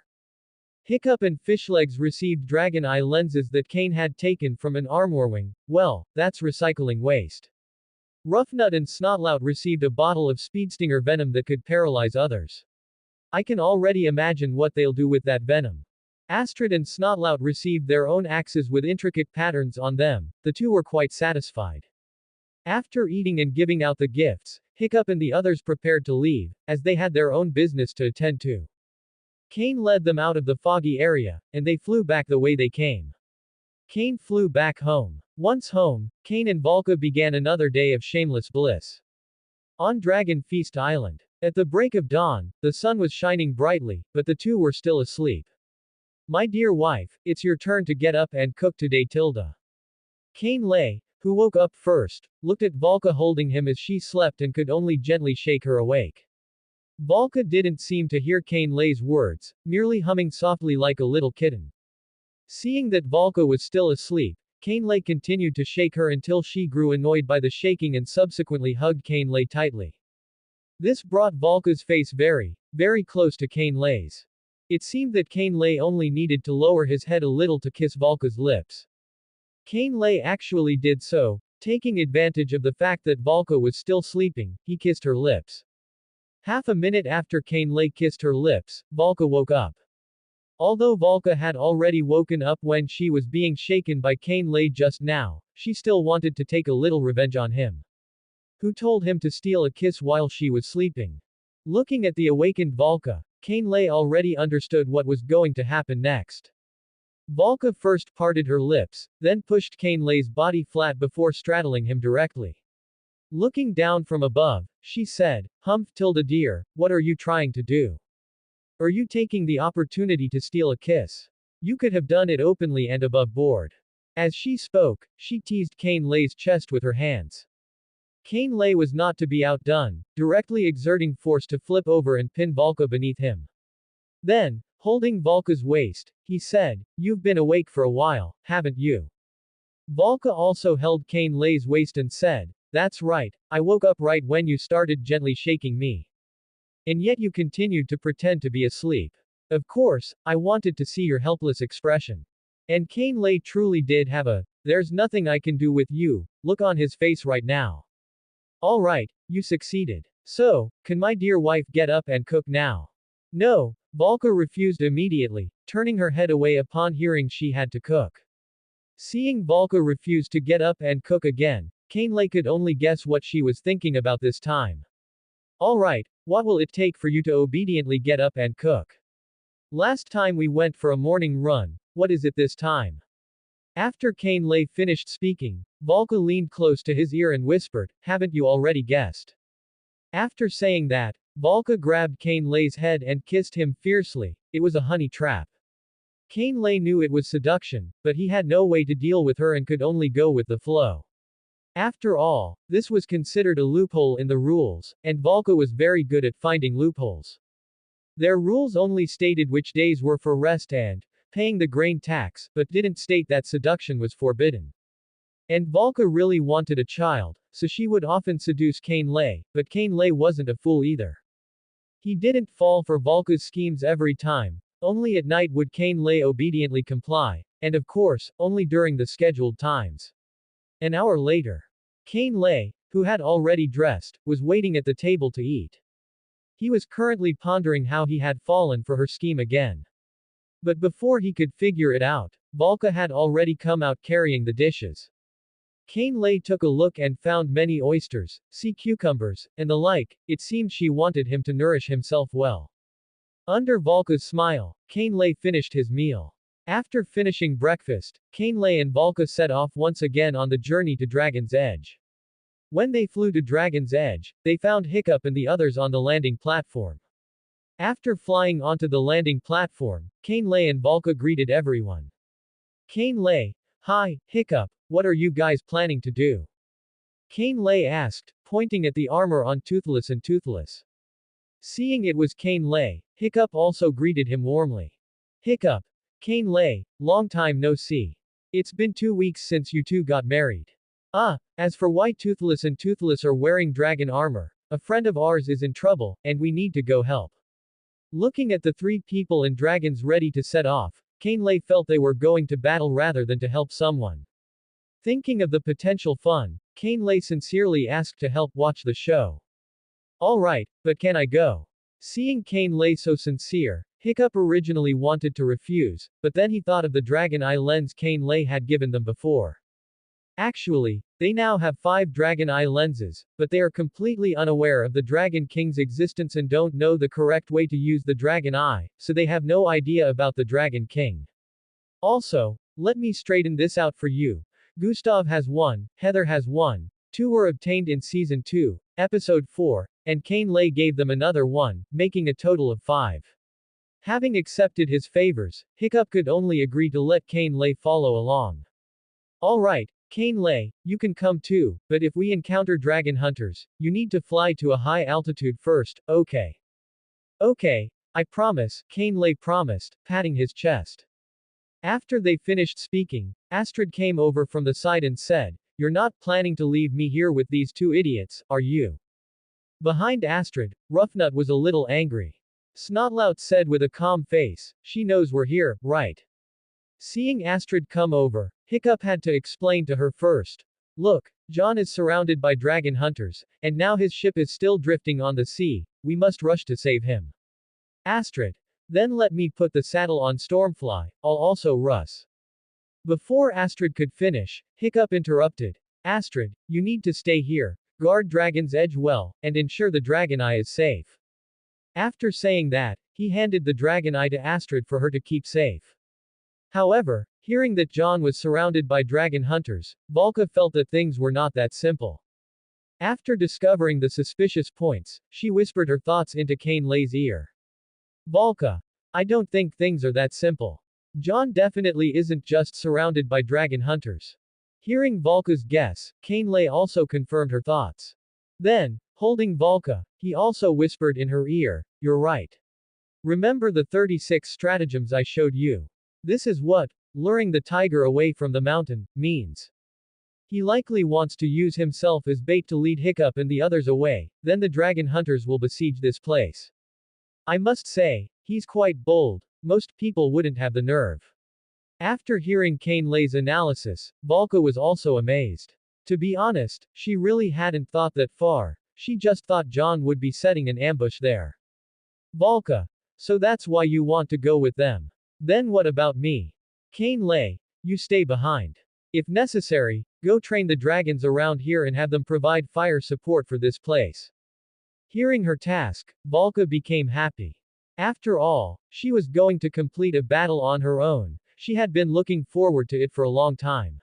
Hiccup and Fishlegs received dragon eye lenses that Cain had taken from an armorwing. Well, that's recycling waste. Roughnut and Snotlout received a bottle of speedstinger venom that could paralyze others. I can already imagine what they'll do with that venom. Astrid and Snotlout received their own axes with intricate patterns on them. The two were quite satisfied. After eating and giving out the gifts, Hiccup and the others prepared to leave, as they had their own business to attend to. Cain led them out of the foggy area, and they flew back the way they came. Cain flew back home. Once home, Cain and Valka began another day of shameless bliss. On Dragon Feast Island. At the break of dawn, the sun was shining brightly, but the two were still asleep. "My dear wife, it's your turn to get up and cook today, Tilda." Cain lay, who woke up first, looked at Valka holding him as she slept and could only gently shake her awake. Valka didn't seem to hear Cain lay's words, merely humming softly like a little kitten. Seeing that Valka was still asleep, Cain lay continued to shake her until she grew annoyed by the shaking and subsequently hugged Cain lay tightly. This brought Valka's face very, very close to Cain lay's. It seemed that Cain lay only needed to lower his head a little to kiss Valka's lips. Cain lay actually did so, taking advantage of the fact that Valka was still sleeping, he kissed her lips. Half a minute after Cain lay kissed her lips, Valka woke up. Although Valka had already woken up when she was being shaken by Cain lay just now, she still wanted to take a little revenge on him. Who told him to steal a kiss while she was sleeping? Looking at the awakened Valka, Cain lay already understood what was going to happen next. Valka first parted her lips, then pushed Cain lay's body flat before straddling him directly. Looking down from above, she said, "Humph, Tilda dear, what are you trying to do? Are you taking the opportunity to steal a kiss? You could have done it openly and above board." As she spoke, she teased Cain lay's chest with her hands. Cain lay was not to be outdone, directly exerting force to flip over and pin Valka beneath him. Then, holding Valka's waist, he said, "You've been awake for a while, haven't you?" Valka also held Cain lay's waist and said, "That's right, I woke up right when you started gently shaking me. And yet you continued to pretend to be asleep. Of course, I wanted to see your helpless expression." And Cain lay truly did have a, "there's nothing I can do with you," look on his face right now. Alright, you succeeded. So, can my dear wife get up and cook now? No, Volka refused immediately, turning her head away upon hearing she had to cook. Seeing Volka refuse to get up and cook again, Kainley could only guess what she was thinking about this time. Alright, what will it take for you to obediently get up and cook? Last time we went for a morning run, what is it this time? After Kainley finished speaking, Volka leaned close to his ear and whispered, haven't you already guessed? After saying that, Volka grabbed Kainley's head and kissed him fiercely. It was a honey trap. Kainley knew it was seduction, but he had no way to deal with her and could only go with the flow. After all, this was considered a loophole in the rules, and Volka was very good at finding loopholes. Their rules only stated which days were for rest and paying the grain tax, but didn't state that seduction was forbidden. And Volka really wanted a child, so she would often seduce Kainley, but Kainley wasn't a fool either. He didn't fall for Volka's schemes every time, only at night would Kainley obediently comply, and of course, only during the scheduled times. An hour later, Kainley, who had already dressed, was waiting at the table to eat. He was currently pondering how he had fallen for her scheme again. But before he could figure it out, Volka had already come out carrying the dishes. Kainley took a look and found many oysters, sea cucumbers, and the like. It seemed she wanted him to nourish himself well. Under Volka's smile, Kainley finished his meal. After finishing breakfast, Kainley and Volka set off once again on the journey to Dragon's Edge. When they flew to Dragon's Edge, they found Hiccup and the others on the landing platform. After flying onto the landing platform, Kainley and Volka greeted everyone. Kainley, hi, Hiccup, what are you guys planning to do? Kainley asked, pointing at the armor on Toothless and Toothless. Seeing it was Kainley, Hiccup also greeted him warmly. Hiccup, Kainley, long time no see. It's been 2 weeks since you two got married. As for why Toothless and Toothless are wearing dragon armor, a friend of ours is in trouble, and we need to go help. Looking at the three people and dragons ready to set off, Kainley felt they were going to battle rather than to help someone. Thinking of the potential fun, Kainley sincerely asked to help watch the show. Alright, but can I go? Seeing Kainley so sincere, Hiccup originally wanted to refuse, but then he thought of the dragon eye lens Kainley had given them before. Actually, they now have 5 dragon eye lenses, but they are completely unaware of the Dragon King's existence and don't know the correct way to use the dragon eye, so they have no idea about the Dragon King. Also, let me straighten this out for you. Gustav has 1, Heather has 1, 2 were obtained in Season 2, Episode 4, and Kainley gave them another 1, making a total of 5. Having accepted his favors, Hiccup could only agree to let Kainley follow along. Alright, Kainley, you can come too, but if we encounter dragon hunters, you need to fly to a high altitude first, okay? Okay, I promise, Kainley promised, patting his chest. After they finished speaking, Astrid came over from the side and said, you're not planning to leave me here with these 2 idiots, are you? Behind Astrid, Ruffnut was a little angry. Snotlout said with a calm face, she knows we're here, right? Seeing Astrid come over, Hiccup had to explain to her first. Look, John is surrounded by dragon hunters, and now his ship is still drifting on the sea, we must rush to save him. Astrid. Then let me put the saddle on Stormfly, I'll also rush. Before Astrid could finish, Hiccup interrupted. Astrid, you need to stay here, guard Dragon's Edge well, and ensure the Dragon Eye is safe. After saying that, he handed the Dragon Eye to Astrid for her to keep safe. However, hearing that John was surrounded by dragon hunters, Volka felt that things were not that simple. After discovering the suspicious points, she whispered her thoughts into Kainley's ear. Volka, I don't think things are that simple. John definitely isn't just surrounded by dragon hunters. Hearing Volka's guess, Kainley also confirmed her thoughts. Then, holding Volka, he also whispered in her ear, you're right. Remember the 36 stratagems I showed you. This is what luring the tiger away from the mountain means. He likely wants to use himself as bait to lead Hiccup and the others away, then the dragon hunters will besiege this place. I must say, he's quite bold, most people wouldn't have the nerve. After hearing Kainley's analysis, Volka was also amazed. To be honest, she really hadn't thought that far, she just thought John would be setting an ambush there. Volka. So that's why you want to go with them. Then what about me? Kane Lay, you stay behind. If necessary, go train the dragons around here and have them provide fire support for this place. Hearing her task, Volka became happy. After all, she was going to complete a battle on her own, she had been looking forward to it for a long time.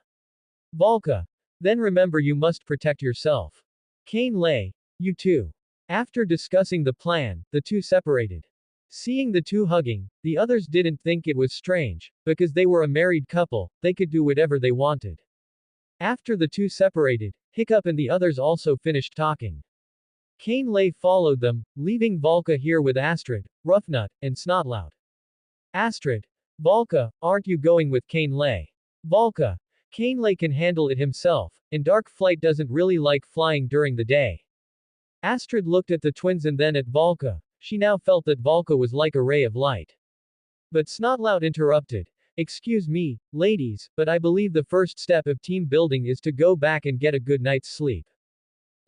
Volka. Then remember you must protect yourself. Kane Lay, you too. After discussing the plan, the two separated. Seeing the two hugging, the others didn't think it was strange, because they were a married couple, they could do whatever they wanted. After the two separated, Hiccup and the others also finished talking. Kane Lay followed them, leaving Volka here with Astrid, Roughnut, and Snotlout. Astrid. Volka, aren't you going with Kane Lay? Volka. Kane Lay can handle it himself, and Dark Flight doesn't really like flying during the day. Astrid looked at the twins and then at Volka. She now felt that Volka was like a ray of light. But Snotlout interrupted. Excuse me, ladies, but I believe the first step of team building is to go back and get a good night's sleep.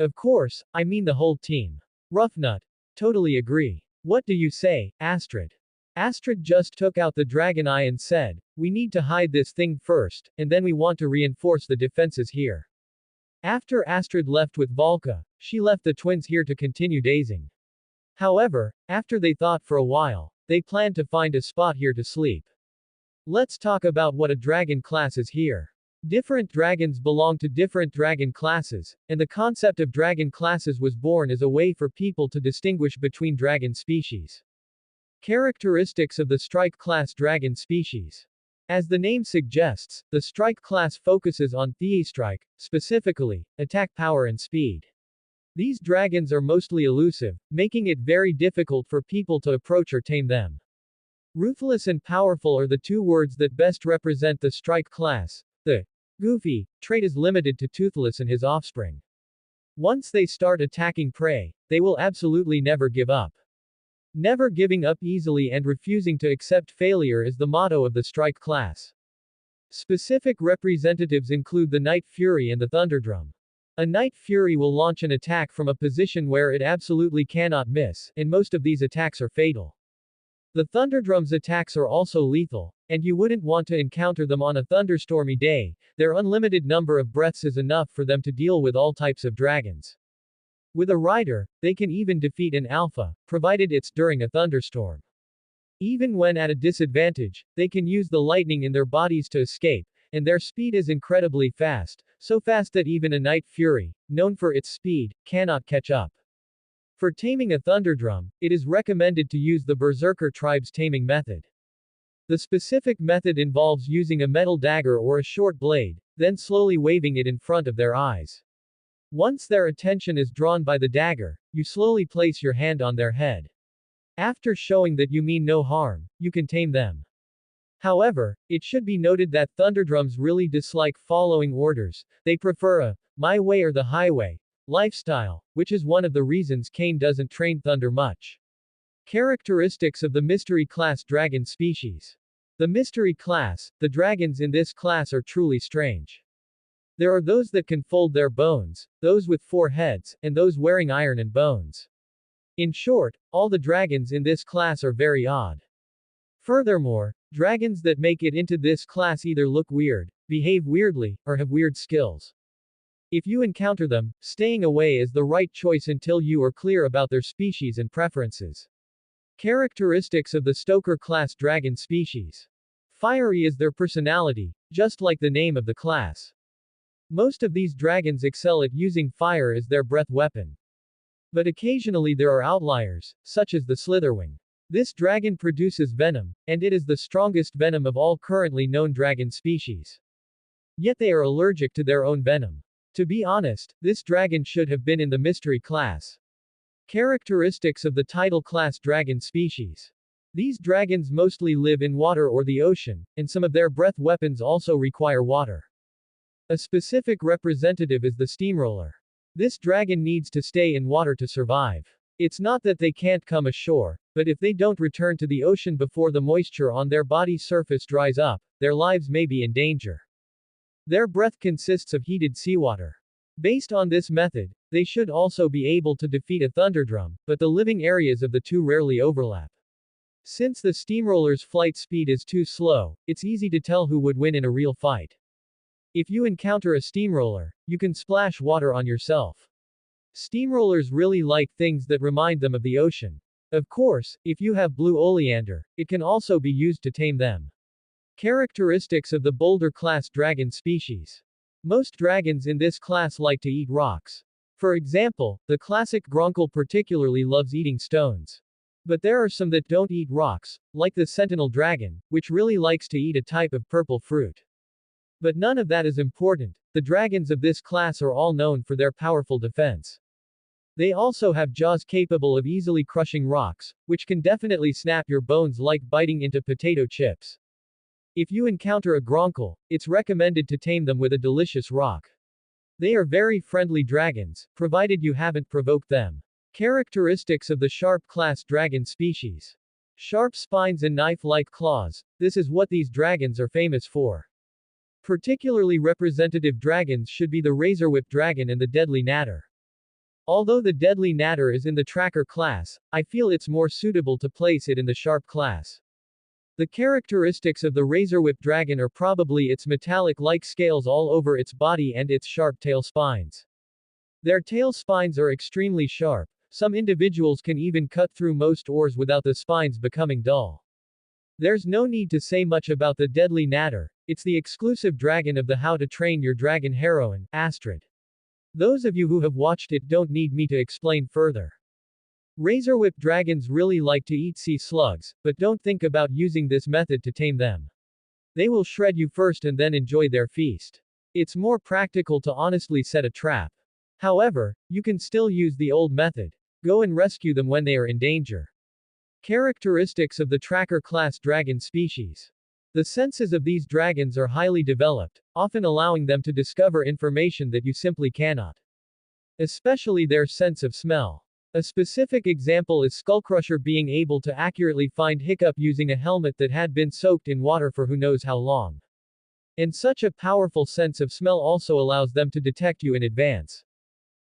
Of course, I mean the whole team. Roughnut. Totally agree. What do you say, Astrid? Astrid just took out the dragon eye and said, we need to hide this thing first, and then we want to reinforce the defenses here. After Astrid left with Volka, she left the twins here to continue dazing. However, after they thought for a while, they planned to find a spot here to sleep. Let's talk about what a dragon class is here. Different dragons belong to different dragon classes, and the concept of dragon classes was born as a way for people to distinguish between dragon species. Characteristics of the Strike class dragon species. As the name suggests, the Strike class focuses on Strike, specifically, attack power and speed. These dragons are mostly elusive, making it very difficult for people to approach or tame them. Ruthless and powerful are the two words that best represent the Strike class. The Goofy trait is limited to Toothless and his offspring. Once they start attacking prey, they will absolutely never give up. Never giving up easily and refusing to accept failure is the motto of the Strike class. Specific representatives include the Night Fury and the Thunderdrum. A Night Fury will launch an attack from a position where it absolutely cannot miss, and most of these attacks are fatal. The Thunderdrum's attacks are also lethal, and you wouldn't want to encounter them on a thunderstormy day. Their unlimited number of breaths is enough for them to deal with all types of dragons. With a rider, they can even defeat an alpha, provided it's during a thunderstorm. Even when at a disadvantage, they can use the lightning in their bodies to escape, and their speed is incredibly fast, so fast that even a Night Fury, known for its speed, cannot catch up. For taming a Thunderdrum, it is recommended to use the Berserker tribe's taming method. The specific method involves using a metal dagger or a short blade, then slowly waving it in front of their eyes. Once their attention is drawn by the dagger, you slowly place your hand on their head. After showing that you mean no harm, you can tame them. However, it should be noted that Thunderdrums really dislike following orders, they prefer a my way or the highway lifestyle, which is one of the reasons Kane doesn't train Thunder much. Characteristics of the Mystery Class Dragon species. The Mystery Class, the dragons in this class are truly strange. There are those that can fold their bones, those with 4 heads, and those wearing iron and bones. In short, all the dragons in this class are very odd. Furthermore, dragons that make it into this class either look weird, behave weirdly, or have weird skills. If you encounter them, staying away is the right choice until you are clear about their species and preferences. Characteristics of the Stoker class dragon species. Fiery is their personality, just like the name of the class. Most of these dragons excel at using fire as their breath weapon. But occasionally there are outliers, such as the Slitherwing. This dragon produces venom, and it is the strongest venom of all currently known dragon species. Yet they are allergic to their own venom. To be honest, this dragon should have been in the mystery class. Characteristics of the tidal class dragon species. These dragons mostly live in water or the ocean, and some of their breath weapons also require water. A specific representative is the steamroller. This dragon needs to stay in water to survive. It's not that they can't come ashore, but if they don't return to the ocean before the moisture on their body surface dries up, their lives may be in danger. Their breath consists of heated seawater. Based on this method, they should also be able to defeat a thunderdrum, but the living areas of the two rarely overlap. Since the steamroller's flight speed is too slow, it's easy to tell who would win in a real fight. If you encounter a steamroller, you can splash water on yourself. Steamrollers really like things that remind them of the ocean. Of course, if you have blue oleander, it can also be used to tame them. Characteristics of the boulder class dragon species. Most dragons in this class like to eat rocks. For example, the classic Gronkle particularly loves eating stones. But there are some that don't eat rocks, like the sentinel dragon, which really likes to eat a type of purple fruit. But none of that is important, the dragons of this class are all known for their powerful defense. They also have jaws capable of easily crushing rocks, which can definitely snap your bones like biting into potato chips. If you encounter a Gronkle, it's recommended to tame them with a delicious rock. They are very friendly dragons, provided you haven't provoked them. Characteristics of the sharp class dragon species. Sharp spines and knife-like claws, this is what these dragons are famous for. Particularly representative dragons should be the razor-whip dragon and the deadly natter. Although the deadly natter is in the tracker class, I feel it's more suitable to place it in the sharp class. The characteristics of the razor-whip dragon are probably its metallic-like scales all over its body and its sharp tail spines. Their tail spines are extremely sharp. Some individuals can even cut through most ores without the spines becoming dull. There's no need to say much about the deadly natter, it's the exclusive dragon of the How to Train Your Dragon heroine, Astrid. Those of you who have watched it don't need me to explain further. Razorwhip dragons really like to eat sea slugs, but don't think about using this method to tame them. They will shred you first and then enjoy their feast. It's more practical to honestly set a trap. However, you can still use the old method. Go and rescue them when they are in danger. Characteristics of the tracker class dragon species. The senses of these dragons are highly developed, often allowing them to discover information that you simply cannot. Especially their sense of smell. A specific example is Skullcrusher being able to accurately find Hiccup using a helmet that had been soaked in water for who knows how long. And such a powerful sense of smell also allows them to detect you in advance.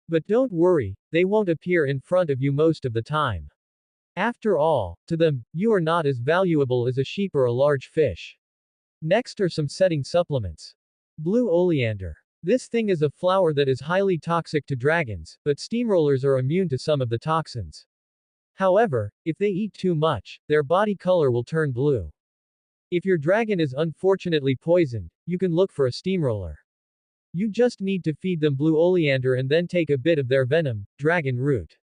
But don't worry, they won't appear in front of you most of the time. After all, to them, you are not as valuable as a sheep or a large fish. Next are some setting supplements. Blue oleander. This thing is a flower that is highly toxic to dragons, but steamrollers are immune to some of the toxins. However, if they eat too much, their body color will turn blue. If your dragon is unfortunately poisoned, you can look for a steamroller. You just need to feed them blue oleander and then take a bit of their venom, dragon root.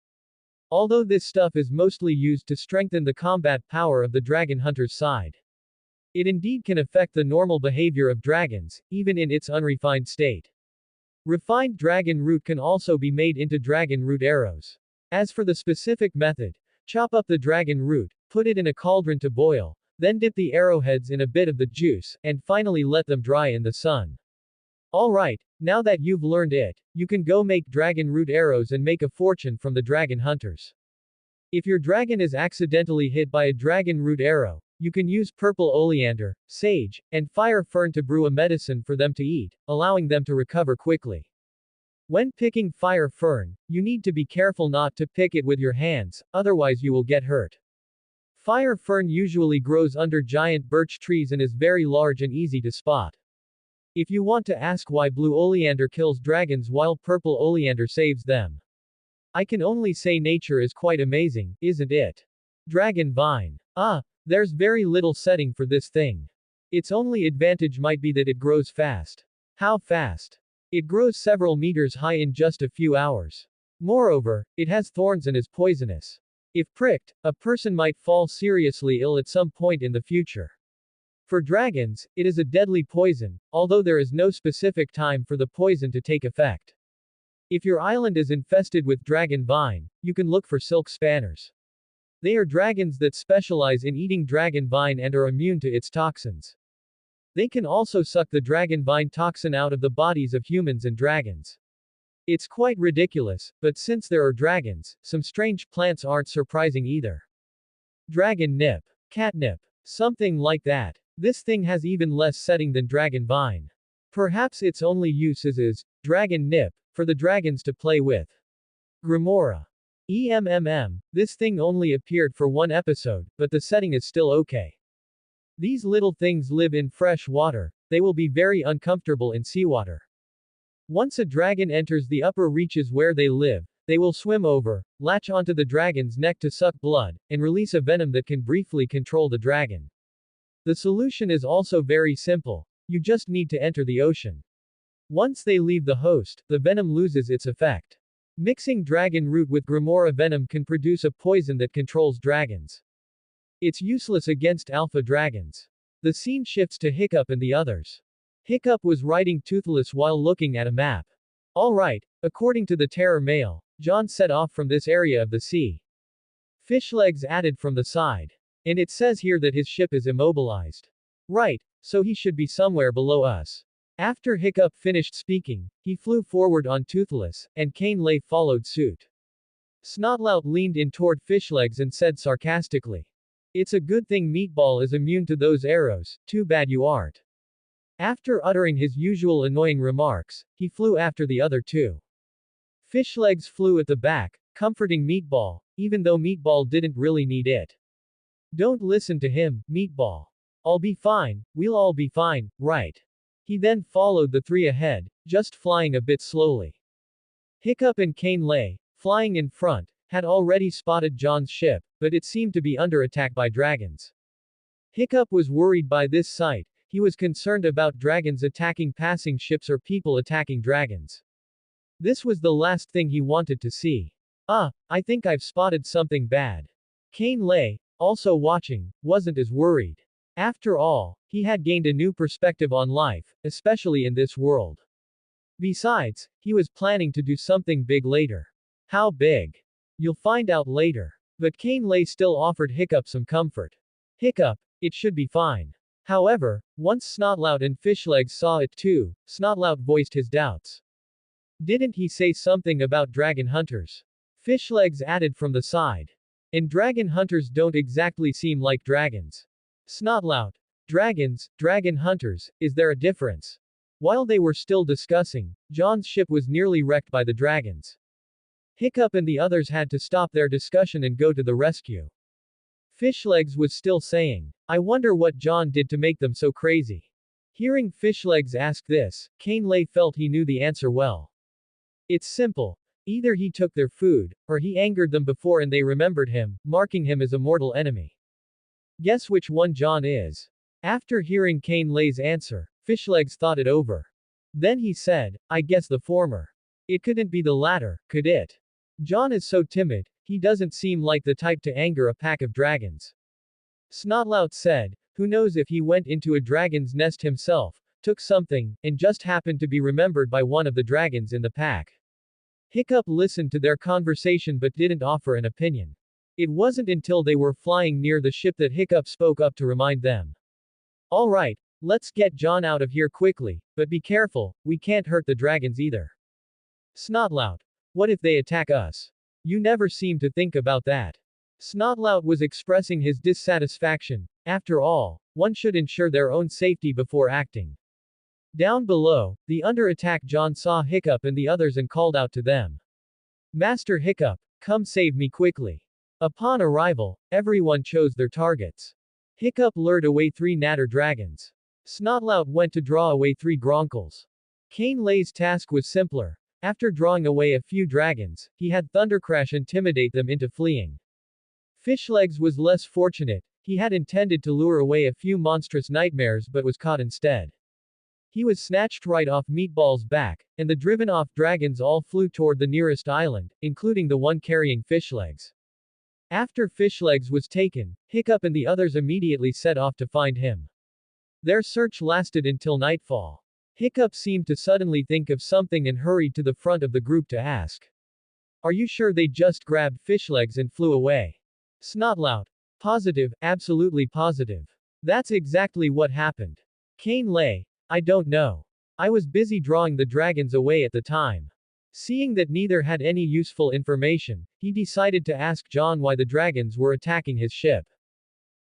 Although this stuff is mostly used to strengthen the combat power of the dragon hunter's side. It indeed can affect the normal behavior of dragons, even in its unrefined state. Refined dragon root can also be made into dragon root arrows. As for the specific method, chop up the dragon root, put it in a cauldron to boil, then dip the arrowheads in a bit of the juice, and finally let them dry in the sun. Alright, now that you've learned it, you can go make dragon root arrows and make a fortune from the dragon hunters. If your dragon is accidentally hit by a dragon root arrow, you can use purple oleander, sage, and fire fern to brew a medicine for them to eat, allowing them to recover quickly. When picking fire fern, you need to be careful not to pick it with your hands, otherwise you will get hurt. Fire fern usually grows under giant birch trees and is very large and easy to spot. If you want to ask why blue oleander kills dragons while purple oleander saves them, I can only say nature is quite amazing, isn't it? Dragon vine. There's very little setting for this thing. Its only advantage might be that it grows fast. How fast? It grows several meters high in just a few hours. Moreover, it has thorns and is poisonous. If pricked, a person might fall seriously ill at some point in the future. For dragons, it is a deadly poison, although there is no specific time for the poison to take effect. If your island is infested with dragon vine, you can look for silk spanners. They are dragons that specialize in eating dragon vine and are immune to its toxins. They can also suck the dragon vine toxin out of the bodies of humans and dragons. It's quite ridiculous, but since there are dragons, some strange plants aren't surprising either. Dragon nip. Catnip. Something like that. This thing has even less setting than dragon vine. Perhaps its only use is dragon nip, for the dragons to play with. Grimoire. This thing only appeared for one episode, but the setting is still okay. These little things live in fresh water, they will be very uncomfortable in seawater. Once a dragon enters the upper reaches where they live, they will swim over, latch onto the dragon's neck to suck blood, and release a venom that can briefly control the dragon. The solution is also very simple. You just need to enter the ocean. Once they leave the host, the venom loses its effect. Mixing dragon root with Grimoire venom can produce a poison that controls dragons. It's useless against alpha dragons. The scene shifts to Hiccup and the others. Hiccup was riding Toothless while looking at a map. Alright, according to the Terror Mail, John set off from this area of the sea. Fishlegs added from the side. And it says here that his ship is immobilized. Right, so he should be somewhere below us. After Hiccup finished speaking, he flew forward on Toothless, and Cane Lay followed suit. Snotlout leaned in toward Fishlegs and said sarcastically, "It's a good thing Meatball is immune to those arrows, too bad you aren't." After uttering his usual annoying remarks, he flew after the other two. Fishlegs flew at the back, comforting Meatball, even though Meatball didn't really need it. "Don't listen to him, Meatball. I'll be fine, we'll all be fine, right?" He then followed the three ahead, just flying a bit slowly. Hiccup and Cane Lay, flying in front, had already spotted John's ship, but it seemed to be under attack by dragons. Hiccup was worried by this sight, he was concerned about dragons attacking passing ships or people attacking dragons. This was the last thing he wanted to see. I think I've spotted something bad. Cane Lay, also watching, wasn't as worried. After all, he had gained a new perspective on life, especially in this world. Besides, he was planning to do something big later. How big? You'll find out later. But Cane Lay still offered Hiccup some comfort. "Hiccup, it should be fine." However, once Snotlout and Fishlegs saw it too, Snotlout voiced his doubts. "Didn't he say something about dragon hunters?" Fishlegs added from the side. "And dragon hunters don't exactly seem like dragons." Snotlout. "Dragons, dragon hunters, is there a difference?" While they were still discussing, John's ship was nearly wrecked by the dragons. Hiccup and the others had to stop their discussion and go to the rescue. Fishlegs was still saying, "I wonder what John did to make them so crazy." Hearing Fishlegs ask this, Cane Lay felt he knew the answer well. It's simple. Either he took their food, or he angered them before and they remembered him, marking him as a mortal enemy. Guess which one John is? After hearing Cane Lay's answer, Fishlegs thought it over. Then he said, "I guess the former. It couldn't be the latter, could it? John is so timid, he doesn't seem like the type to anger a pack of dragons." Snotlout said, "Who knows if he went into a dragon's nest himself, took something, and just happened to be remembered by one of the dragons in the pack." Hiccup listened to their conversation but didn't offer an opinion. It wasn't until they were flying near the ship that Hiccup spoke up to remind them. "Alright, let's get John out of here quickly, but be careful, we can't hurt the dragons either." Snotlout. "What if they attack us? You never seem to think about that." Snotlout was expressing his dissatisfaction. After all, one should ensure their own safety before acting. Down below, the under attack John saw Hiccup and the others and called out to them. "Master Hiccup, come save me quickly." Upon arrival, everyone chose their targets. Hiccup lured away 3 natter dragons. Snotlout went to draw away 3 gronkles. Cane Lay's task was simpler. After drawing away a few dragons, he had Thundercrash intimidate them into fleeing. Fishlegs was less fortunate, he had intended to lure away a few monstrous nightmares but was caught instead. He was snatched right off Meatball's back, and the driven off dragons all flew toward the nearest island, including the one carrying Fishlegs. After Fishlegs was taken, Hiccup and the others immediately set off to find him. Their search lasted until nightfall. Hiccup seemed to suddenly think of something and hurried to the front of the group to ask. "Are you sure they just grabbed Fishlegs and flew away?" Snotlout. "Positive, absolutely positive. That's exactly what happened." Cane Lay. "I don't know. I was busy drawing the dragons away at the time." Seeing that neither had any useful information, he decided to ask John why the dragons were attacking his ship.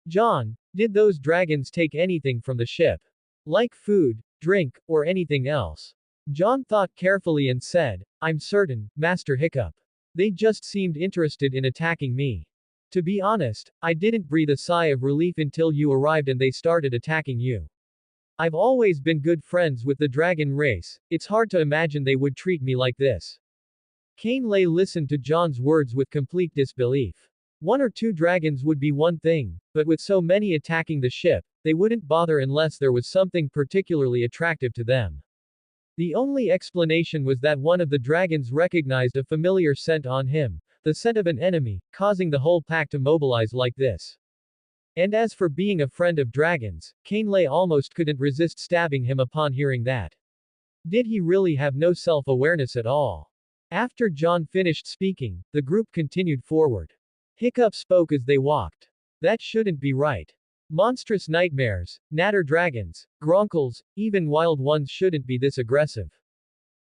"John, did those dragons take anything from the ship? Like food, drink, or anything else?" John thought carefully and said, I'm certain, Master Hiccup. They just seemed interested in attacking me. To be honest, I didn't breathe a sigh of relief until you arrived and they started attacking you. I've always been good friends with the dragon race, it's hard to imagine they would treat me like this. Cain Lay listened to John's words with complete disbelief. One or two dragons would be one thing, but with so many attacking the ship, they wouldn't bother unless there was something particularly attractive to them. The only explanation was that one of the dragons recognized a familiar scent on him, the scent of an enemy, causing the whole pack to mobilize like this. And as for being a friend of dragons, Cain Lay almost couldn't resist stabbing him upon hearing that. Did he really have no self-awareness at all? After John finished speaking, the group continued forward. Hiccup spoke as they walked. That shouldn't be right. Monstrous nightmares, natter dragons, gronkles, even wild ones shouldn't be this aggressive.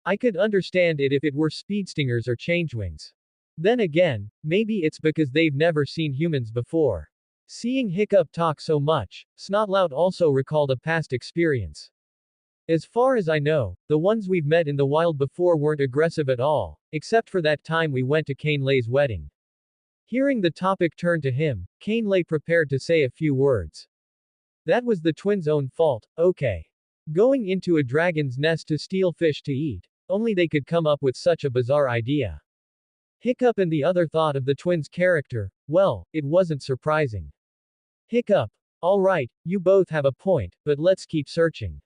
I could understand it if it were speedstingers or changewings. Then again, maybe it's because they've never seen humans before. Seeing Hiccup talk so much, Snotlout also recalled a past experience. As far as I know, the ones we've met in the wild before weren't aggressive at all, except for that time we went to Cain Lay's wedding. Hearing the topic turn to him, Cain Lay prepared to say a few words. That was the twins' own fault, okay. Going into a dragon's nest to steal fish to eat, only they could come up with such a bizarre idea. Hiccup and the other thought of the twins' character, well, it wasn't surprising. Hiccup. Alright, you both have a point, but let's keep searching.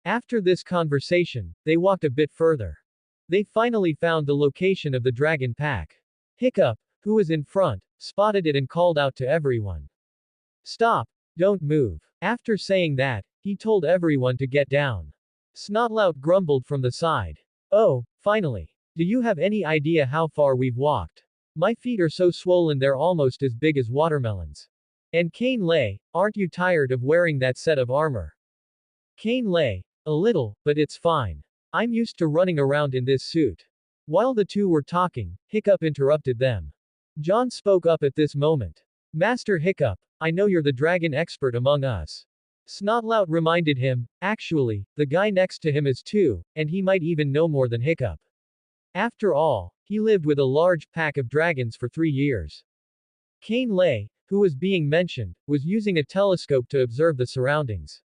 After this conversation, they walked a bit further. They finally found the location of the dragon pack. Hiccup, who was in front, spotted it and called out to everyone. Stop! Don't move. After saying that, he told everyone to get down. Snotlout grumbled from the side. Oh, finally. Do you have any idea how far we've walked? My feet are so swollen they're almost as big as watermelons. And Cain Lay, aren't you tired of wearing that set of armor? Cain Lay, a little, but it's fine. I'm used to running around in this suit. While the two were talking, Hiccup interrupted them. John spoke up at this moment. Master Hiccup, I know you're the dragon expert among us. Snotlout reminded him, actually, the guy next to him is too, and he might even know more than Hiccup. After all, he lived with a large pack of dragons for 3 years. Cain Lay, who was being mentioned, was using a telescope to observe the surroundings.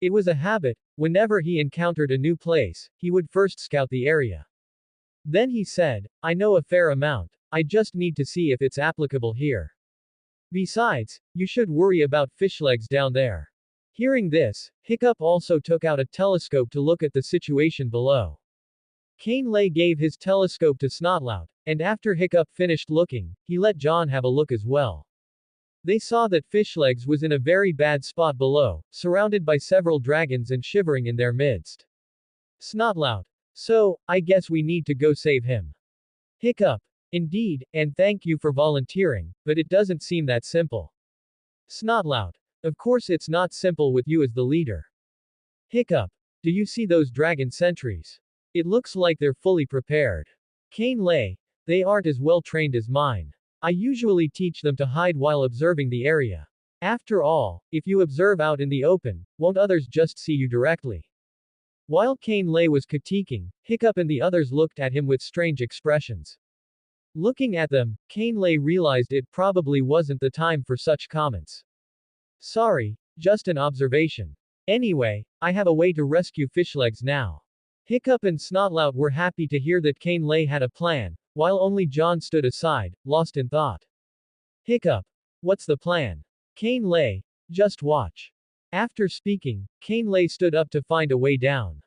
It was a habit, whenever he encountered a new place, he would first scout the area. Then he said, I know a fair amount, I just need to see if it's applicable here. Besides, you should worry about fish legs down there. Hearing this, Hiccup also took out a telescope to look at the situation below. Cain Lay gave his telescope to Snotlout, and after Hiccup finished looking, he let John have a look as well. They saw that Fishlegs was in a very bad spot below, surrounded by several dragons and shivering in their midst. Snotlout. So, I guess we need to go save him. Hiccup. Indeed, and thank you for volunteering, but it doesn't seem that simple. Snotlout. Of course it's not simple with you as the leader. Hiccup. Do you see those dragon sentries? It looks like they're fully prepared. Cain Lay. They aren't as well trained as mine. I usually teach them to hide while observing the area. After all, if you observe out in the open, won't others just see you directly? While Cain Lay was critiquing, Hiccup and the others looked at him with strange expressions. Looking at them, Cain Lay realized it probably wasn't the time for such comments. Sorry, just an observation. Anyway, I have a way to rescue Fishlegs now. Hiccup and Snotlout were happy to hear that Cain Lay had a plan, while only John stood aside, lost in thought. Hiccup. What's the plan? Cain Lay. Just watch. After speaking, Cain Lay stood up to find a way down.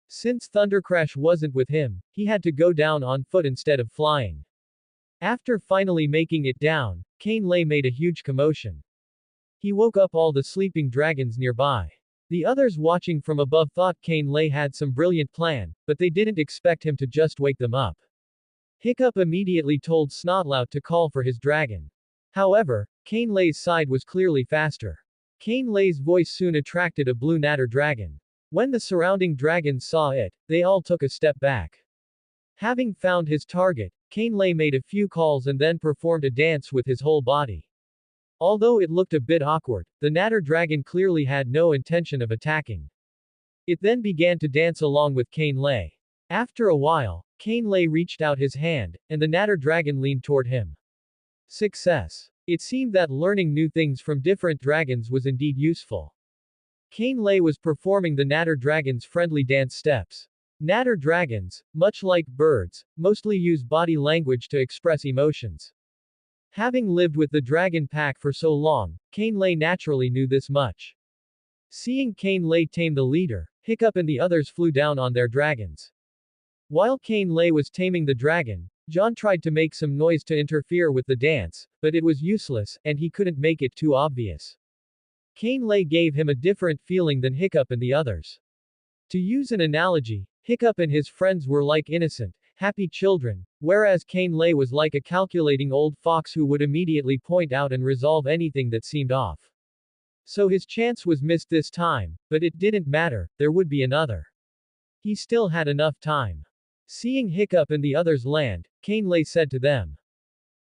Since Thundercrash wasn't with him, he had to go down on foot instead of flying. After finally making it down, Cain Lay made a huge commotion. He woke up all the sleeping dragons nearby. The others watching from above thought Cain Lay had some brilliant plan, but they didn't expect him to just wake them up. Hiccup immediately told Snotlout to call for his dragon. However, Cain Lay's side was clearly faster. Cain Lay's voice soon attracted a blue natter dragon. When the surrounding dragons saw it, they all took a step back. Having found his target, Cain Lay made a few calls and then performed a dance with his whole body. Although it looked a bit awkward, the natter dragon clearly had no intention of attacking. It then began to dance along with Cain Lay. After a while, Cain Lay reached out his hand, and the Natter dragon leaned toward him. Success. It seemed that learning new things from different dragons was indeed useful. Cain Lay was performing the Natter dragon's friendly dance steps. Natter dragons, much like birds, mostly use body language to express emotions. Having lived with the dragon pack for so long, Cain Lay naturally knew this much. Seeing Cain Lay tame the leader, Hiccup and the others flew down on their dragons. While Cain Lay was taming the dragon, John tried to make some noise to interfere with the dance, but it was useless, and he couldn't make it too obvious. Cain Lay gave him a different feeling than Hiccup and the others. To use an analogy, Hiccup and his friends were like innocent, happy children, whereas Cain Lay was like a calculating old fox who would immediately point out and resolve anything that seemed off. So his chance was missed this time, but it didn't matter, there would be another. He still had enough time. Seeing Hiccup and the others land, Cain Lay said to them.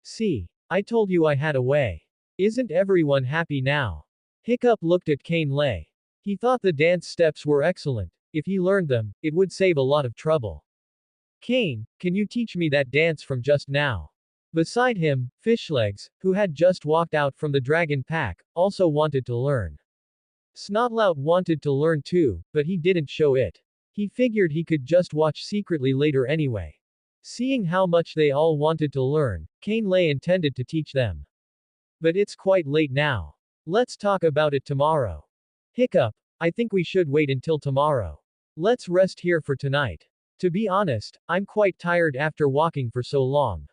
See, I told you I had a way. Isn't everyone happy now? Hiccup looked at Cain Lay. He thought the dance steps were excellent. If he learned them, it would save a lot of trouble. Cain, can you teach me that dance from just now? Beside him, Fishlegs, who had just walked out from the dragon pack, also wanted to learn. Snotlout wanted to learn too, but he didn't show it. He figured he could just watch secretly later anyway. Seeing how much they all wanted to learn, Cain Lay intended to teach them. But it's quite late now. Let's talk about it tomorrow. Hiccup, I think we should wait until tomorrow. Let's rest here for tonight. To be honest, I'm quite tired after walking for so long.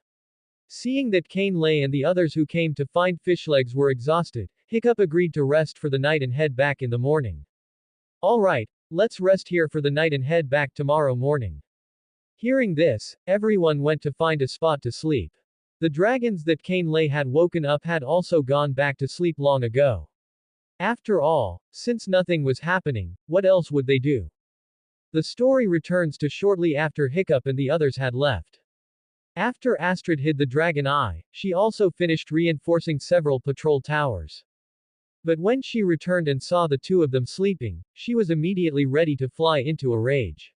Seeing that Cain Lay and the others who came to find Fishlegs were exhausted, Hiccup agreed to rest for the night and head back in the morning. Alright, let's rest here for the night and head back tomorrow morning. Hearing this, everyone went to find a spot to sleep. The dragons that Cain Lay had woken up had also gone back to sleep long ago. After all, since nothing was happening, what else would they do? The story returns to shortly after Hiccup and the others had left. After Astrid hid the dragon eye, she also finished reinforcing several patrol towers. But when she returned and saw the two of them sleeping, she was immediately ready to fly into a rage.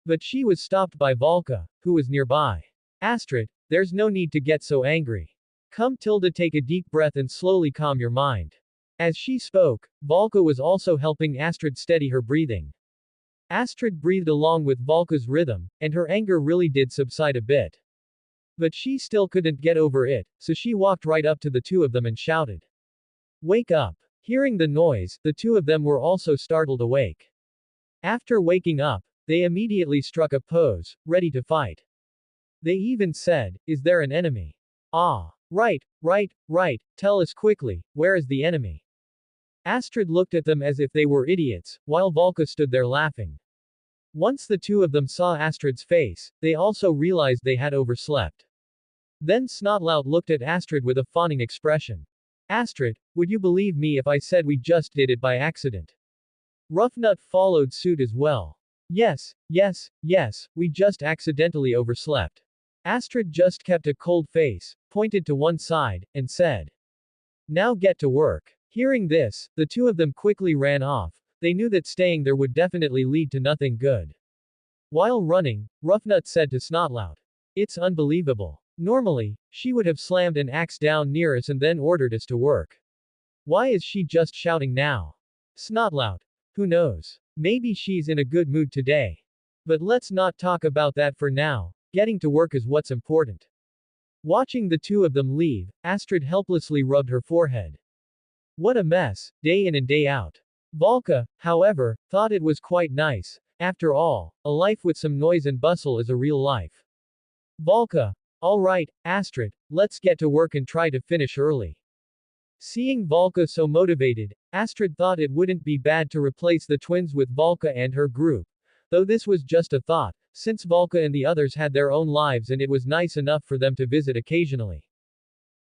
But she was stopped by Volka, who was nearby. Astrid, there's no need to get so angry. Come Tilda, take a deep breath and slowly calm your mind. As she spoke, Volka was also helping Astrid steady her breathing. Astrid breathed along with Volka's rhythm, and her anger really did subside a bit. But she still couldn't get over it, so she walked right up to the two of them and shouted. Wake up! Hearing the noise, the two of them were also startled awake. After waking up, they immediately struck a pose, ready to fight. They even said, is there an enemy? Ah. Right, tell us quickly, where is the enemy? Astrid looked at them as if they were idiots, while Volka stood there laughing. Once the two of them saw Astrid's face, they also realized they had overslept. Then Snotlout looked at Astrid with a fawning expression. Astrid, would you believe me if I said we just did it by accident? Ruffnut followed suit as well. Yes, we just accidentally overslept. Astrid just kept a cold face, pointed to one side, and said. Now get to work. Hearing this, the two of them quickly ran off. They knew that staying there would definitely lead to nothing good. While running, Ruffnut said to Snotlout. It's unbelievable. Normally, she would have slammed an axe down near us and then ordered us to work. Why is she just shouting now? Snotlout. Who knows? Maybe she's in a good mood today. But let's not talk about that for now. Getting to work is what's important. Watching the two of them leave, Astrid helplessly rubbed her forehead. What a mess, day in and day out. Volka, however, thought it was quite nice. After all, a life with some noise and bustle is a real life. Volka. Alright, Astrid, let's get to work and try to finish early. Seeing Volka so motivated, Astrid thought it wouldn't be bad to replace the twins with Volka and her group. Though this was just a thought, since Volka and the others had their own lives and it was nice enough for them to visit occasionally.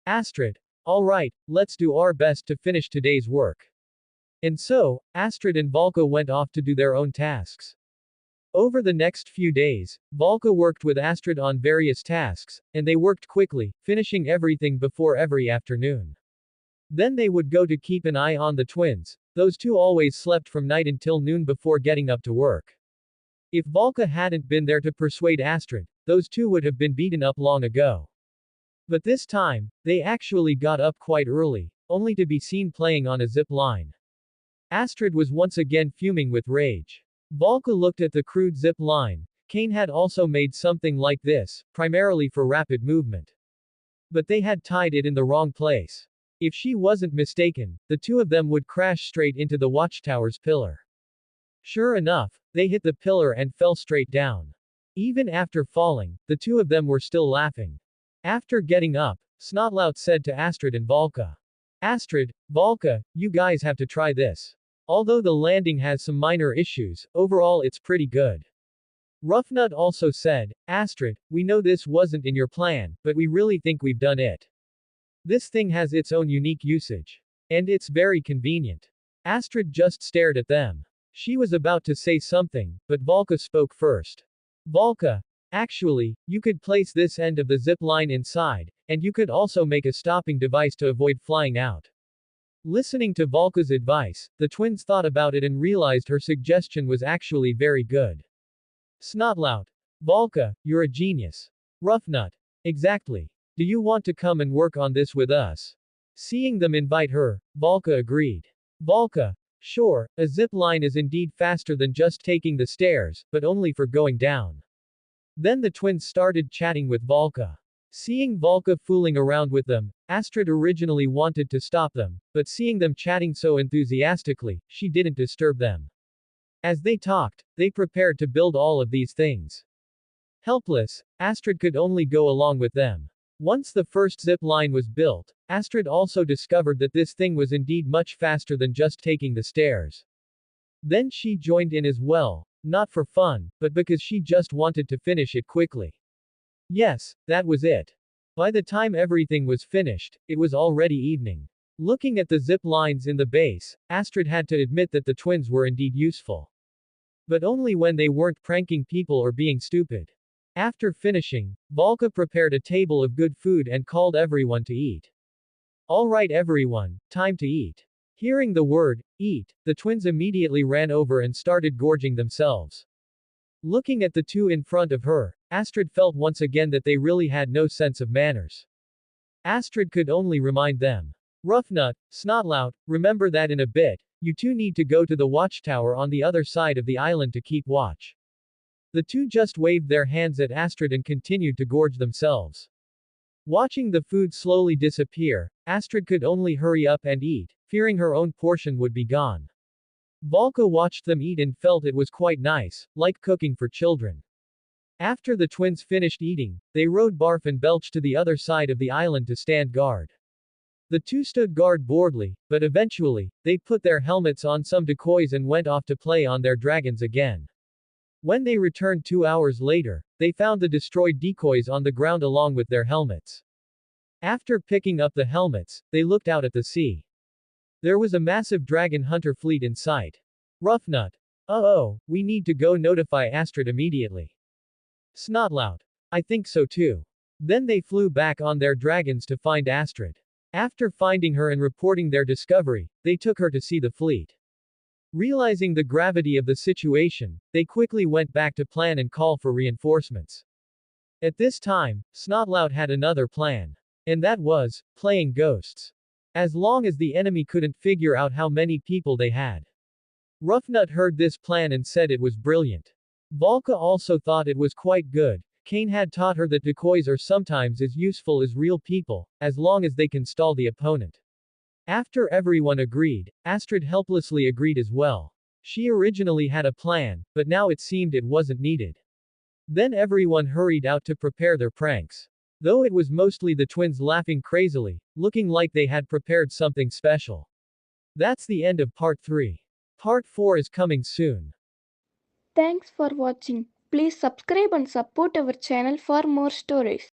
Astrid. Alright, let's do our best to finish today's work. And so, Astrid and Volka went off to do their own tasks. Over the next few days, Volka worked with Astrid on various tasks, and they worked quickly, finishing everything before every afternoon. Then they would go to keep an eye on the twins. Those two always slept from night until noon before getting up to work. If Volka hadn't been there to persuade Astrid, those two would have been beaten up long ago. But this time, they actually got up quite early, only to be seen playing on a zip line. Astrid was once again fuming with rage. Volka looked at the crude zip line. Kane had also made something like this, primarily for rapid movement. But they had tied it in the wrong place. If she wasn't mistaken, the two of them would crash straight into the watchtower's pillar. Sure enough, they hit the pillar and fell straight down. Even after falling, the two of them were still laughing. After getting up, Snotlout said to Astrid and Volka. Astrid, Volka, you guys have to try this. Although the landing has some minor issues, overall it's pretty good. Roughnut also said, Astrid, we know this wasn't in your plan, but we really think we've done it. This thing has its own unique usage. And it's very convenient. Astrid just stared at them. She was about to say something, but Volka spoke first. Volka, actually, you could place this end of the zip line inside, and you could also make a stopping device to avoid flying out. Listening to Volka's advice, the twins thought about it and realized her suggestion was actually very good. Snotlout. Volka, you're a genius. Roughnut. Exactly. Do you want to come and work on this with us? Seeing them invite her, Volka agreed. Volka. Sure, a zip line is indeed faster than just taking the stairs, but only for going down. Then the twins started chatting with Volka. Seeing Volka fooling around with them, Astrid originally wanted to stop them, but seeing them chatting so enthusiastically, she didn't disturb them. As they talked, they prepared to build all of these things. Helpless, Astrid could only go along with them. Once the first zip line was built, Astrid also discovered that this thing was indeed much faster than just taking the stairs. Then she joined in as well, not for fun, but because she just wanted to finish it quickly. Yes, that was it. By the time everything was finished, it was already evening. Looking at the zip lines in the base, Astrid had to admit that the twins were indeed useful. But only when they weren't pranking people or being stupid. After finishing, Volka prepared a table of good food and called everyone to eat. Alright everyone, time to eat. Hearing the word, eat, the twins immediately ran over and started gorging themselves. Looking at the two in front of her, Astrid felt once again that they really had no sense of manners. Astrid could only remind them. Roughnut, Snotlout, remember that in a bit, you two need to go to the watchtower on the other side of the island to keep watch. The two just waved their hands at Astrid and continued to gorge themselves. Watching the food slowly disappear, Astrid could only hurry up and eat, fearing her own portion would be gone. Volka watched them eat and felt it was quite nice, like cooking for children. After the twins finished eating, they rode Barf and Belch to the other side of the island to stand guard. The two stood guard boredly, but eventually, they put their helmets on some decoys and went off to play on their dragons again. When they returned 2 hours later, they found the destroyed decoys on the ground along with their helmets. After picking up the helmets, they looked out at the sea. There was a massive dragon hunter fleet in sight. Roughnut. Oh, we need to go notify Astrid immediately. Snotlout. I think so too. Then they flew back on their dragons to find Astrid. After finding her and reporting their discovery, they took her to see the fleet. Realizing the gravity of the situation, they quickly went back to plan and call for reinforcements. At this time, Snotlout had another plan. And that was, playing ghosts. As long as the enemy couldn't figure out how many people they had. Roughnut heard this plan and said it was brilliant. Volka also thought it was quite good. Kane had taught her that decoys are sometimes as useful as real people, as long as they can stall the opponent. After everyone agreed, Astrid helplessly agreed as well. She originally had a plan, but now it seemed it wasn't needed. Then everyone hurried out to prepare their pranks. Though it was mostly the twins laughing crazily, looking like they had prepared something special. That's the end of part 3. Part 4 is coming soon. Thanks for watching. Please subscribe and support our channel for more stories.